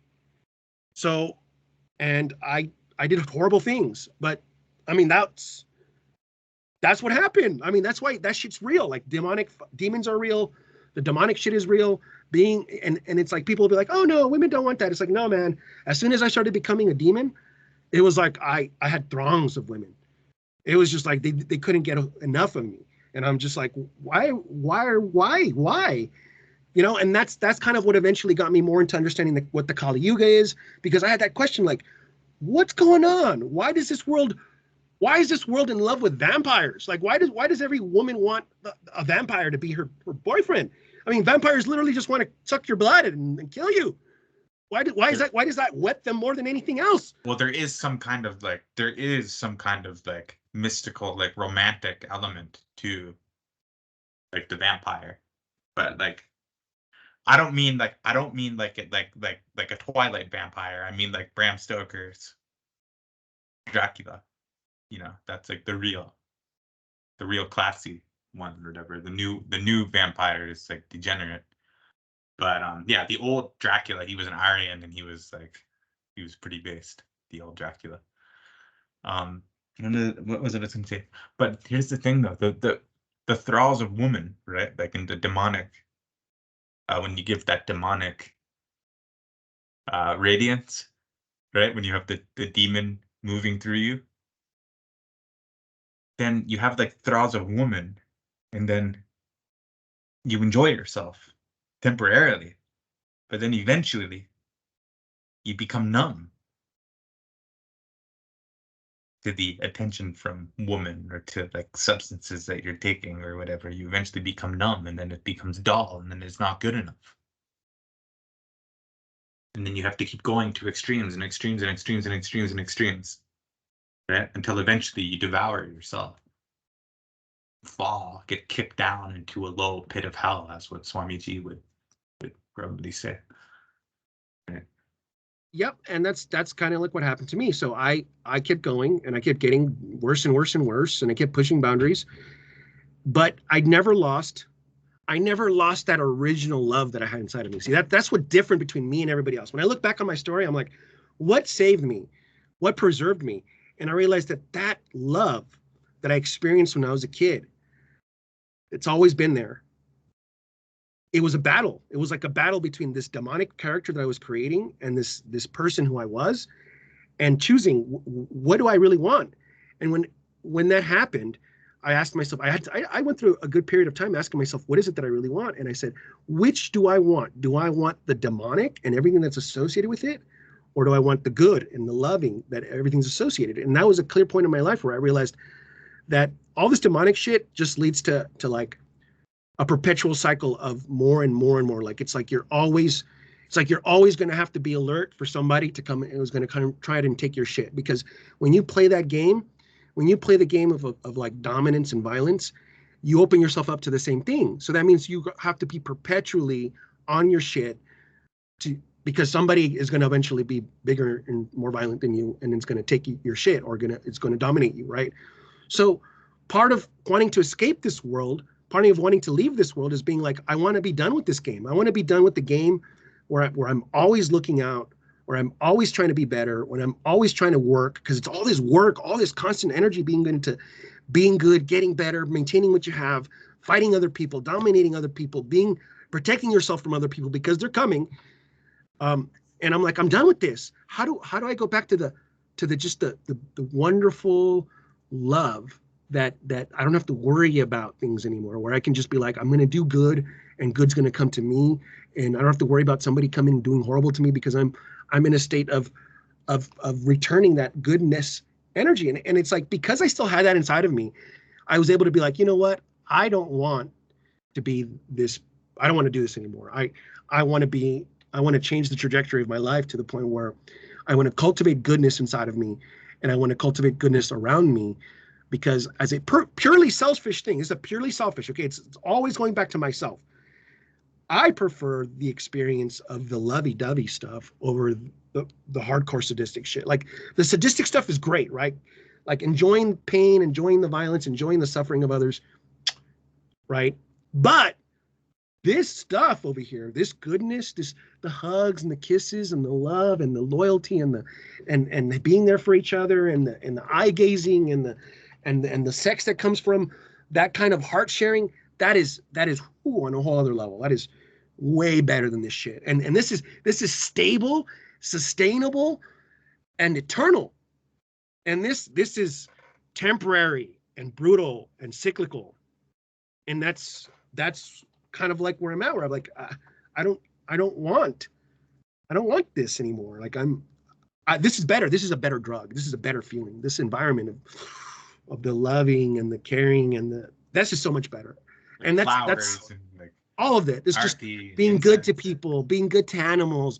So, and I did horrible things, but I mean, that's what happened. I mean, that's why that shit's real. Like demons are real. The demonic shit is real. And it's like people will be like, oh no, women don't want that. It's like, no, man. As soon as I started becoming a demon, it was like I had throngs of women. It was just like they couldn't get enough of me. And I'm just like, why? And that's kind of what eventually got me more into understanding what the Kali Yuga is, because I had that question like, what's going on? Why is this world in love with vampires? Like, why does every woman want a vampire to be her boyfriend? I mean, vampires literally just want to suck your blood and kill you. Why does that wet them more than anything else? Well, there is some kind of like mystical, like romantic element to like the vampire, but like I don't mean like a Twilight vampire. I mean like Bram Stoker's Dracula. That's like the real classy one or whatever. The new vampire is like degenerate. But yeah, the old Dracula, he was an Aryan and he was pretty based, the old Dracula. What was it I was gonna say? But here's the thing though, the thralls of woman, right? Like in the demonic, when you give that demonic radiance, right? When you have the demon moving through you, then you have like thralls of woman, and then you enjoy yourself temporarily, but then eventually you become numb to the attention from woman or to like substances that you're taking or whatever. You eventually become numb, and then it becomes dull, and then it's not good enough. And then you have to keep going to extremes and extremes and extremes and extremes and extremes, right? Until eventually you devour yourself. Fall, get kicked down into a low pit of hell. That's what Swamiji would probably say. Right? Yep, and that's kind of like what happened to me. So I kept going, and I kept getting worse and worse and worse, and I kept pushing boundaries. But I never lost that original love that I had inside of me. See, that's what's different between me and everybody else. When I look back on my story, I'm like, what saved me? What preserved me? And I realized that love that I experienced when I was a kid, it's always been there. It was a battle. It was like a battle between this demonic character that I was creating and this person who I was, and choosing what do I really want. And when that happened, I asked myself, I went through a good period of time asking myself, what is it that I really want? And I said, which do I want? Do I want the demonic and everything that's associated with it? Or do I want the good and the loving that everything's associated? And that was a clear point in my life where I realized that all this demonic shit just leads to like a perpetual cycle of more and more and more. Like it's like you're always going to have to be alert for somebody to come and who's going to kind of try and take your shit. Because when you play that game, when you play the game of like dominance and violence, you open yourself up to the same thing. So that means you have to be perpetually on your shit because somebody is going to eventually be bigger and more violent than you, and it's going to take your shit, or it's going to dominate you, right? So part of wanting to escape this world, part of wanting to leave this world, is being like, I want to be done with this game. I want to be done with the game where I'm always looking out, where I'm always trying to be better, when I'm always trying to work, because it's all this work, all this constant energy being into being good, getting better, maintaining what you have, fighting other people, dominating other people, protecting yourself from other people because they're coming. And I'm like, I'm done with this. How do I go back to the wonderful love that I don't have to worry about things anymore, where I can just be like, I'm going to do good and good's going to come to me. And I don't have to worry about somebody coming and doing horrible to me, because I'm in a state of returning that goodness energy. And it's like, because I still had that inside of me, I was able to be like, you know what? I don't want to be this. I don't want to do this anymore. I want to change the trajectory of my life to the point where I want to cultivate goodness inside of me, and I want to cultivate goodness around me, because as a purely selfish thing, it's a purely selfish. Okay, it's always going back to myself. I prefer the experience of the lovey-dovey stuff over the hardcore sadistic shit. Like the sadistic stuff is great, right? Like enjoying pain, enjoying the violence, enjoying the suffering of others, right? But this stuff over here, this goodness, the hugs and the kisses and the love and the loyalty and the being there for each other, and the eye gazing and the sex that comes from that kind of heart sharing, that is on a whole other level. That is way better than this shit. And this is stable, sustainable, and eternal. And this is temporary and brutal and cyclical. And that's kind of like where I'm at, where I'm like, I don't want this anymore. Like this is better. This is a better drug. This is a better feeling. This environment of the loving and the caring and that's just so much better. Like and that's and like all of it. It's just being good to people, being good to animals,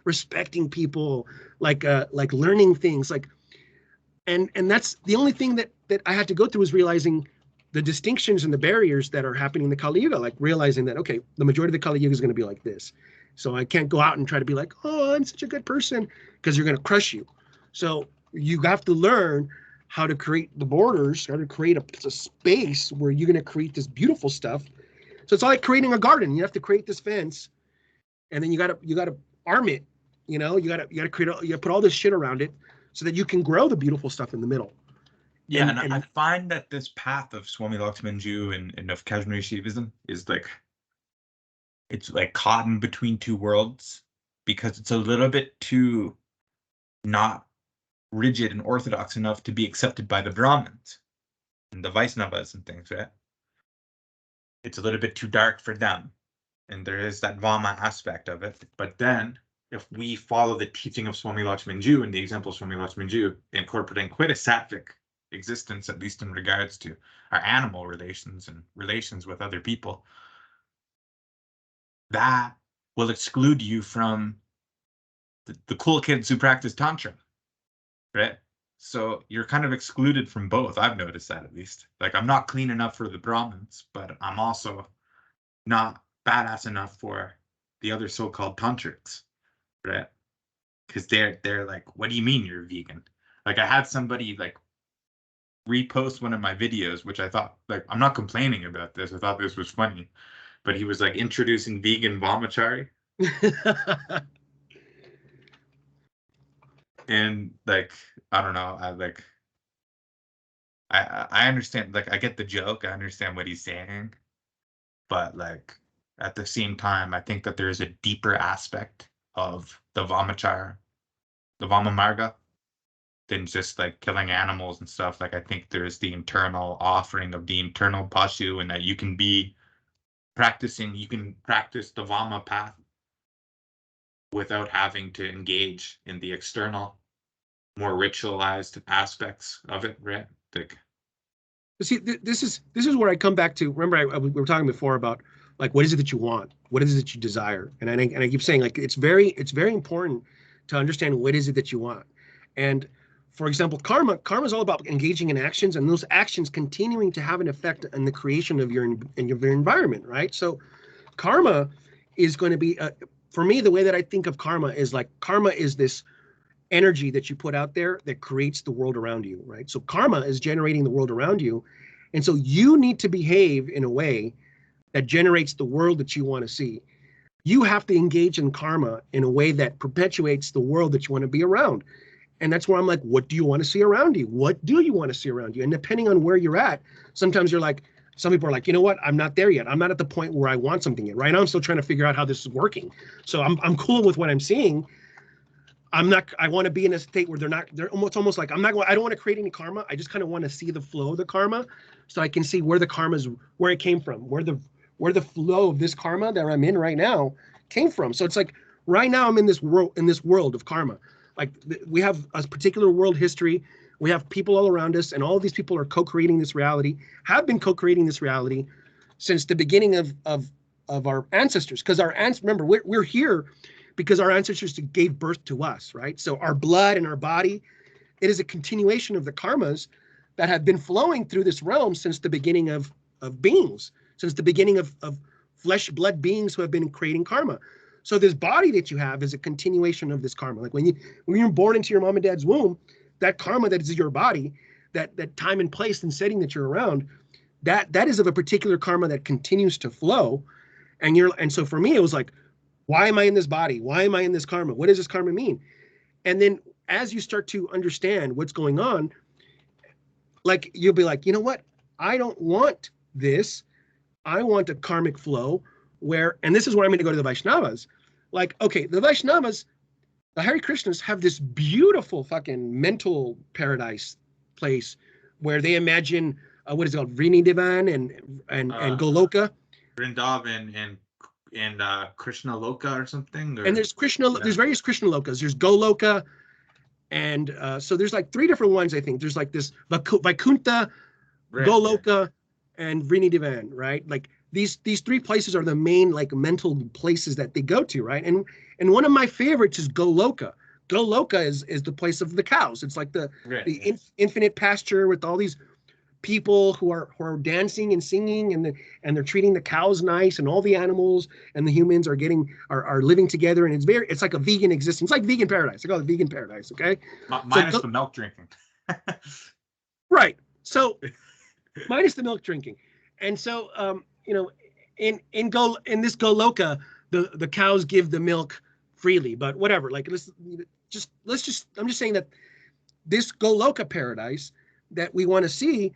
respecting people, like learning things, like, and that's the only thing that I had to go through, was realizing the distinctions and the barriers that are happening in the Kali Yuga, like realizing that, okay, the majority of the Kali Yuga is going to be like this. So I can't go out and try to be like, oh, I'm such a good person, because you're going to crush you. So you have to learn how to create the borders, how to create a space where you're going to create this beautiful stuff. So it's like creating a garden. You have to create this fence, and then you got to arm it. You got to put all this shit around it so that you can grow the beautiful stuff in the middle. Yeah, and I find that this path of Swami Lakshmanju and of Kashmir Shaivism is like, it's like caught in between two worlds, because it's a little bit too not rigid and orthodox enough to be accepted by the Brahmins and the Vaisnavas and things, right? It's a little bit too dark for them, and there is that Vama aspect of it. But then, if we follow the teaching of Swami Lakshmanju and the example of Swami Lakshmanju, incorporating quite a sattvic existence, at least in regards to our animal relations and relations with other people, that will exclude you from the cool kids who practice tantra, right? So you're kind of excluded from both. I've noticed that, at least. Like, I'm not clean enough for the Brahmins, but I'm also not badass enough for the other so-called tantrics, right? Because they're like, what do you mean you're vegan? Like, I had somebody like repost one of my videos, which I thought, like, I'm not complaining about this. I thought this was funny, but he was like introducing vegan vamachari. And like, I don't know, I understand, like, I get the joke, I understand what he's saying, but like at the same time, I think that there is a deeper aspect of the Vamachara, the Vamamarga, than just like killing animals and stuff. Like, I think there's the internal offering of the internal Pashu, and that you can practice the Vama path without having to engage in the external, more ritualized aspects of it, right? Like, See, this is where I come back to. Remember, we were talking before about like what is it that you want, what is it that you desire, and I keep saying like it's very important to understand what is it that you want. And for example, karma is all about engaging in actions, and those actions continuing to have an effect on the creation of your environment, right? So karma is going to be for me, the way that I think of karma is like karma is this energy that you put out there that creates the world around you, right? So karma is generating the world around you. And so you need to behave in a way that generates the world that you want to see. You have to engage in karma in a way that perpetuates the world that you want to be around. And that's where I'm like, what do you want to see around you? What do you want to see around you? And depending on where you're at, sometimes you're like, some people are like, you know what? I'm not there yet. I'm not at the point where I want something yet. Right now, I'm still trying to figure out how this is working. So I'm cool with what I'm seeing. I want to be in a state where they're almost like I don't want to create any karma. I just kind of want to see the flow of the karma so I can see where where it came from, where the flow of this karma that I'm in right now came from. So it's like right now I'm in this world of karma. Like we have a particular world history. We have people all around us, and all of these people are co-creating this reality, have been co-creating this reality since the beginning of our ancestors. Because remember, we're here because our ancestors gave birth to us, right? So our blood and our body, it is a continuation of the karmas that have been flowing through this realm since the beginning of beings, since the beginning of flesh, blood beings who have been creating karma. So this body that you have is a continuation of this karma. Like when you're born into your mom and dad's womb, that karma that is your body, that time and place and setting that you're around, that is of a particular karma that continues to flow. And so for me, it was like, why am I in this body? Why am I in this karma? What does this karma mean? And then as you start to understand what's going on, like you'll be like, you know what? I don't want this. I want a karmic flow where, and this is where I'm going to go to the Vaishnavas. Like, okay, the Vaishnavas, the Hare Krishnas have this beautiful fucking mental paradise place where they imagine, what is it called? Vrini Divan and Goloka. Vrindavan and Krishna Loka or something. And there's there's various Krishna Lokas. There's Goloka, and so there's like 3 different ones, I think. There's like this Vaikuntha, right, Goloka, and Vrini Divan, right? Like these 3 places are the main like mental places that they go to, right? And one of my favorites is Goloka. Goloka is the place of the cows. It's like the infinite pasture with all these people who are dancing and singing, and they're treating the cows nice, and all the animals and the humans are living together, and it's like a vegan existence, like vegan paradise. I call it vegan paradise. Okay, minus the milk drinking. Right. So minus the milk drinking, and so in this Goloka, the cows give the milk freely, but whatever. Like I'm just saying that this Goloka paradise that we want to see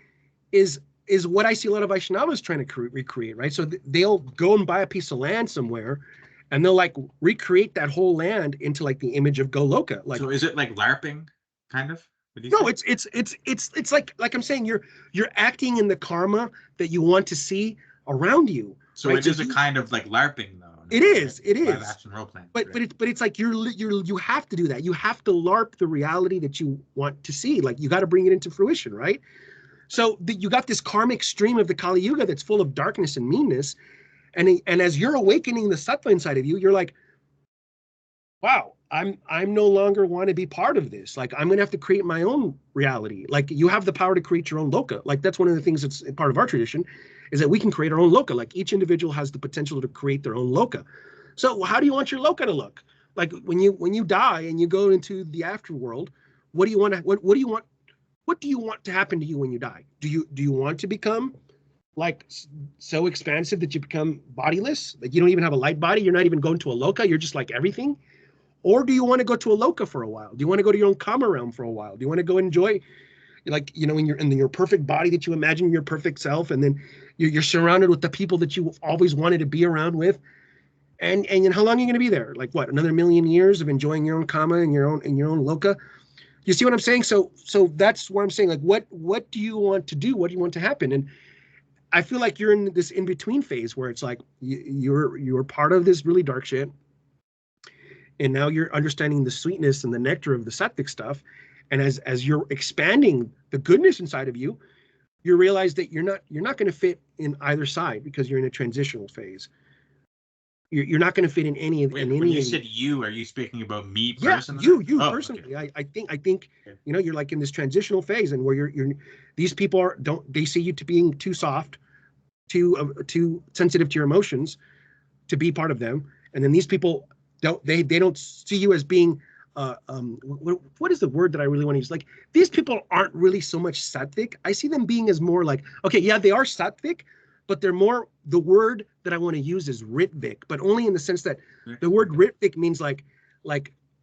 is what I see a lot of Vaishnavas trying to recreate, right? So they'll go and buy a piece of land somewhere, and they'll like recreate that whole land into like the image of Goloka. Like, so is it like LARPing, kind of? No, it's like I'm saying, you're acting in the karma that you want to see around you. So right? It is a kind of like LARPing, though. It is. Live action role playing. But it's like you have to do that. You have to LARP the reality that you want to see. Like you got to bring it into fruition, right? So you got this karmic stream of the Kali Yuga that's full of darkness and meanness, and as you're awakening the sattva inside of you, you're like, wow, I'm no longer want to be part of this. Like, I'm gonna have to create my own reality. Like, you have the power to create your own loka. Like, that's one of the things that's part of our tradition, is that we can create our own loka. Like, each individual has the potential to create their own loka. So how do you want your loka to look? Like, when you die and you go into the afterworld, what do you want to what do you want what do you want to happen to you when you die? Do you want to become like so expansive that you become bodiless? Like, you don't even have a light body, you're not even going to a loka, you're just like everything? Or do you want to go to a loka for a while? Do you want to go to your own kama realm for a while? Do you want to go enjoy, like, in your perfect body that you imagine your perfect self, and then you're surrounded with the people that you always wanted to be around with, and how long are you going to be there? Like, what, another million years of enjoying your own kama and your own loka? You see what I'm saying? So that's what I'm saying. Like, what do you want to do? What do you want to happen? And I feel like you're in this in between phase where it's like you're part of this really dark shit, and now you're understanding the sweetness and the nectar of the sattvic stuff, and as you're expanding the goodness inside of you, you realize that you're not going to fit in either side, because you're in a transitional phase. You're not going to fit in any of Wait, in when any you of said you, are you speaking about me yeah, personally? you Oh, personally. okay. I think Okay. you're like in this transitional phase, and where you're these people are don't they see you to being too soft, too sensitive to your emotions to be part of them, and then these people don't see you as being what is the word that I really want to use? Like, these people aren't really so much sattvic. I see them being as more like, okay, yeah, they are sattvic, but they're more, the word that I want to use is ritvik, but only in the sense that the word ritvik means like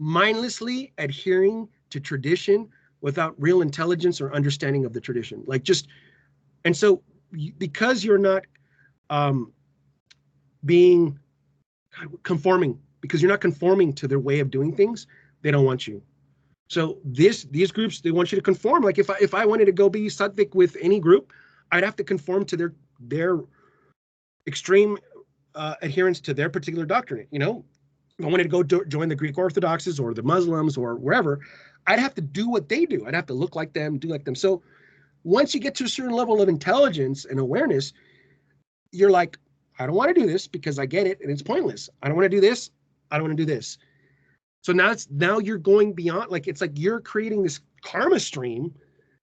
mindlessly adhering to tradition without real intelligence or understanding of the tradition. Like, just, and so because you're not um being conforming, because you're not conforming to their way of doing things, they don't want you. So these groups, they want you to conform. Like, if I wanted to go be sattvic with any group, I'd have to conform to their extreme adherence to their particular doctrine. If I wanted to go join the Greek Orthodoxes or the Muslims or wherever, I'd have to do what they do. I'd have to look like them, do like them. So once you get to a certain level of intelligence and awareness, you're like, I don't want to do this because I get it and it's pointless. I don't want to do this. I don't want to do this. So now you're going beyond, like, it's like you're creating this karma stream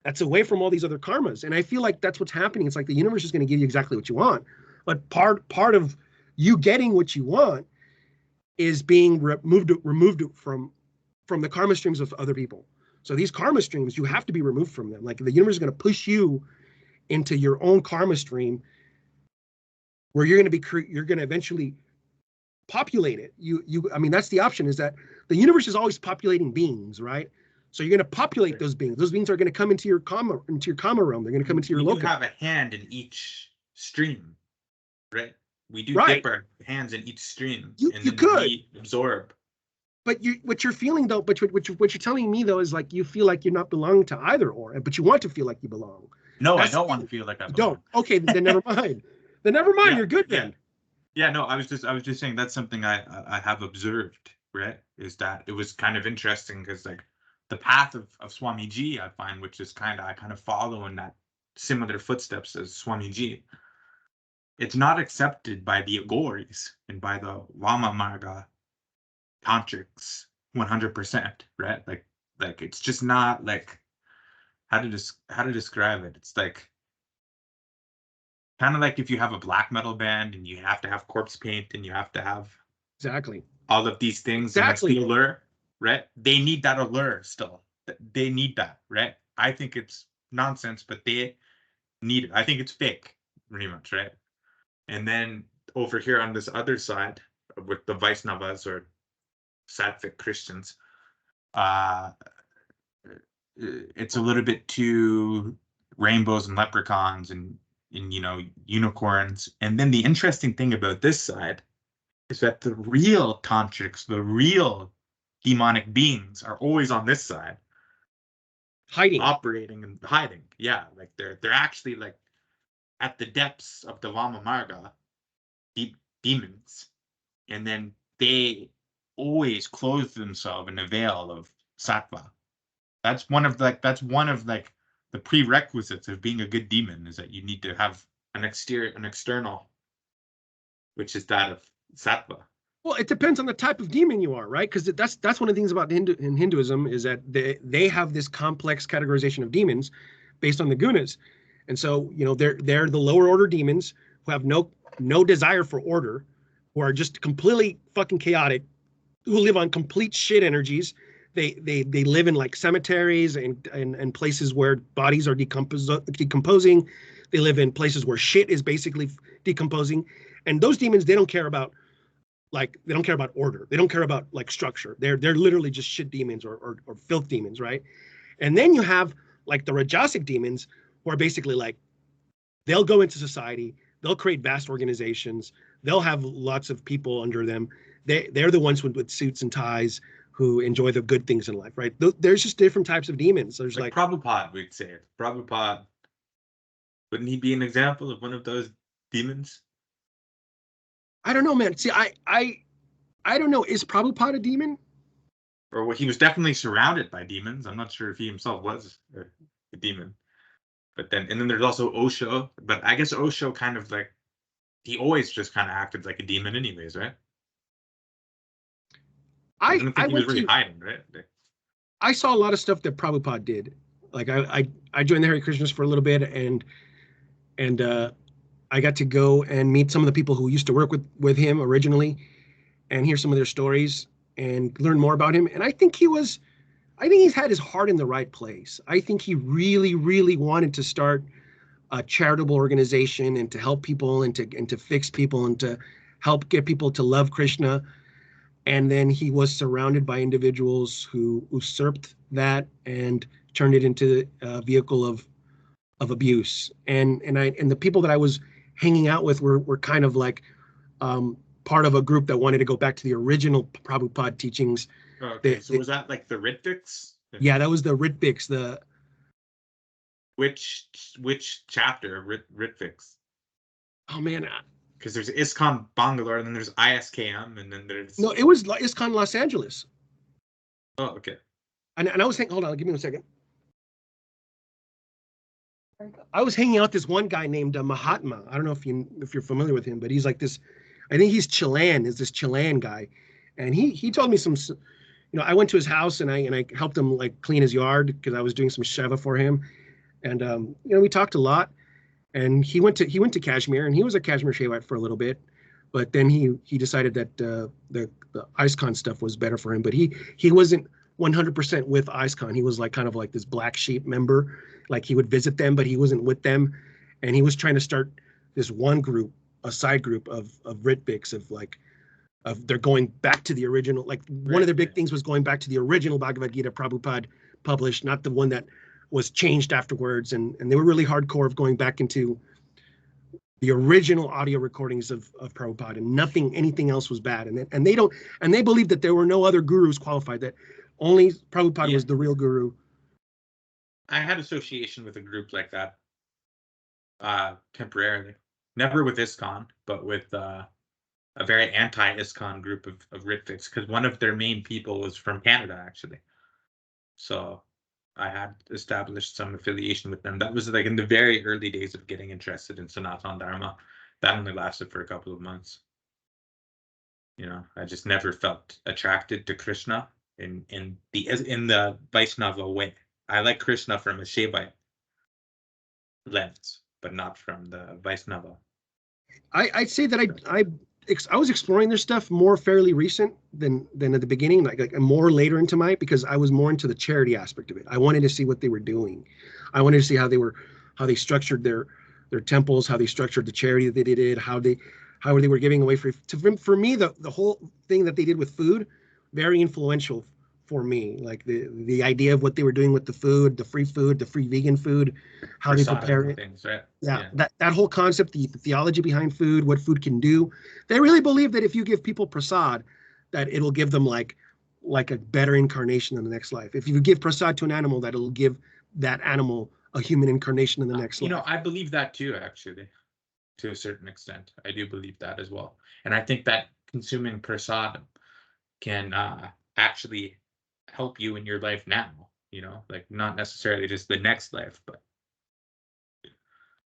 that's away from all these other karmas. And I feel like that's what's happening. It's like the universe is going to give you exactly what you want. But part of you getting what you want is being removed from the karma streams of other people. So these karma streams, you have to be removed from them. Like, the universe is going to push you into your own karma stream, where you're going to eventually populate it. I mean, that's the option, is that the universe is always populating beings, right? So you're going to populate those beings. Those beings are going to come into your kama realm. They're going to come into your We do loka. have a hand in each stream, right? We do Right. dip our hands in each stream, You and then could. we absorb. But what you're feeling, though, what you're telling me, though, is like you feel like you're not belonging to either or, but you want to feel like you belong. No, That's I don't want to feel like I you belong. don't. Okay, then never mind. Then never mind. Yeah, You're good yeah. then. Yeah, no, I was just saying that's something I have observed, right? Is that it was kind of interesting because, like, the path of Swamiji, I find, which is I kind of follow in that similar footsteps as Swamiji. It's not accepted by the Agoris and by the Vama Marga tantrics 100%, right? Like it's just not like how to describe it. It's like kind of like if you have a black metal band and you have to have corpse paint and you have to have Exactly. all of these things, and that's Exactly. the allure, right? They need that allure still. They need that, right? I think it's nonsense, but they need it. I think it's fake, pretty much, right? And then over here on this other side with the Vaisnavas or Sattvic Christians, uh, it's a little bit too rainbows and leprechauns and unicorns. And then the interesting thing about this side is that the real tantrics, the real demonic beings, are always on this side, Hiding. operating and hiding. Yeah, like they're actually like at the depths of the Vama Marga, deep demons, and then they always clothe themselves in a veil of sattva. That's one of the prerequisites of being a good demon, is that you need to have an external, which is that of sattva. Well, it depends on the type of demon you are, right? Because that's one of the things about in Hinduism is that they have this complex categorization of demons based on the gunas, and so they're the lower order demons who have no desire for order, who are just completely fucking chaotic, who live on complete shit energies. They live in like cemeteries and places where bodies are decomposing. They live in places where shit is basically decomposing, and those demons they don't care about order. They don't care about like structure. They're literally just shit demons or filth demons, right? And then you have like the Rajasic demons who are basically like they'll go into society, they'll create vast organizations, they'll have lots of people under them. They're the ones with suits and ties who enjoy the good things in life, right? There's just different types of demons. There's like Prabhupada, we'd say. Prabhupada, wouldn't he be an example of one of those demons? I don't know, man. See, I don't know. Is Prabhupada a demon? Or he was definitely surrounded by demons. I'm not sure if he himself was a demon. But then there's also Osho. But I guess Osho kind of like, he always just kind of acted like a demon anyways, right? I don't think he was really hiding, right? I saw a lot of stuff that Prabhupada did. Like I joined the Hare Krishnas for a little bit and I got to go and meet some of the people who used to work with him originally and hear some of their stories and learn more about him. And I think he's had his heart in the right place. I think he really, really wanted to start a charitable organization and to help people and to fix people and to help get people to love Krishna. And then he was surrounded by individuals who usurped that and turned it into a vehicle of abuse. And the people that I was hanging out with were kind of like part of a group that wanted to go back to the original Prabhupada teachings. Okay, so was that like the Ritviks? Yeah, that was the Ritviks. Which chapter of Ritviks? Oh man, because there's ISKCON Bangalore, and then there's ISKM, and then there's no, it was ISKCON Los Angeles. Oh, okay. And I was hold on, give me a second. I was hanging out with this one guy named Mahatma. I don't know if you're familiar with him, but he's like this. I think he's Chilean. Is this Chilean guy, and he told me some. I went to his house and I helped him like clean his yard because I was doing some Sheva for him, and we talked a lot. And he went to Kashmir and he was a Kashmir Shaivite for a little bit, but then he decided that the ISKCON stuff was better for him. But he wasn't 100% with ISKCON. He was like kind of like this black sheep member. Like he would visit them, but he wasn't with them. And he was trying to start this one group, a side group of Ritviks they're going back to the original. Like one of their big things was going back to the original Bhagavad Gita Prabhupada published, not the one that was changed afterwards. And they were really hardcore of going back into the original audio recordings of Prabhupada, and anything else was bad. And they believed that there were no other gurus qualified, that only Prabhupada was the real guru. I had association with a group like that temporarily. Never with ISKCON, but with a very anti-ISKCON group of Ritviks, because one of their main people was from Canada, actually. So I had established some affiliation with them. That was like in the very early days of getting interested in Sanatana Dharma. That only lasted for a couple of months. I just never felt attracted to Krishna in the Vaishnava way. I like Krishna from a Shaivite lens, but not from the Vaishnava. I'd say that I was exploring their stuff more fairly recent than at the beginning, like more later into because I was more into the charity aspect of it. I wanted to see what they were doing. I wanted to see how they structured their temples, how they structured the charity that they did, how they were giving away for me, the whole thing that they did with food, very influential for me. Like the idea of what they were doing with the food, the free vegan food, how they prepare it. Things, right? Yeah. That whole concept, the theology behind food, what food can do. They really believe that if you give people prasad, that it'll give them like a better incarnation in the next life. If you give prasad to an animal, that it'll give that animal a human incarnation in the next life. I believe that too, actually, to a certain extent. I do believe that as well. And I think that consuming prasad can actually help you in your life now, like not necessarily just the next life, but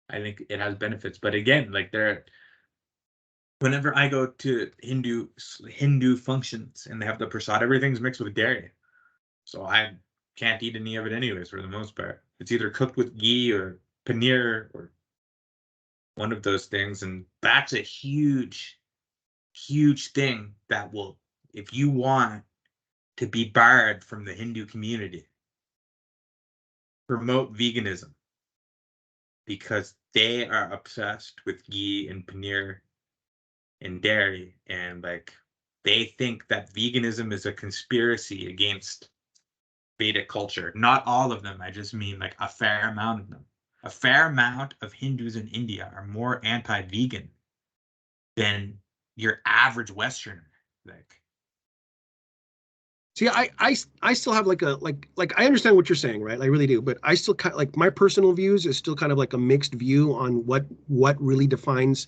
I think it has benefits. But again, like whenever I go to Hindu functions and they have the prasad, everything's mixed with dairy. So I can't eat any of it anyways for the most part. It's either cooked with ghee or paneer or one of those things. And that's a huge, huge thing that will, if you want to be barred from the Hindu community, promote veganism, because they are obsessed with ghee and paneer and dairy, and like they think that veganism is a conspiracy against Vedic culture. Not all of them, I just mean like a fair amount of them. A fair amount of Hindus in India are more anti-vegan than your average Westerner. Like, See, I still have like I understand what you're saying, right? I really do, but I still kind like my personal views is still kind of like a mixed view on what really defines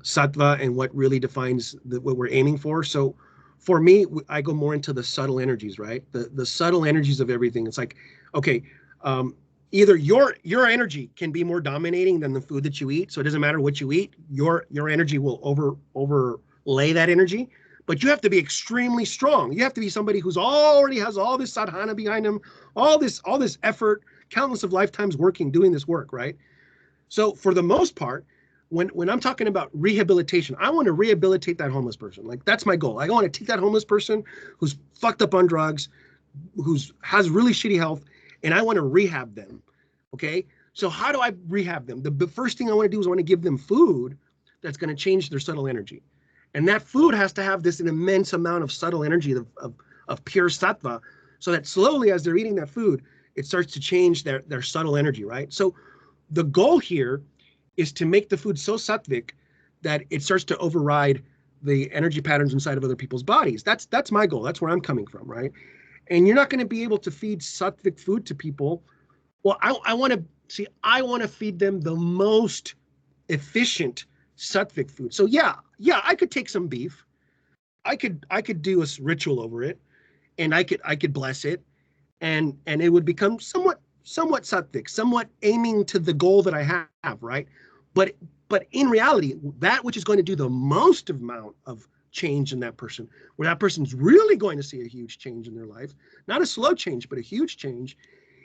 sattva and what really defines what we're aiming for. So for me, I go more into the subtle energies, right? The subtle energies of everything. It's like, okay, either your energy can be more dominating than the food that you eat. So it doesn't matter what you eat, your energy will overlay that energy. But you have to be extremely strong. You have to be somebody who's already has all this sadhana behind them, all this effort, countless of lifetimes working, doing this work, right? So for the most part, when I'm talking about rehabilitation, I want to rehabilitate that homeless person. Like that's my goal. I want to take that homeless person who's fucked up on drugs, who's has really shitty health, and I want to rehab them. Okay. So how do I rehab them? The first thing I want to do is I want to give them food that's going to change their subtle energy. And that food has to have this an immense amount of subtle energy of pure sattva, so that slowly as they're eating that food, it starts to change their subtle energy, right? So the goal here is to make the food so sattvic that it starts to override the energy patterns inside of other people's bodies. That's my goal. That's where I'm coming from, right? And you're not going to be able to feed sattvic food to people. Well, I want to feed them the most efficient sattvic food. So yeah, I could take some beef. I could do a ritual over it, and I could bless it, and it would become somewhat sattvic, somewhat aiming to the goal that I have, right? But in reality, that which is going to do the most amount of change in that person, where that person's really going to see a huge change in their life, not a slow change, but a huge change,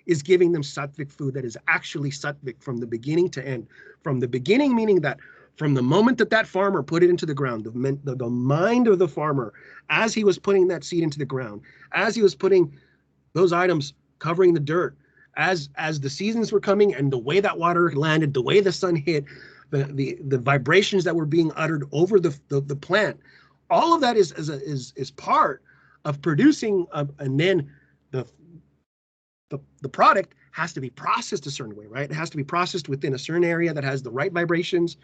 is giving them sattvic food that is actually sattvic from the beginning to end. From the beginning, meaning that from the moment that farmer put it into the ground, the mind of the farmer, as he was putting that seed into the ground, as he was putting those items covering the dirt, as the seasons were coming and the way that water landed, the way the sun hit, the vibrations that were being uttered over the plant, all of that is part of producing, and then the product has to be processed a certain way, right? It has to be processed within a certain area that has the right vibrations,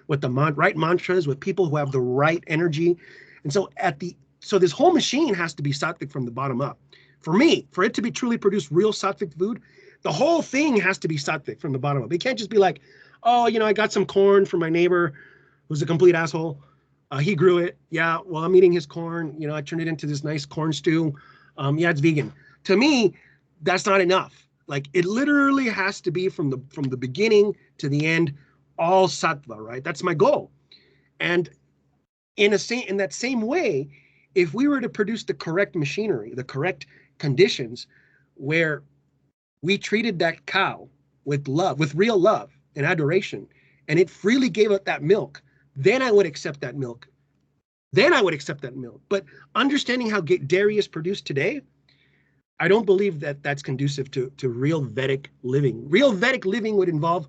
with the right mantras, with people who have the right energy. And so so this whole machine has to be sattvic from the bottom up. For me, for it to be truly produce real sattvic food, the whole thing has to be sattvic from the bottom up. It can't just be like, oh, I got some corn from my neighbor who's a complete asshole. He grew it. Yeah, well, I'm eating his corn. I turned it into this nice corn stew. Yeah, it's vegan. To me, that's not enough. Like it literally has to be from the beginning to the end, all sattva, right? That's my goal. And in that same way, if we were to produce the correct machinery, the correct conditions, where we treated that cow with love, with real love and adoration, and it freely gave up that milk, then I would accept that milk. But understanding how dairy is produced today, I don't believe that that's conducive to real Vedic living. Real Vedic living would involve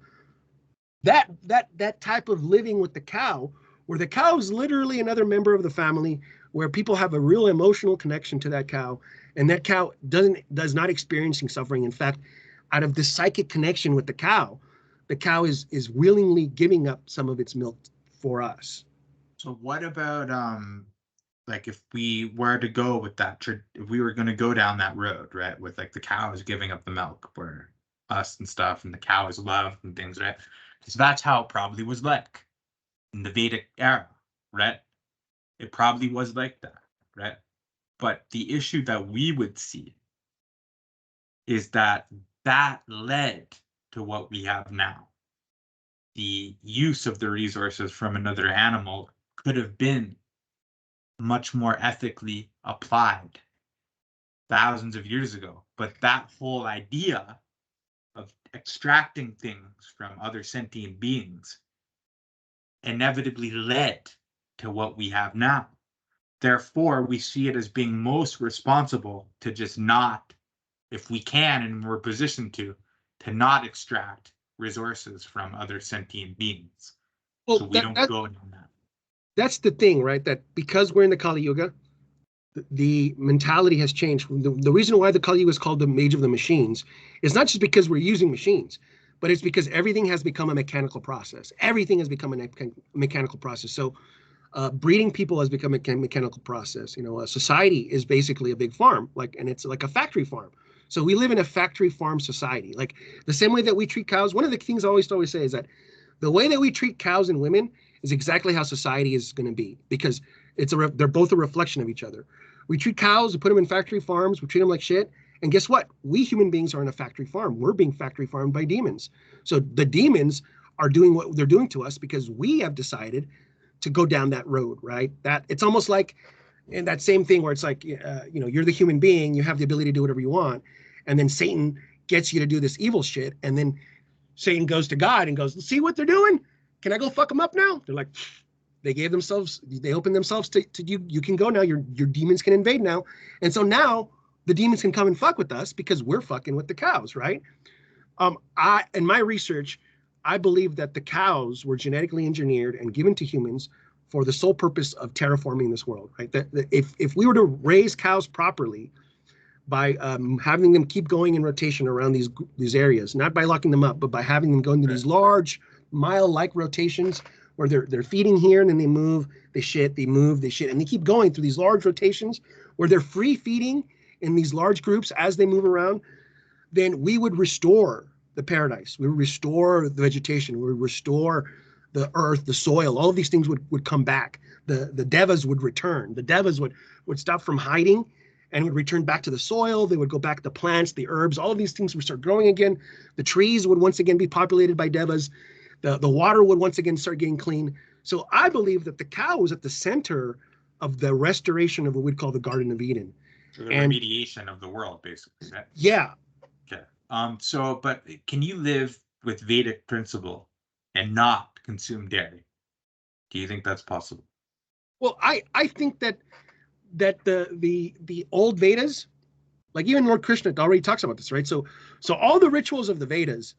that type of living with the cow, where the cow is literally another member of the family, where people have a real emotional connection to that cow, and that cow does not experiencing suffering. In fact, out of this psychic connection with the cow is willingly giving up some of its milk for us. So what about like if we were to go with that, if we were going to go down that road, right, with like the cows giving up the milk for us and stuff, and the cow is loved and things, right? Because that's how it probably was like in the Vedic era, right? It probably was like that, right? But the issue that we would see is that led to what we have now. The use of the resources from another animal could have been much more ethically applied thousands of years ago. But that whole idea of extracting things from other sentient beings inevitably led to what we have now. Therefore, we see it as being most responsible to just not, if we can and we're positioned to not extract resources from other sentient beings. Well, so we don't go on that. That's the thing, right? That because we're in the Kali Yuga, the mentality has changed. The reason why the Kali Yuga is called the age of the machines is not just because we're using machines, but it's because everything has become a mechanical process. Everything has become a mechanical process. So breeding people has become a mechanical process. You know, a society is basically a big farm, and it's like a factory farm. So we live in a factory farm society, like the same way that we treat cows. One of the things I always say is that the way that we treat cows and women is exactly how society is going to be, because they're both a reflection of each other. We treat cows, we put them in factory farms, we treat them like shit. And guess what? We human beings are in a factory farm. We're being factory farmed by demons. So the demons are doing what they're doing to us because we have decided to go down that road, right? That it's almost like in that same thing where it's like, you're the human being, you have the ability to do whatever you want. And then Satan gets you to do this evil shit. And then Satan goes to God and goes, see what they're doing? Can I go fuck them up now? They're like, they opened themselves to you. You can go now. Your demons can invade now. And so now the demons can come and fuck with us because we're fucking with the cows, right? In my research, I believe that the cows were genetically engineered and given to humans for the sole purpose of terraforming this world, right? That if we were to raise cows properly by having them keep going in rotation around these areas, not by locking them up, but by having them go into these large mile-like rotations where they're feeding here and then they move, they shit, they move, they shit, and they keep going through these large rotations where they're free feeding in these large groups as they move around, then we would restore the paradise. We would restore the vegetation. We would restore the earth, the soil. All of these things would come back. The devas would return. The devas would stop from hiding and would return back to the soil. They would go back to plants, the herbs, all of these things would start growing again. The trees would once again be populated by devas. The water would once again start getting clean. So I believe that the cow was at the center of the restoration of what we'd call the Garden of Eden. So the remediation of the world, basically. Right? Yeah. Okay. But can you live with Vedic principle and not consume dairy? Do you think that's possible? Well, I think that the old Vedas, like even Lord Krishna already talks about this, right? So all the rituals of the Vedas,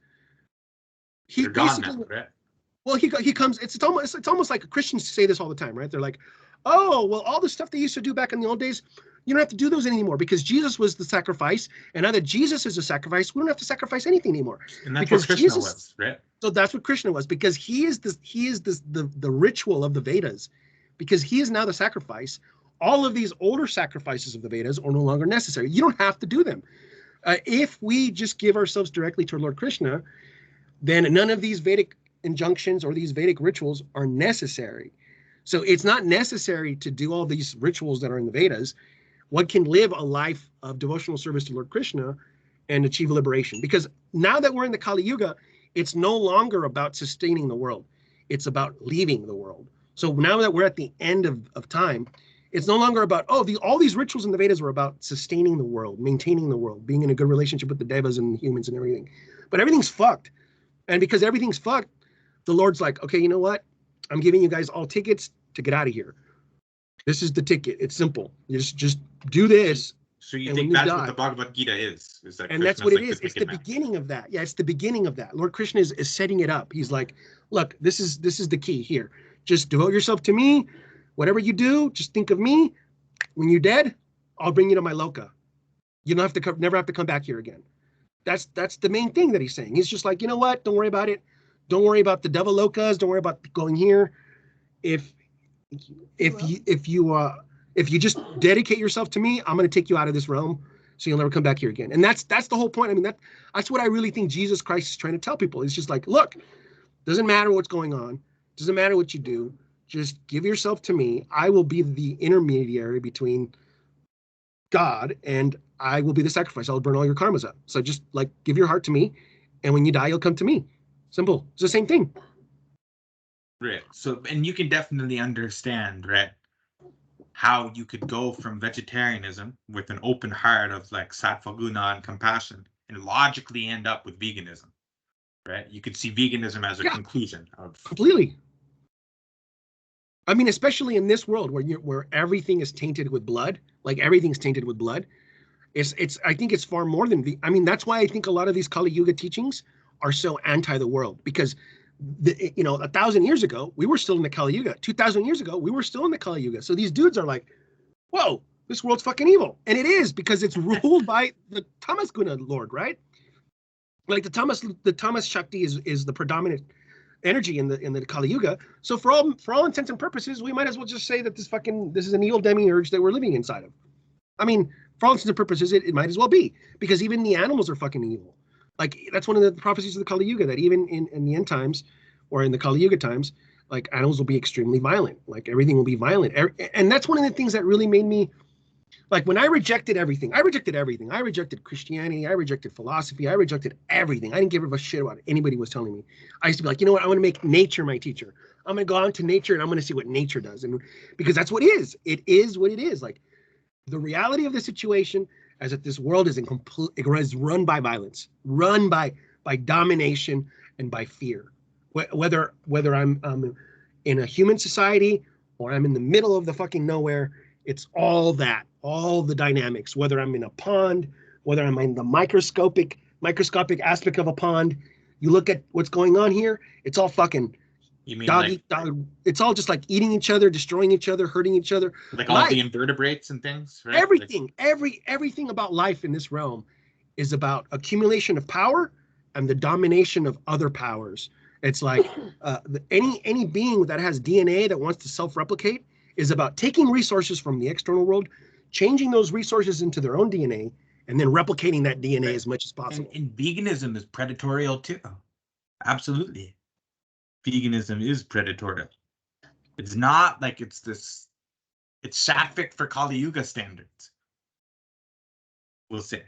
They're gone now, right? Well, he comes. It's almost like Christians say this all the time, right? They're like, oh, well, all the stuff they used to do back in the old days, you don't have to do those anymore because Jesus was the sacrifice, and now that Jesus is a sacrifice, we don't have to sacrifice anything anymore. And that's what Krishna was, right? So that's what Krishna was, because he is the ritual of the Vedas, because he is now the sacrifice. All of these older sacrifices of the Vedas are no longer necessary. You don't have to do them. If we just give ourselves directly to Lord Krishna, then none of these Vedic injunctions or these Vedic rituals are necessary. So it's not necessary to do all these rituals that are in the Vedas. One can live a life of devotional service to Lord Krishna and achieve liberation. Because now that we're in the Kali Yuga, it's no longer about sustaining the world. It's about leaving the world. So now that we're at the end of time, it's no longer about, all these rituals in the Vedas were about sustaining the world, maintaining the world, being in a good relationship with the devas and the humans and everything. But everything's fucked. And because everything's fucked, the Lord's like, okay, you know what? I'm giving you guys all tickets to get out of here. This is the ticket. It's simple. You just do this. So you think that's what the Bhagavad Gita is? Is that? And that's what it is. It's the beginning of that. Yeah, it's the beginning of that. Lord Krishna is setting it up. He's like, look, this is the key here. Just devote yourself to me. Whatever you do, just think of me. When you're dead, I'll bring you to my loka. You don't have to never have to come back here again. That's the main thing that he's saying. He's just like, you know what? Don't worry about it. Don't worry about the devil lokas. Don't worry about going here. If you just dedicate yourself to me, I'm going to take you out of this realm, so you'll never come back here again. And that's the whole point. I mean, that's what I really think Jesus Christ is trying to tell people. It's just like, look, doesn't matter what's going on. Doesn't matter what you do. Just give yourself to me. I will be the intermediary between God, and I will be the sacrifice. I'll burn all your karmas up. So just like give your heart to me, and when you die, you'll come to me. Simple. It's the same thing. Right. So, and you can definitely understand, right, how you could go from vegetarianism with an open heart of like sattva guna and compassion and logically end up with veganism, right? You could see veganism as a Yeah, conclusion of, completely. I mean, especially in this world where everything is tainted with blood, like everything's tainted with blood. It's I think it's far more than I mean, that's why I think a lot of these Kali Yuga teachings are so anti the world, because 1,000 years ago we were still in the Kali Yuga. 2,000 years ago we were still in the Kali Yuga. So these dudes are like, whoa, this world's fucking evil, and it is, because it's ruled by the Tamas Guna Lord, right? Like the Tamas Shakti is the predominant energy in the Kali Yuga. So for all intents and purposes, we might as well just say that this is an evil demiurge that we're living inside of. I mean, for all intents and purposes, it might as well be, because even the animals are fucking evil. Like, that's one of the prophecies of the Kali Yuga, that even in the end times, or in the Kali Yuga times, like, animals will be extremely violent. Like, everything will be violent. And that's one of the things that really made me, like, when I rejected everything. I rejected Christianity. I rejected philosophy. I rejected everything. I didn't give a shit about it. Anybody was telling me. I used to be like, you know what? I want to make nature my teacher. I'm going to go out into nature and I'm going to see what nature does. And because that's what it is. It is what it is. Like, the reality of the situation is that this world is run by violence, run by domination and by fear. Whether I'm in a human society or I'm in the middle of the fucking nowhere, it's all that, all the dynamics. Whether I'm in a pond, whether I'm in the microscopic aspect of a pond, you look at what's going on here. It's all fucking you mean dog like eat dog. It's all just like eating each other, destroying each other, hurting each other. all Life, the invertebrates and things, right? everything, everything about life in this realm is about accumulation of power and the domination of other powers. It's like any being that has DNA that wants to self-replicate is about taking resources from the external world, changing those resources into their own DNA, and then replicating that DNA Right. as much as possible. And veganism is predatorial too. Absolutely. Veganism is predatorial. It's not like it's sattvic for Kali Yuga standards. We'll say.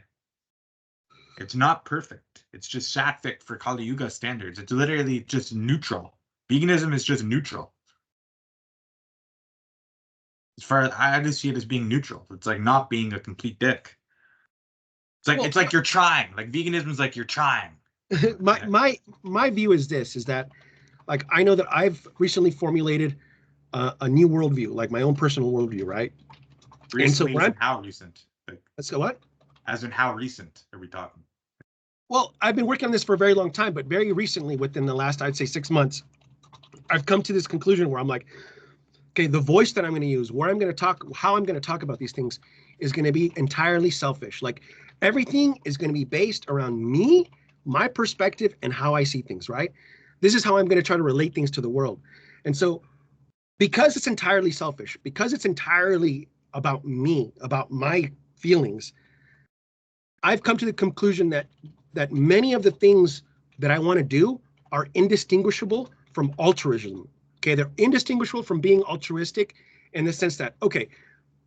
It's not perfect. It's just sattvic for Kali Yuga standards. It's literally just neutral. Veganism is just neutral. As far as I just see it as being neutral. It's like not being a complete dick. It's like you're trying. Like veganism is like you're trying. My view is this: is that, like, I know that I've recently formulated a new worldview, like my own personal worldview, right? Recently, and so how recent? Like, let's go what? As in how recent are we talking? Well, I've been working on this for a very long time, but very recently, within the last, I'd say 6 months, I've come to this conclusion where I'm like, okay, the voice that I'm going to use, where I'm going to talk, how I'm going to talk about these things is going to be entirely selfish. Like, everything is going to be based around me, my perspective, and how I see things, right? This is how I'm going to try to relate things to the world. And so, because it's entirely selfish, because it's entirely about me, about my feelings, I've come to the conclusion that many of the things that I want to do are indistinguishable from altruism. Okay, they're indistinguishable from being altruistic in the sense that, okay,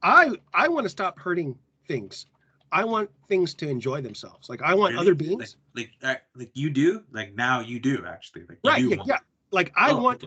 I want to stop hurting things. I want things to enjoy themselves. Like, I want really? Other beings. Like you do? Like now you do actually. Like right? You Yeah. Like I want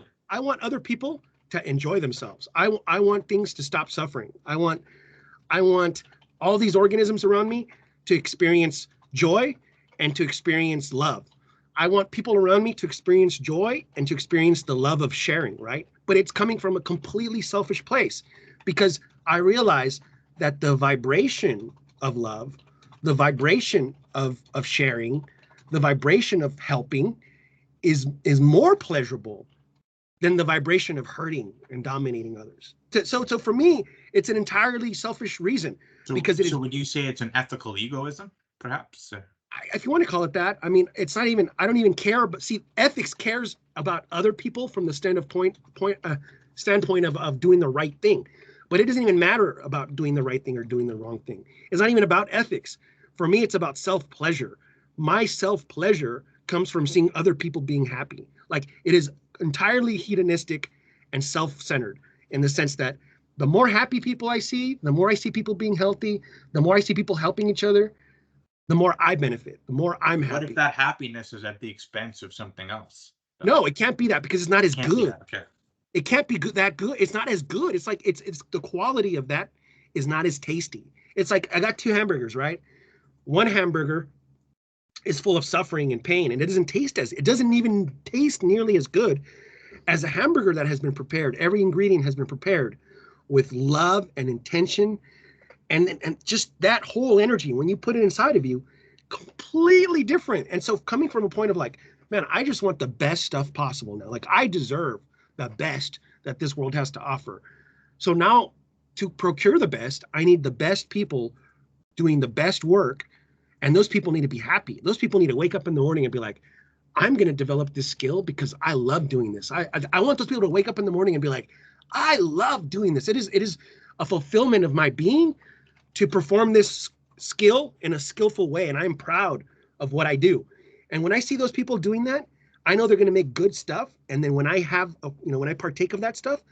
other people to enjoy themselves. I want things to stop suffering. I want all these organisms around me to experience joy and to experience love. I want people around me to experience joy and to experience the love of sharing, right? But it's coming from a completely selfish place, because I realize that the vibration of love, the vibration of sharing, the vibration of helping is more pleasurable than the vibration of hurting and dominating others. So for me, it's an entirely selfish reason. So would you say it's an ethical egoism, perhaps? If you want to call it that, I mean, it's not even, I don't even care, but see, ethics cares about other people from the standpoint of doing the right thing. But it doesn't even matter about doing the right thing or doing the wrong thing. It's not even about ethics. For me, it's about self-pleasure. My self-pleasure comes from seeing other people being happy. Like, it is entirely hedonistic and self-centered in the sense that the more happy people I see, the more I see people being healthy, the more I see people helping each other, the more I benefit, the more I'm happy. What if that happiness is at the expense of something else? No, it can't be that because it's not as Can't be good. that. Okay. It can't be good that good. It's not as good. It's like it's the quality of that is not as tasty. It's like I got two hamburgers, right? One hamburger is full of suffering and pain, and it doesn't even taste nearly as good as a hamburger that has been prepared. Every ingredient has been prepared with love and intention, and just that whole energy when you put it inside of you, completely different. And so coming from a point of like, man, I just want the best stuff possible now. Like I deserve the best that this world has to offer. So now to procure the best, I need the best people doing the best work. And those people need to be happy. Those people need to wake up in the morning and be like, I'm going to develop this skill because I love doing this. I want those people to wake up in the morning and be like, I love doing this. It is a fulfillment of my being to perform this skill in a skillful way. And I'm proud of what I do. And when I see those people doing that, I know they're going to make good stuff. And then when I when I partake of that stuff,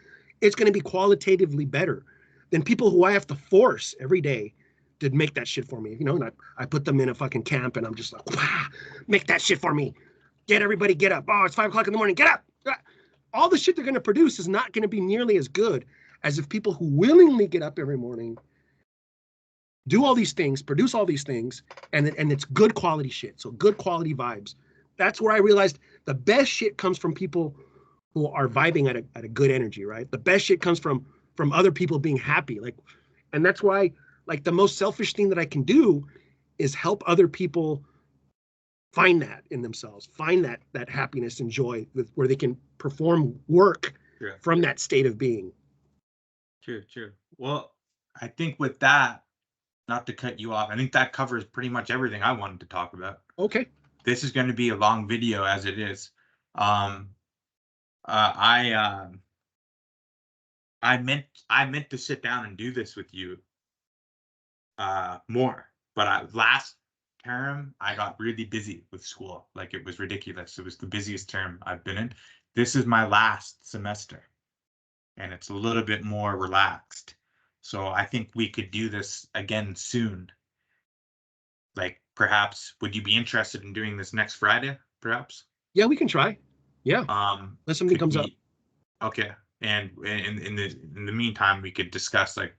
it's going to be qualitatively better than people who I have to force every day to make that shit for me. And I put them in a fucking camp and I'm just like, wow, make that shit for me. Everybody get up. Oh, it's 5 o'clock in the morning. Get up. All the shit they're going to produce is not going to be nearly as good as if people who willingly get up every morning, do all these things, produce all these things, and it's good quality shit. So good quality vibes. That's where I realized the best shit comes from people who are vibing at a good energy, right? The best shit comes from other people being happy. And that's why the most selfish thing that I can do is help other people find that in themselves, find that happiness and joy where they can perform work from that state of being. True. Well, I think with that, not to cut you off, I think that covers pretty much everything I wanted to talk about. Okay. This is going to be a long video as it is. I meant to sit down and do this with you more, but last term I got really busy with school. Like it was ridiculous. It was the busiest term I've been in. This is my last semester, and it's a little bit more relaxed. So I think we could do this again soon. Like perhaps, would you be interested in doing this next Friday? Perhaps. Yeah, we can try. Yeah. Unless something comes up. Okay. And in the meantime, we could discuss like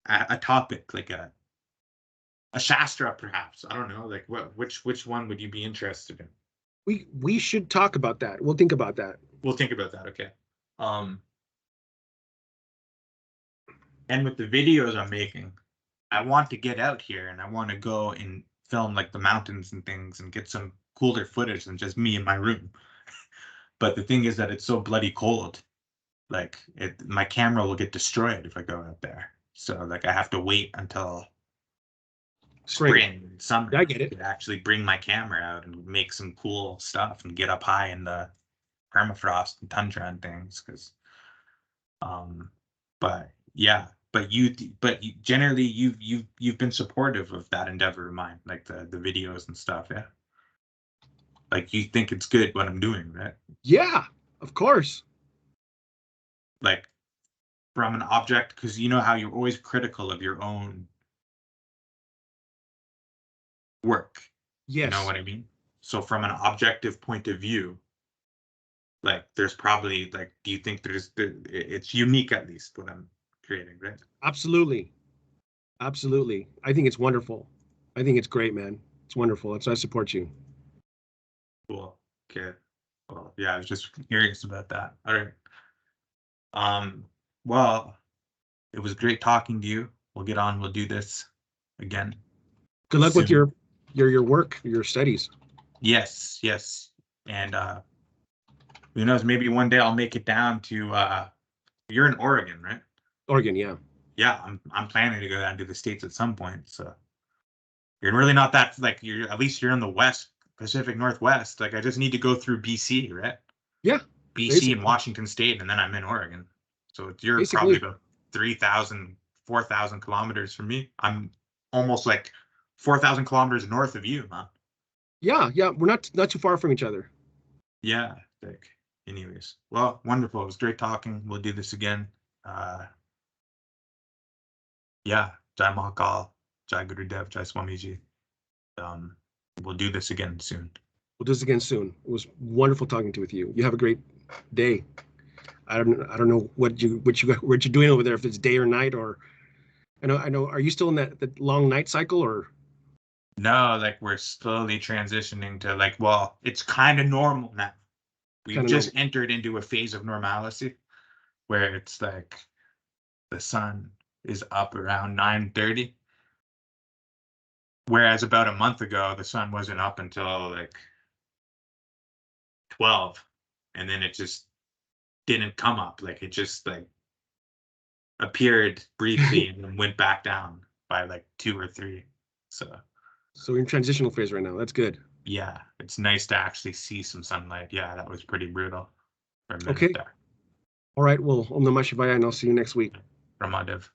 a topic, like a Shastra, perhaps. I don't know. Like which one would you be interested in? We should talk about that. We'll think about that. We'll think about that. Okay. And with the videos I'm making, I want to get out here and I want to go and film like the mountains and things and get some cooler footage than just me in my room. But the thing is that it's so bloody cold. Like my camera will get destroyed if I go out there. So like I have to wait until spring, summer. I get it. To actually bring my camera out and make some cool stuff and get up high in the permafrost and tundra and things. Because, but yeah. But generally you've been supportive of that endeavor of mine, like the videos and stuff, yeah. Like you think it's good what I'm doing, right? Yeah, of course. Like from an object, because you know how you're always critical of your own work. Yes. You know what I mean? So from an objective point of view, like there's probably like, do you think it's unique at least what I'm creating, right? Absolutely. I think it's wonderful. I think it's great, man. It's wonderful. I support you. Cool. Okay. Well, yeah, I was just curious about that. All right. Well, it was great talking to you. We'll get on. We'll do this again. Good luck with your work, your studies. Yes. And who knows, maybe one day I'll make it down to you're in Oregon, right? Oregon, yeah. Yeah, I'm planning to go down to the States at some point. So you're really not that, like, at least you're in the West, Pacific Northwest. Like I just need to go through BC, right? Yeah. BC basically. and Washington State, and then I'm in Oregon. So you're Basically. probably about 3,000, 4,000 kilometers from me. I'm almost like 4,000 kilometers north of you, man. Yeah, we're not too far from each other. Yeah, like, anyways. Well, wonderful. It was great talking. We'll do this again. Yeah, Jai Mahakal, Jai Guru Dev, Jai Swamiji. We'll do this again soon. We'll do this again soon. It was wonderful talking with you. You have a great day. I don't know what you're doing over there, if it's day or night, or I know. Are you still in that long night cycle, or? No, like we're slowly transitioning to like, well, it's kind of normal now. We've just entered into a phase of normalcy where it's like the sun is up around 9:30. Whereas about a month ago, the sun wasn't up until like 12. And then it just didn't come up. Like it just like appeared briefly and then went back down by like 2 or 3. So we're in transitional phase right now. That's good. Yeah, it's nice to actually see some sunlight. Yeah, that was pretty brutal for a minute Okay. there. All right. Well, Om Namah Shivaya, and I'll see you next week. Ramadev.